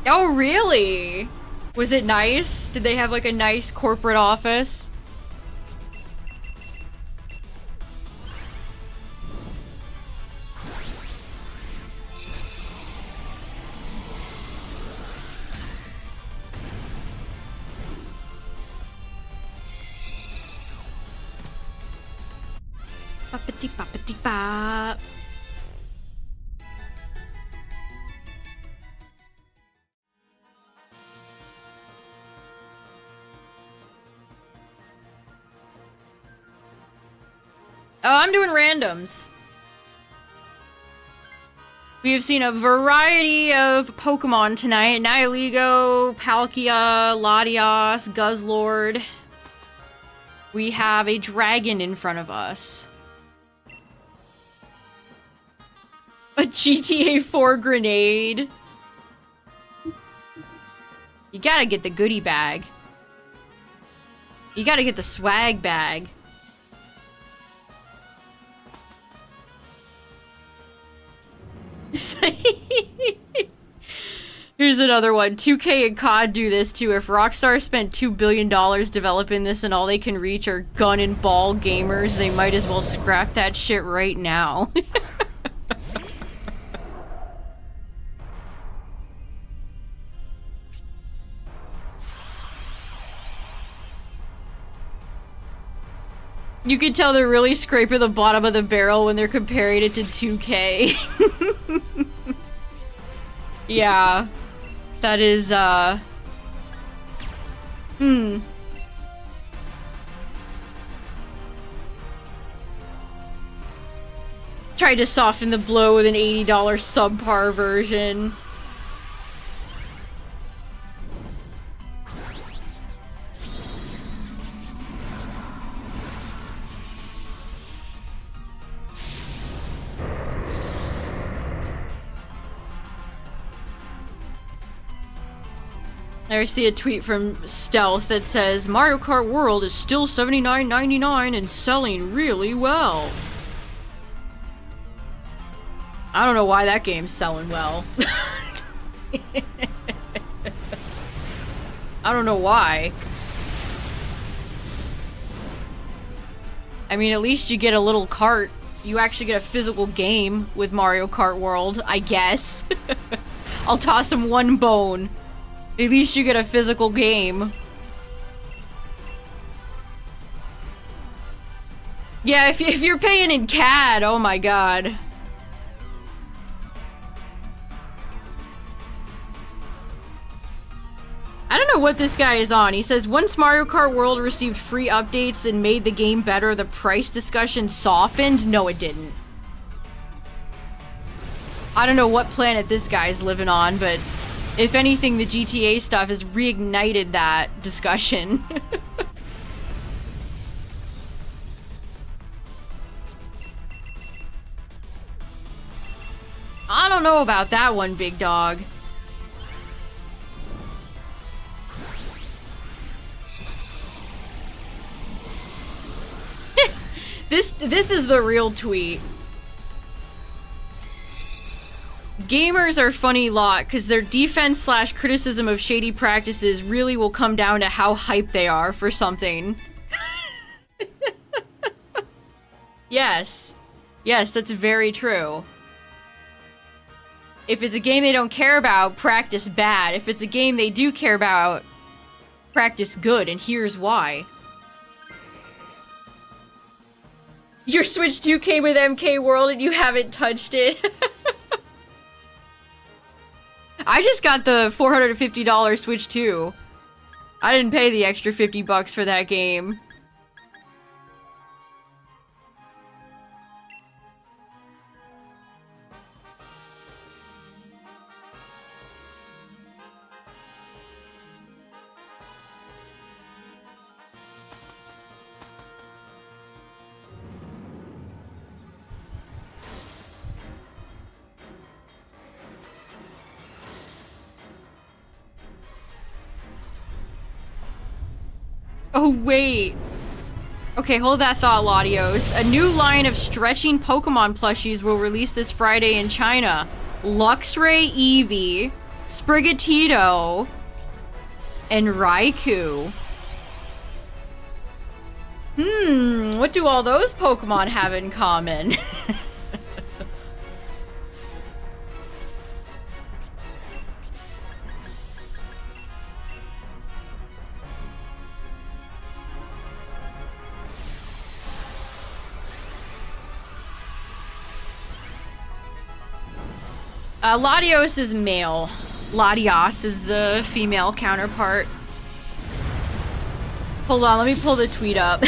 Oh, really? Was it nice? Did they have like a nice corporate office? Ba-ba-dee-ba-ba-dee-ba. Oh, I'm doing randoms. We have seen a variety of Pokemon tonight. Nihilego, Palkia, Latios, Guzzlord. We have a dragon in front of us. A GTA 4 grenade. You gotta get the goodie bag. You gotta get the swag bag. Here's another one. 2K and COD do this too. If Rockstar spent $2 billion developing this and all they can reach are gun and ball gamers, they might as well scrap that shit right now. You can tell they're really scraping the bottom of the barrel when they're comparing it to 2K. Yeah. That is, Tried to soften the blow with an $80 subpar version. I see a tweet from Stealth that says, Mario Kart World is still $79.99 and selling really well. I don't know why that game's selling well. I don't know why. I mean, at least you get a little cart. You actually get a physical game with Mario Kart World, I guess. I'll toss him one bone. At least you get a physical game. Yeah, if you're paying in CAD, oh my god. I don't know what this guy is on. He says, once Mario Kart World received free updates and made the game better, the price discussion softened? No, it didn't. I don't know what planet this guy's living on, but if anything, the GTA stuff has reignited that discussion. I don't know about that one, big dog. This is the real tweet. Gamers are funny lot because their defense slash criticism of shady practices really will come down to how hyped they are for something. Yes. Yes, that's very true. If it's a game they don't care about, practice bad. If it's a game they do care about, practice good, and here's why. Your Switch 2 came with MK World and you haven't touched it. I just got the $450 Switch 2. I didn't pay the extra 50 bucks for that game. Oh, wait. Okay, hold that thought, Latios. A new line of stretching Pokemon plushies will release this Friday in China. Luxray Eevee, Sprigatito, and Raikou. What do all those Pokemon have in common? Latios is male. Latios is the female counterpart. Hold on, let me pull the tweet up.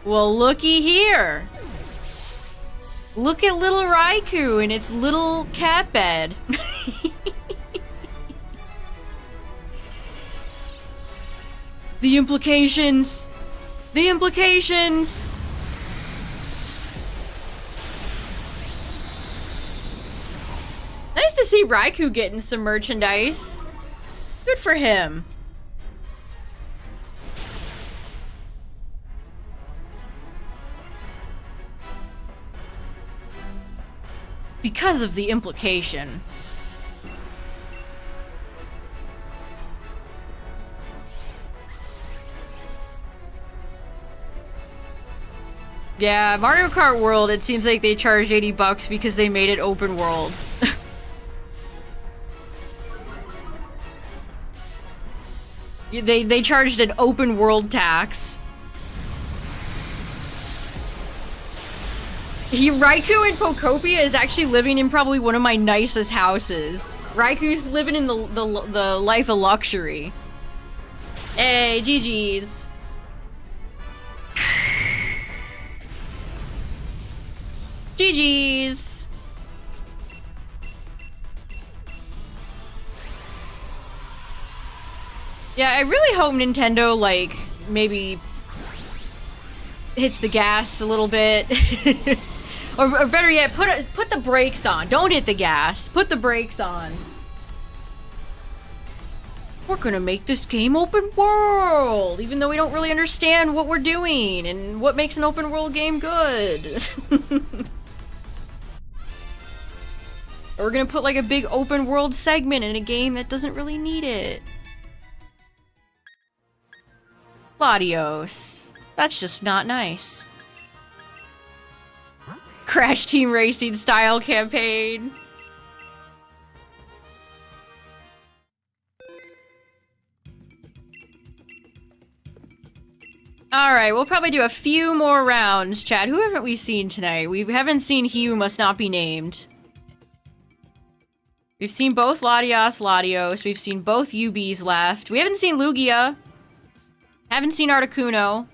Well, looky here. Look at little Raikou in its little cat bed. The implications! The implications! Nice to see Raikou getting some merchandise. Good for him. Because of the implication. Yeah, Mario Kart World, it seems like they charged 80 bucks because they made it open world. They charged an open world tax. Raikou in Pokopia is actually living in probably one of my nicest houses. Raikou's living in the life of luxury. Hey, GG's. GG's. Yeah, I really hope Nintendo, like, maybe hits the gas a little bit. or better yet, put the brakes on. Don't hit the gas. Put the brakes on. We're gonna make this game open world, even though we don't really understand what we're doing and what makes an open world game good. Or we're gonna put like a big open world segment in a game that doesn't really need it. Latios. That's just not nice. Crash Team Racing style campaign. Alright, we'll probably do a few more rounds, chat. Who haven't we seen tonight? We haven't seen He Who Must Not Be Named. We've seen both Latios. We've seen both UBs left. We haven't seen Lugia. Haven't seen Articuno.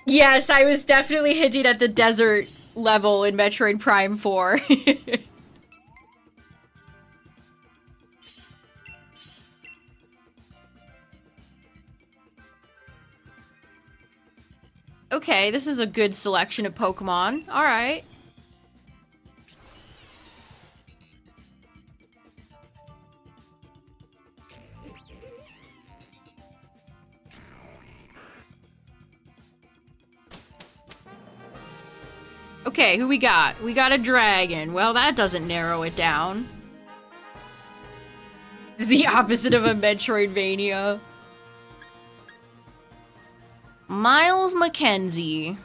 Yes, I was definitely hinting at the desert level in Metroid Prime 4. Okay, this is a good selection of Pokemon. Alright. Okay, who we got? We got a dragon. Well, that doesn't narrow it down. It's the opposite of a Metroidvania. Miles McKenzie.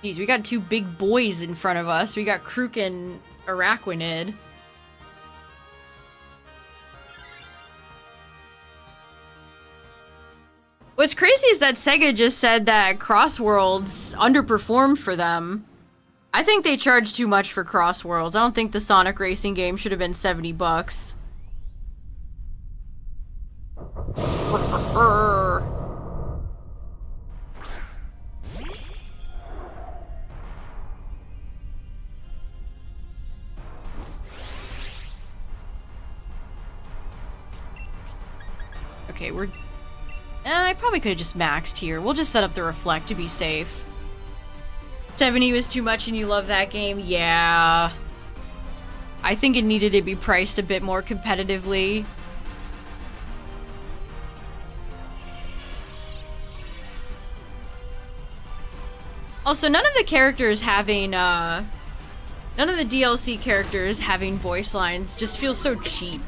Jeez, we got two big boys in front of us. We got Krook and Araquanid. What's crazy is that Sega just said that Crossworlds underperformed for them. I think they charged too much for Crossworlds. I don't think the Sonic racing game should have been $70. Okay, we're... I probably could have just maxed here. We'll just set up the reflect to be safe. 70 was too much and you love that game? Yeah. I think it needed to be priced a bit more competitively. Also, none of the characters having, none of the DLC characters having voice lines just feels so cheap.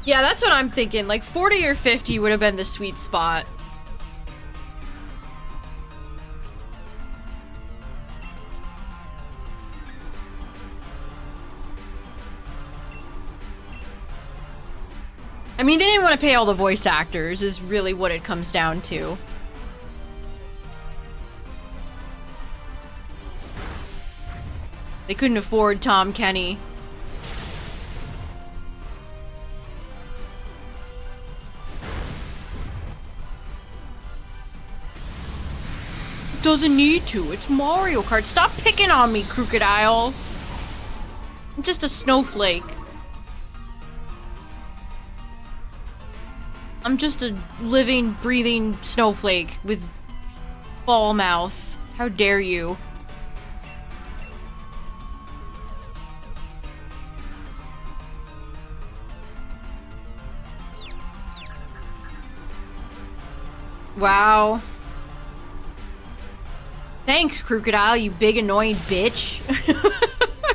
Yeah, that's what I'm thinking. Like, 40 or 50 would have been the sweet spot. I mean, they didn't want to pay all the voice actors, is really what it comes down to. They couldn't afford Tom Kenny. Doesn't need to. It's Mario Kart. Stop picking on me, Crocodile. I'm just a snowflake. I'm just a living, breathing snowflake with ball mouth. How dare you? Wow. Thanks, Crocodile, you big annoying bitch.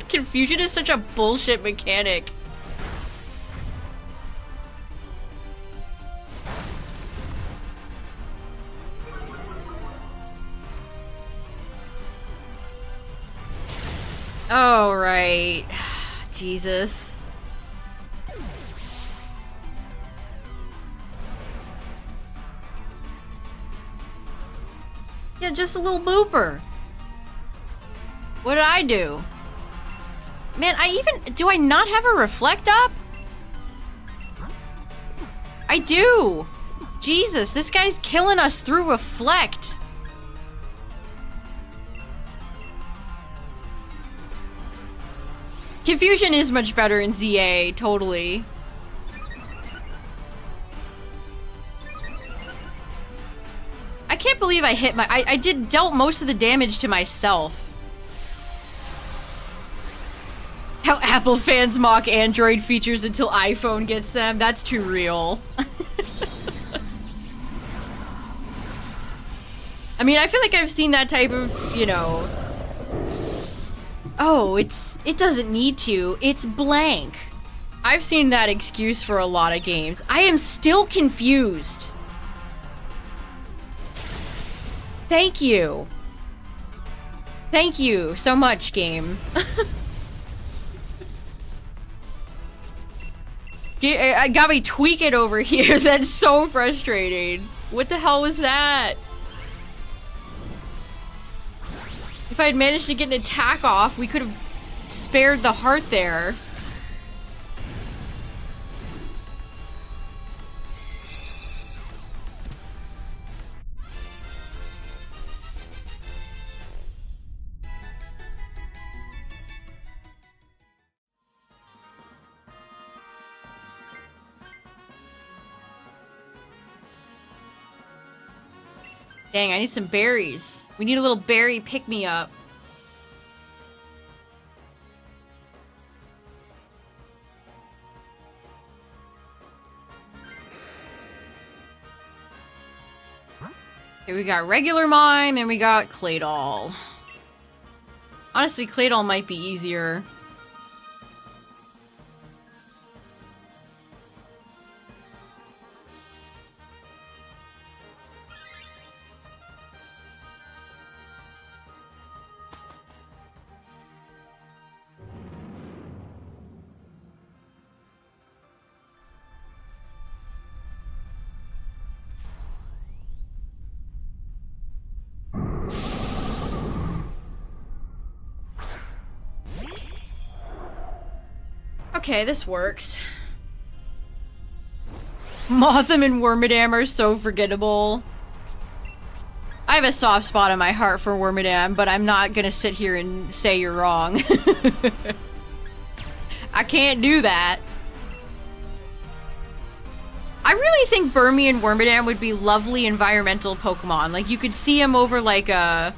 Confusion is such a bullshit mechanic. Oh, right. Jesus. Yeah, just a little booper. What did I do? Man, do I not have a reflect up? I do. Jesus, this guy's killing us through reflect. Confusion is much better in ZA, totally. I can't believe I hit my- I dealt most of the damage to myself. How Apple fans mock Android features until iPhone gets them. That's too real. I mean, I feel like I've seen that type of, you know... Oh, it doesn't need to. It's blank. I've seen that excuse for a lot of games. I am still confused. Thank you. Thank you so much, game. I got me tweaking over here. That's so frustrating. What the hell was that? If I had managed to get an attack off, we could have spared the heart there. Dang, I need some berries. We need a little berry pick-me-up. Okay, we got regular mime and we got Claydol. Honestly, Claydol might be easier. Okay, this works. Motham and Wormadam are so forgettable. I have a soft spot in my heart for Wormadam, but I'm not gonna sit here and say you're wrong. I can't do that. I really think Burmy and Wormadam would be lovely environmental Pokemon. Like, you could see them over, like, in,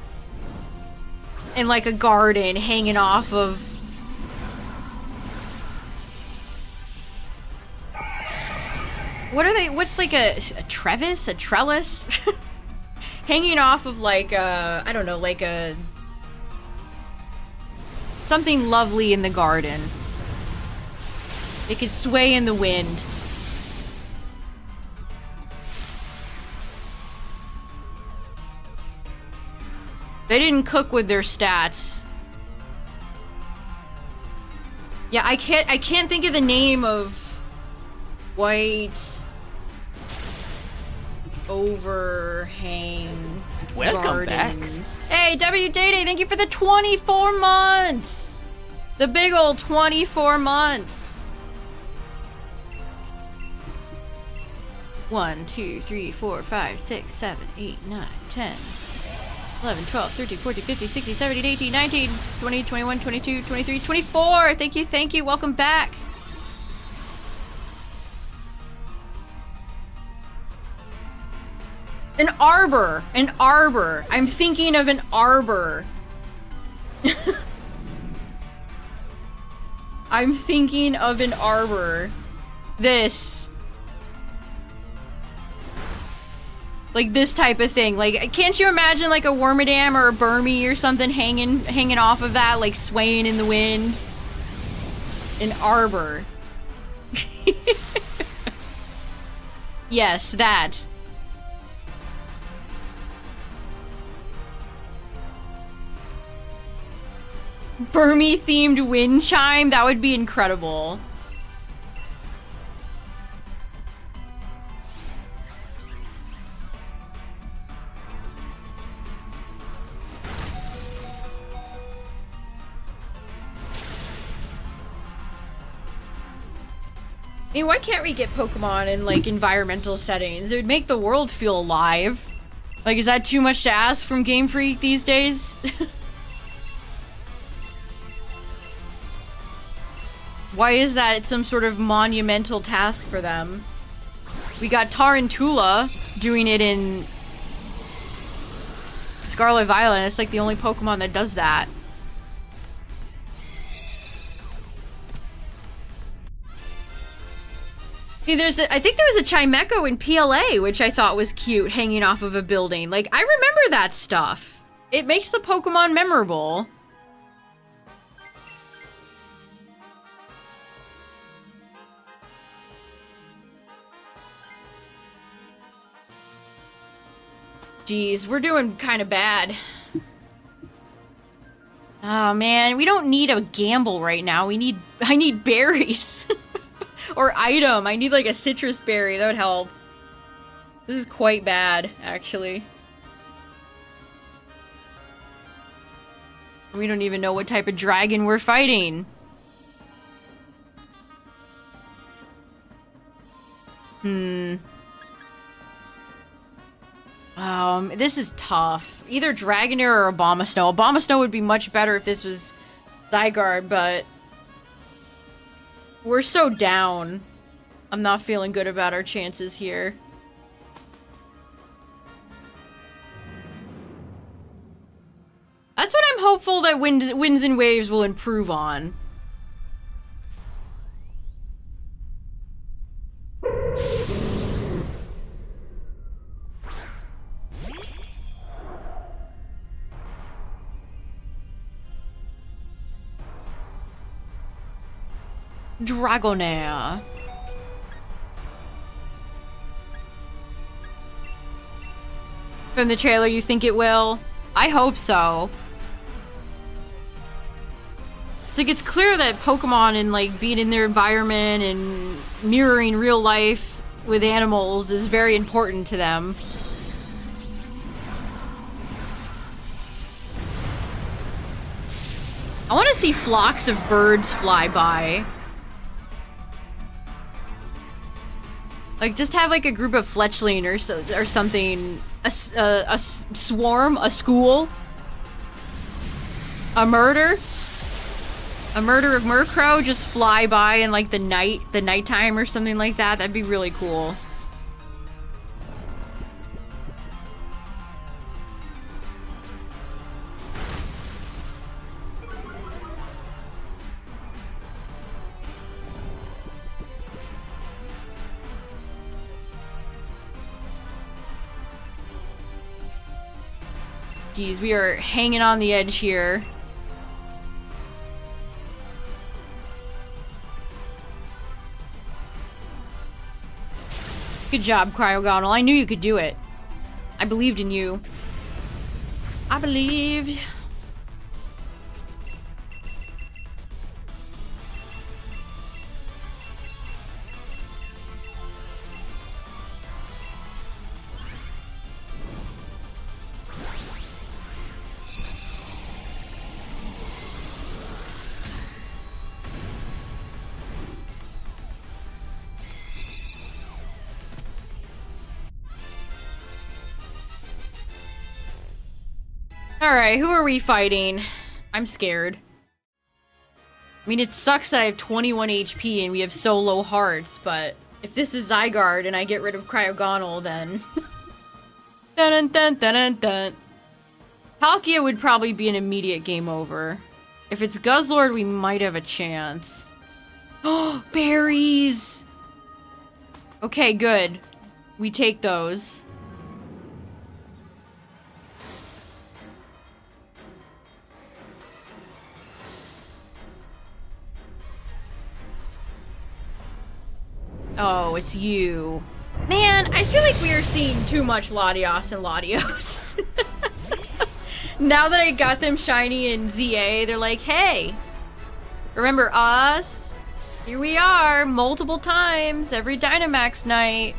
like, a garden hanging off of... What are they? What's like a trevis? A trellis? Hanging off of like I don't know, like a... something lovely in the garden. It could sway in the wind. They didn't cook with their stats. Yeah, I can't think of the name of white overhang Welcome garden. back. Hey, W Day, thank you for the 24 months. The big old 24 months. 1, 2, 3, 4, 5, 6, 7, 8, 9, 10, 11, 12, 13, 14, 15, 16, 17, 18, 19, 20, 21, 22, 23, 24. Thank you. Welcome back. An arbor. An arbor. I'm thinking of an arbor. I'm thinking of an arbor. This. Like this type of thing. Like, can't you imagine like a Wormadam or a Burmy or something hanging off of that, like swaying in the wind? An arbor. Yes, that. Burmy themed wind chime, that would be incredible. I mean, why can't we get Pokemon in, like, environmental settings? It would make the world feel alive. Like, is that too much to ask from Game Freak these days? Why is that some sort of monumental task for them? We got Tarantula doing it in Scarlet Violet. It's like the only Pokemon that does that. See, I think there was a Chimecho in PLA, which I thought was cute, hanging off of a building. Like, I remember that stuff. It makes the Pokemon memorable. Jeez, we're doing kind of bad. Oh man, we don't need a gamble right now. I need berries. Or item. I need like a citrus berry. That would help. This is quite bad, actually. We don't even know what type of dragon we're fighting. This is tough. Either Dragonair or Abomasnow. Abomasnow would be much better if this was Zygarde, but we're so down. I'm not feeling good about our chances here. That's what I'm hopeful that Winds and Waves will improve on. Dragonair. From the trailer, you think it will? I hope so. Like, it's clear that Pokemon and, like, being in their environment and mirroring real life with animals is very important to them. I want to see flocks of birds fly by. Like, just have, like, a group of fletchling or something. A swarm, a school. A murder of Murkrow just fly by in, like, the nighttime or something like that. That'd be really cool. Jeez, we are hanging on the edge here. Good job, Cryogonal. I knew you could do it. I believed in you. I believed. Alright, who are we fighting? I'm scared. I mean, it sucks that I have 21 HP and we have so low hearts, but if this is Zygarde and I get rid of Cryogonal, then... dun dun dun dun dun. Palkia would probably be an immediate game over. If it's Guzzlord, we might have a chance. Oh, berries! Okay, good. We take those. Oh, it's you. Man, I feel like we are seeing too much Latios and Latios. Now that I got them shiny in ZA, they're like, hey, remember us? Here we are, multiple times, every Dynamax night.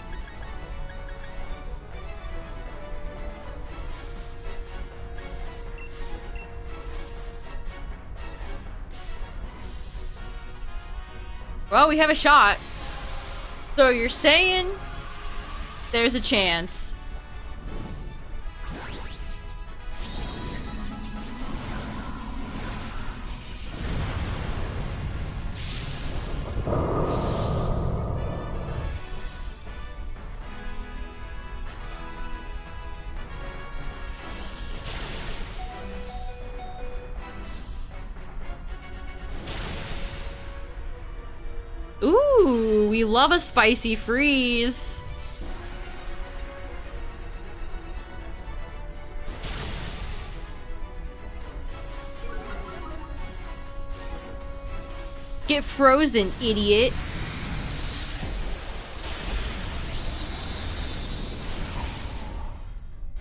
Well, we have a shot. So you're saying there's a chance. Ooh, we love a spicy freeze. Get frozen, idiot.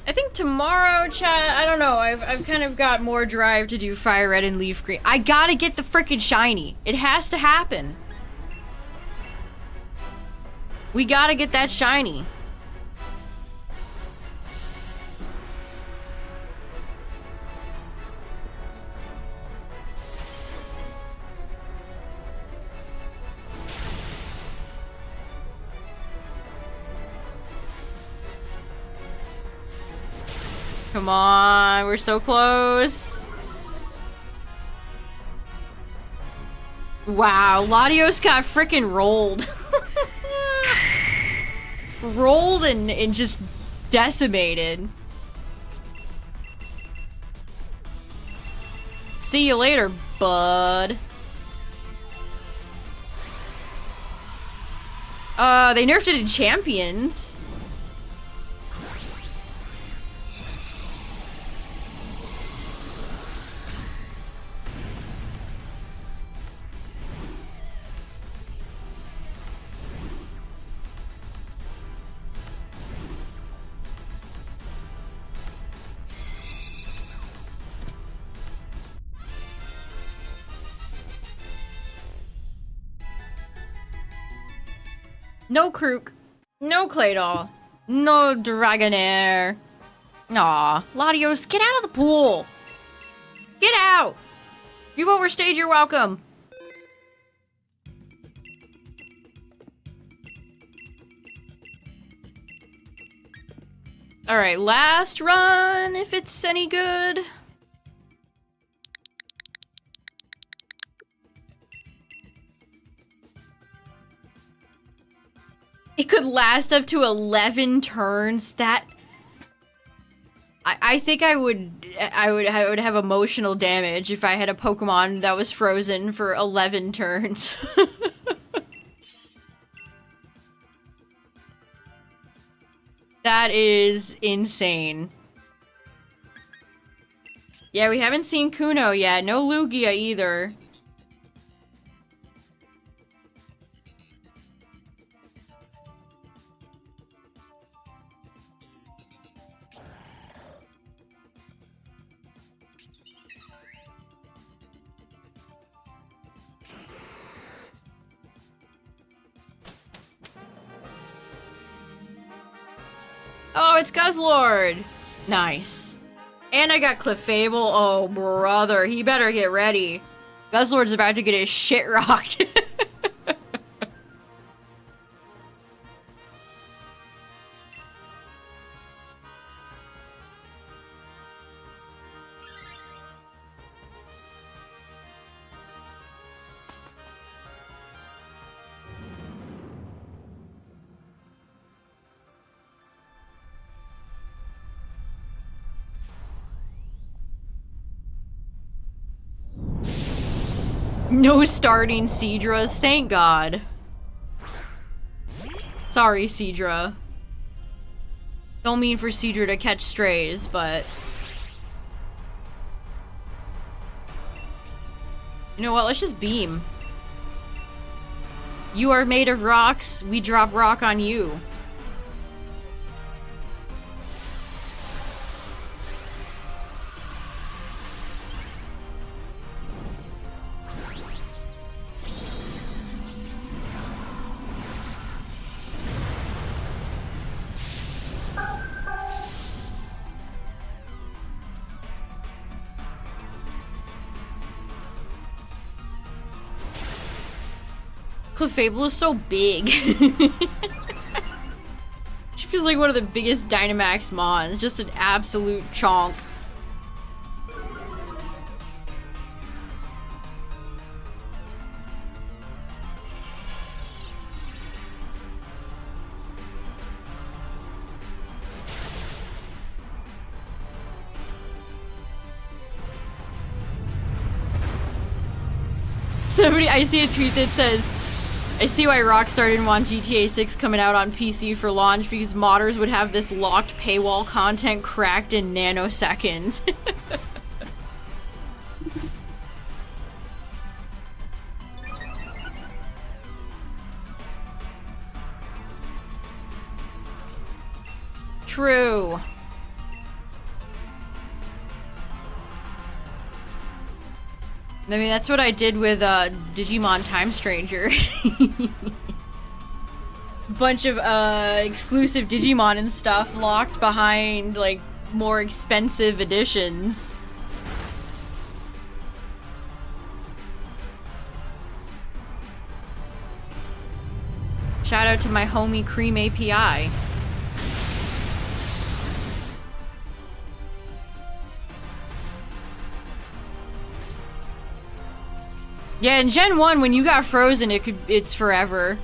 I think tomorrow, chat, I don't know, I've kind of got more drive to do Fire Red and Leaf Green. I gotta get the frickin' shiny. It has to happen. We gotta get that shiny. Come on, we're so close. Wow, Latios got frickin' rolled. Rolled and just decimated. See you later, bud. They nerfed it in Champions. No Krook. No Claydol. No Dragonair. Aw, Latios, get out of the pool! Get out! You've overstayed your welcome! Alright, last run, if it's any good. It could last up to 11 turns. That I think I would have emotional damage if I had a Pokemon that was frozen for 11 turns. That is insane. Yeah, we haven't seen Kuno yet. No Lugia either. Oh, it's Guzzlord! Nice. And I got Clefable. Oh, brother. He better get ready. Guzzlord's about to get his shit rocked. No starting Seadras, thank God. Sorry, Seadra. Don't mean for Seadra to catch strays, but... You know what, let's just beam. You are made of rocks, we drop rock on you. Clefable is so big. She feels like one of the biggest Dynamax mons. Just an absolute chonk. Somebody, I see a tweet that says, I see why Rockstar didn't want GTA 6 coming out on PC for launch, because modders would have this locked paywall content cracked in nanoseconds. True. I mean, that's what I did with Digimon Time Stranger. Bunch of exclusive Digimon and stuff locked behind like more expensive editions. Shout out to my homie Cream API. Yeah, in Gen 1, when you got frozen, it's forever.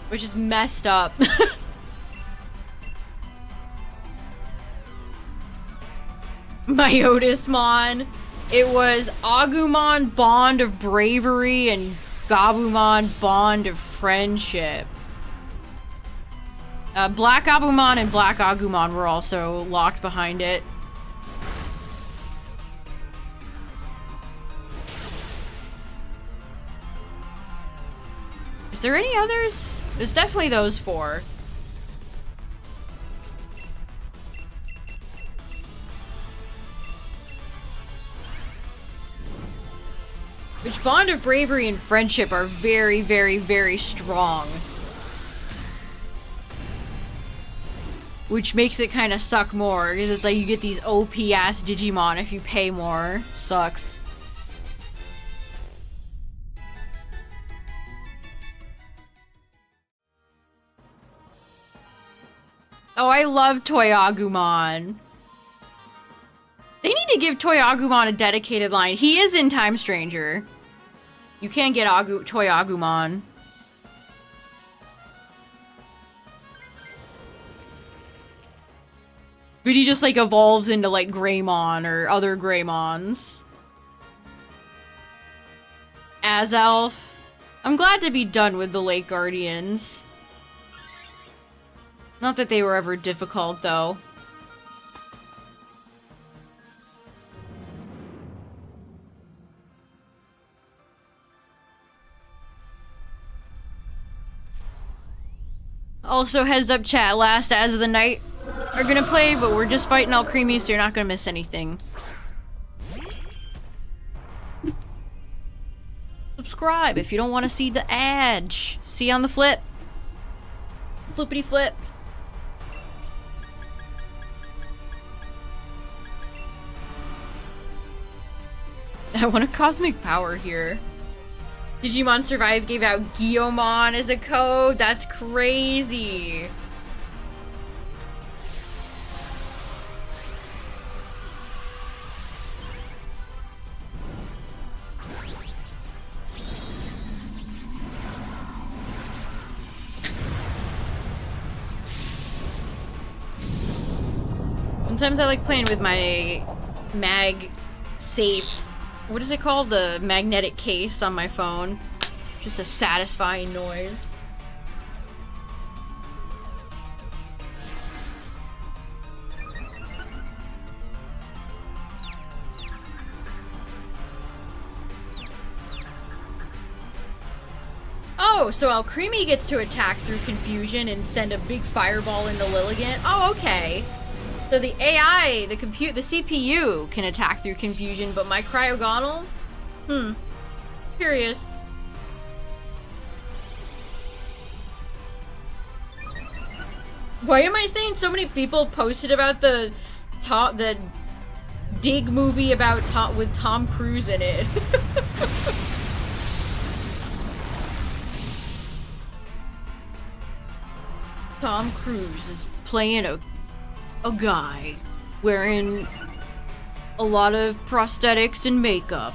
Which is messed up. Myotismon. It was Agumon, Bond of Bravery, and Gabumon, Bond of Friendship. Black Gabumon and Black Agumon were also locked behind it. Is there any others? There's definitely those four. Which Bond of Bravery and Friendship are very, very, very strong. Which makes it kind of suck more, because it's like you get these OP-ass Digimon if you pay more. Sucks. Oh, I love Toy Agumon. They need to give Toy Agumon a dedicated line. He is in Time Stranger. You can't get Toy Agumon. But he just like evolves into like Greymon or other Greymons. Azelf. I'm glad to be done with the Lake Guardians. Not that they were ever difficult, though. Also, heads up chat, last As of the Night are gonna play, but we're just fighting all creamy, so you're not gonna miss anything. Subscribe if you don't want to see the ads. See you on the flip. Flippity flip. I want a cosmic power here. Digimon Survive gave out Guillaumon as a code. That's crazy. Sometimes I like playing with my mag safe. What is it called? The magnetic case on my phone. Just a satisfying noise. Oh, so Alcremie gets to attack through confusion and send a big fireball into Lilligant? Oh, okay. So the AI, the CPU can attack through confusion, but my Cryogonal? Curious. Why am I saying so many people posted about the Dig movie about with Tom Cruise in it? Tom Cruise is playing a guy wearing a lot of prosthetics and makeup.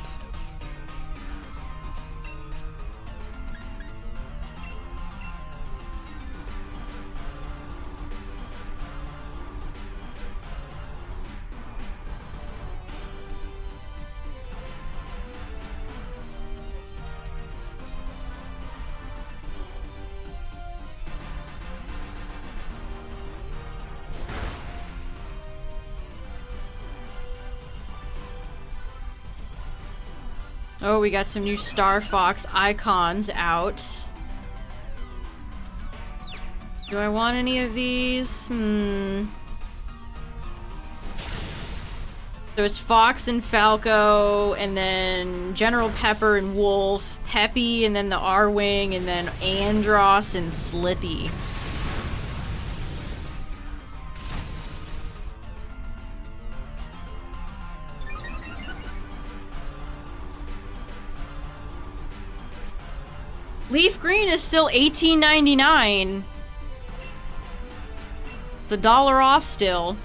Oh, we got some new Star Fox icons out. Do I want any of these? So it's Fox and Falco, and then General Pepper and Wolf, Peppy, and then the R-Wing, and then Andross and Slippy. Leaf Green is still $18.99. It's $1 off still.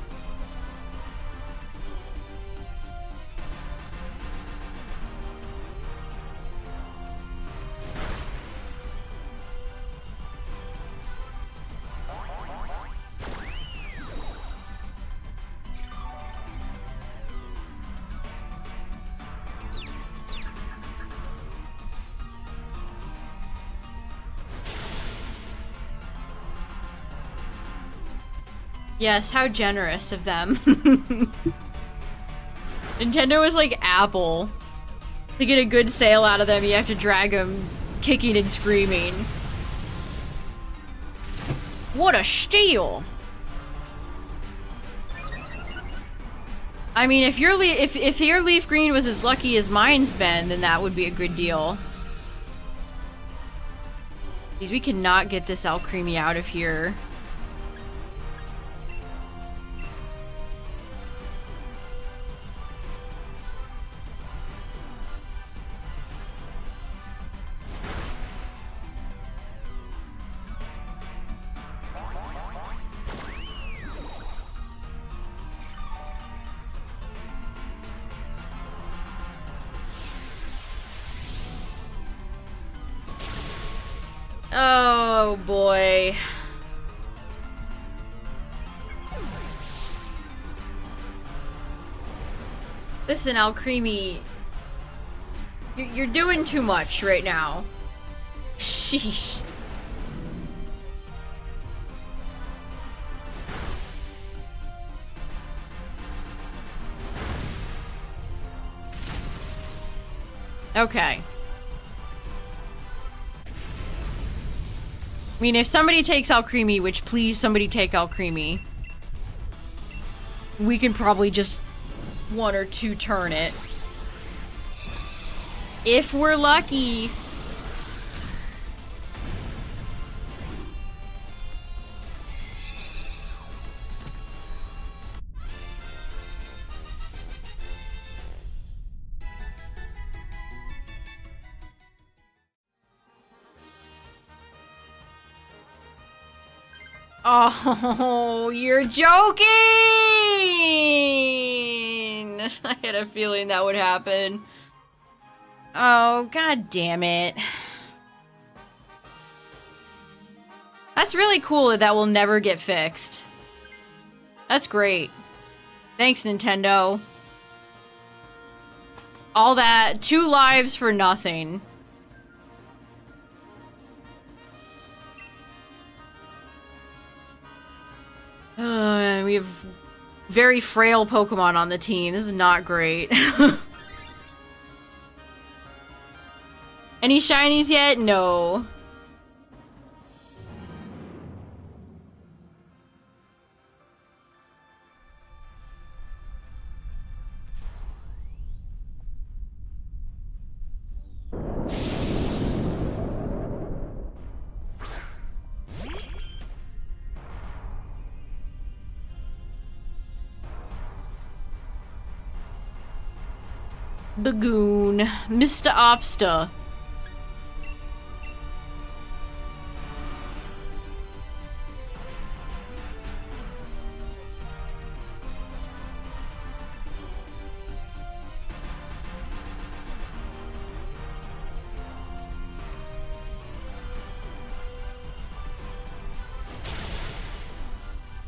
Yes, how generous of them. Nintendo is like Apple. To get a good sale out of them, you have to drag them kicking and screaming. What a steal! I mean, if your Leaf Green was as lucky as mine's been, then that would be a good deal. Jeez, we cannot get this Alcremie out of here. Oh boy. Listen, Alcremie. You're doing too much right now. Sheesh. Okay. I mean, if somebody takes Alcremie, which please somebody take Alcremie, we can probably just 1 or 2 turn it. If we're lucky. Oh, you're joking! I had a feeling that would happen. Oh, god damn it. That's really cool that that will never get fixed. That's great. Thanks, Nintendo. All that, 2 lives for nothing. We have very frail Pokemon on the team. This is not great. Any shinies yet? No. The Goon. Mr. Opsta.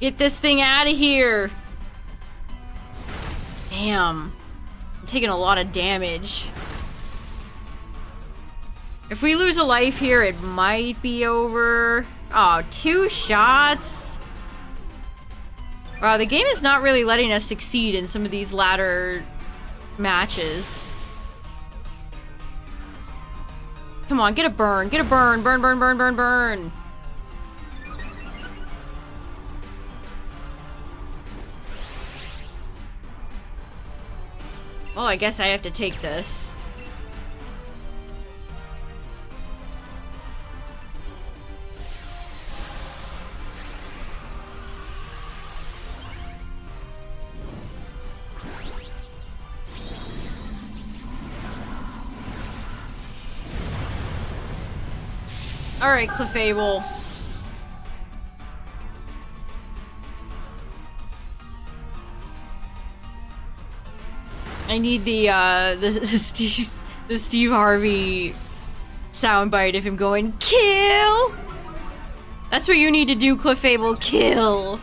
Get this thing out of here. Damn. I'm taking a lot of damage. If we lose a life here, it might be over. Oh, 2 shots? Wow, the game is not really letting us succeed in some of these latter matches. Come on, get a burn. Get a burn. Burn, burn, burn, burn, burn. Well, I guess I have to take this. Alright, Clefable. I need the Steve Harvey soundbite of him going, kill! That's what you need to do, Clefable, kill!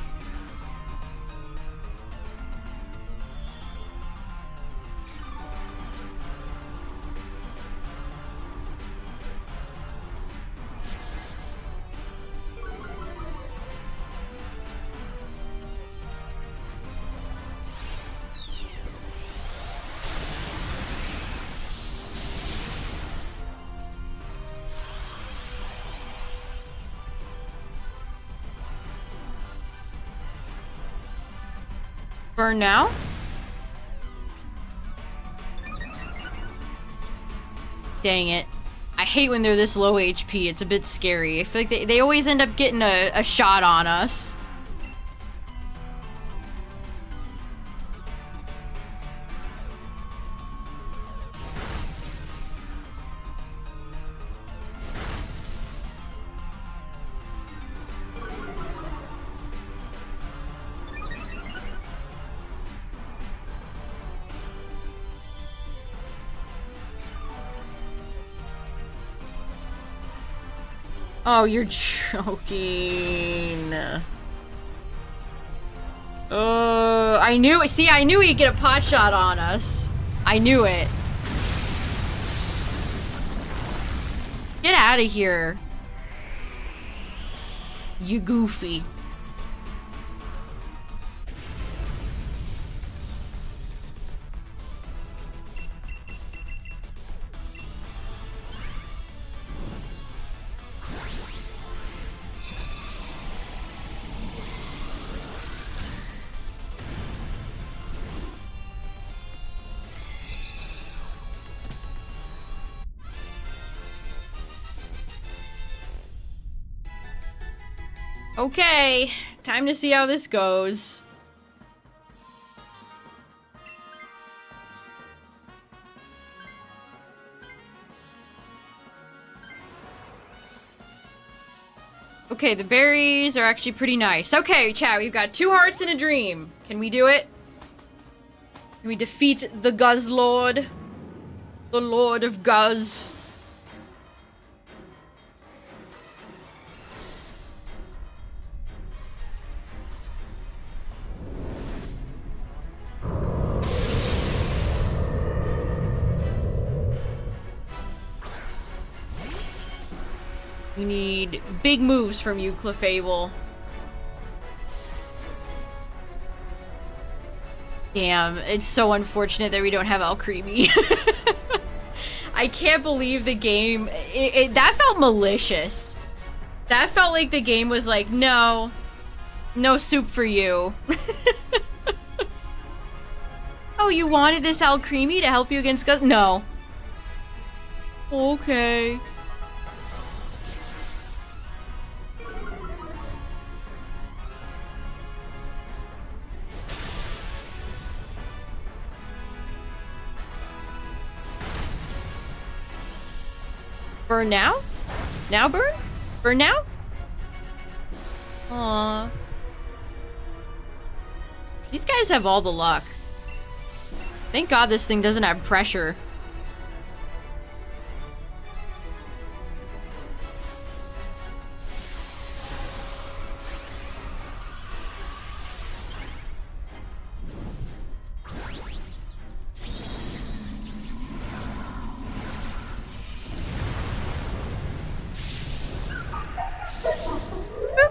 Burn now? Dang it. I hate when they're this low HP. It's a bit scary. I feel like they always end up getting a shot on us. Oh, you're joking. I knew it. See, I knew he'd get a pot shot on us. I knew it. Get out of here. You goofy. Okay, time to see how this goes. Okay, the berries are actually pretty nice. Okay, chat, we've got 2 hearts and a dream. Can we do it? Can we defeat the Guz Lord? The Lord of Guz. We need big moves from you, Clefable. Damn, it's so unfortunate that we don't have Alcremie. I can't believe the game... that felt malicious. That felt like the game was like, no. No soup for you. Oh, you wanted this Alcremie to help you against Guz? No. Okay. Burn now? Now burn? Burn now? Aww. These guys have all the luck. Thank God this thing doesn't have pressure.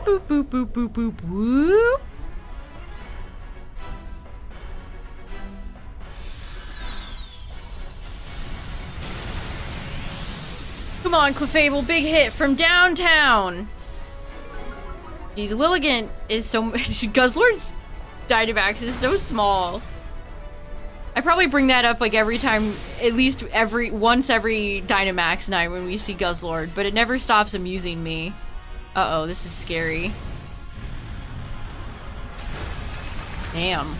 Boop, boop, boop, boop, boop, boop. Come on, Clefable, big hit from downtown. Jeez, Lilligant is so... Guzzlord's Dynamax is so small. I probably bring that up like every time, at least once every Dynamax night when we see Guzzlord, but it never stops amusing me. Uh-oh, this is scary. Damn.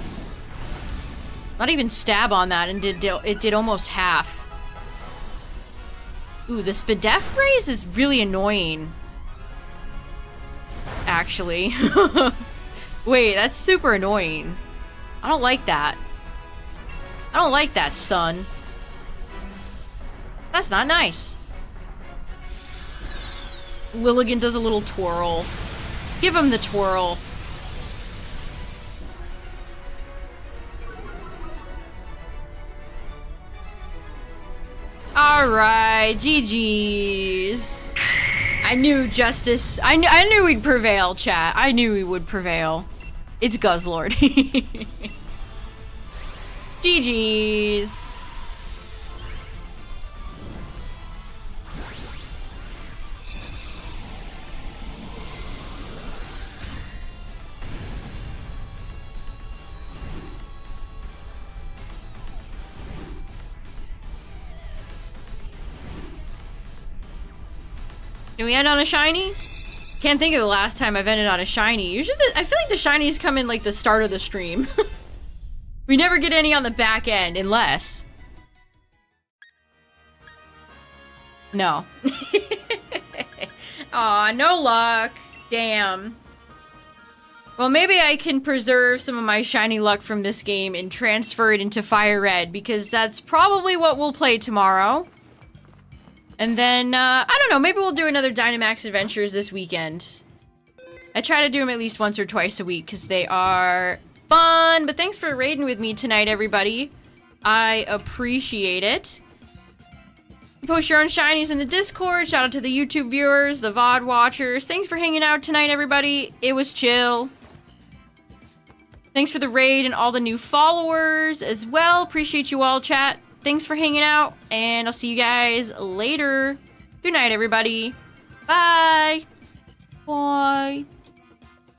Not even stab on that, and it did almost half. Ooh, the Spadef raise is really annoying. Actually. Wait, that's super annoying. I don't like that. I don't like that, son. That's not nice. Lilligant does a little twirl. Give him the twirl. Alright, GG's. I knew justice. I knew we'd prevail, chat. I knew we would prevail. It's Guzzlord. GG's. Can we end on a shiny? Can't think of the last time I've ended on a shiny. Usually, I feel like the shinies come in like the start of the stream. We never get any on the back end, unless... No. Aw, no luck. Damn. Well, maybe I can preserve some of my shiny luck from this game and transfer it into Fire Red, because that's probably what we'll play tomorrow. And then, I don't know, maybe we'll do another Dynamax Adventures this weekend. I try to do them at least once or twice a week, because they are fun. But thanks for raiding with me tonight, everybody. I appreciate it. Post your own shinies in the Discord. Shout out to the YouTube viewers, the VOD watchers. Thanks for hanging out tonight, everybody. It was chill. Thanks for the raid and all the new followers as well. Appreciate you all, chat. Thanks for hanging out, and I'll see you guys later. Good night, everybody. Bye. Bye.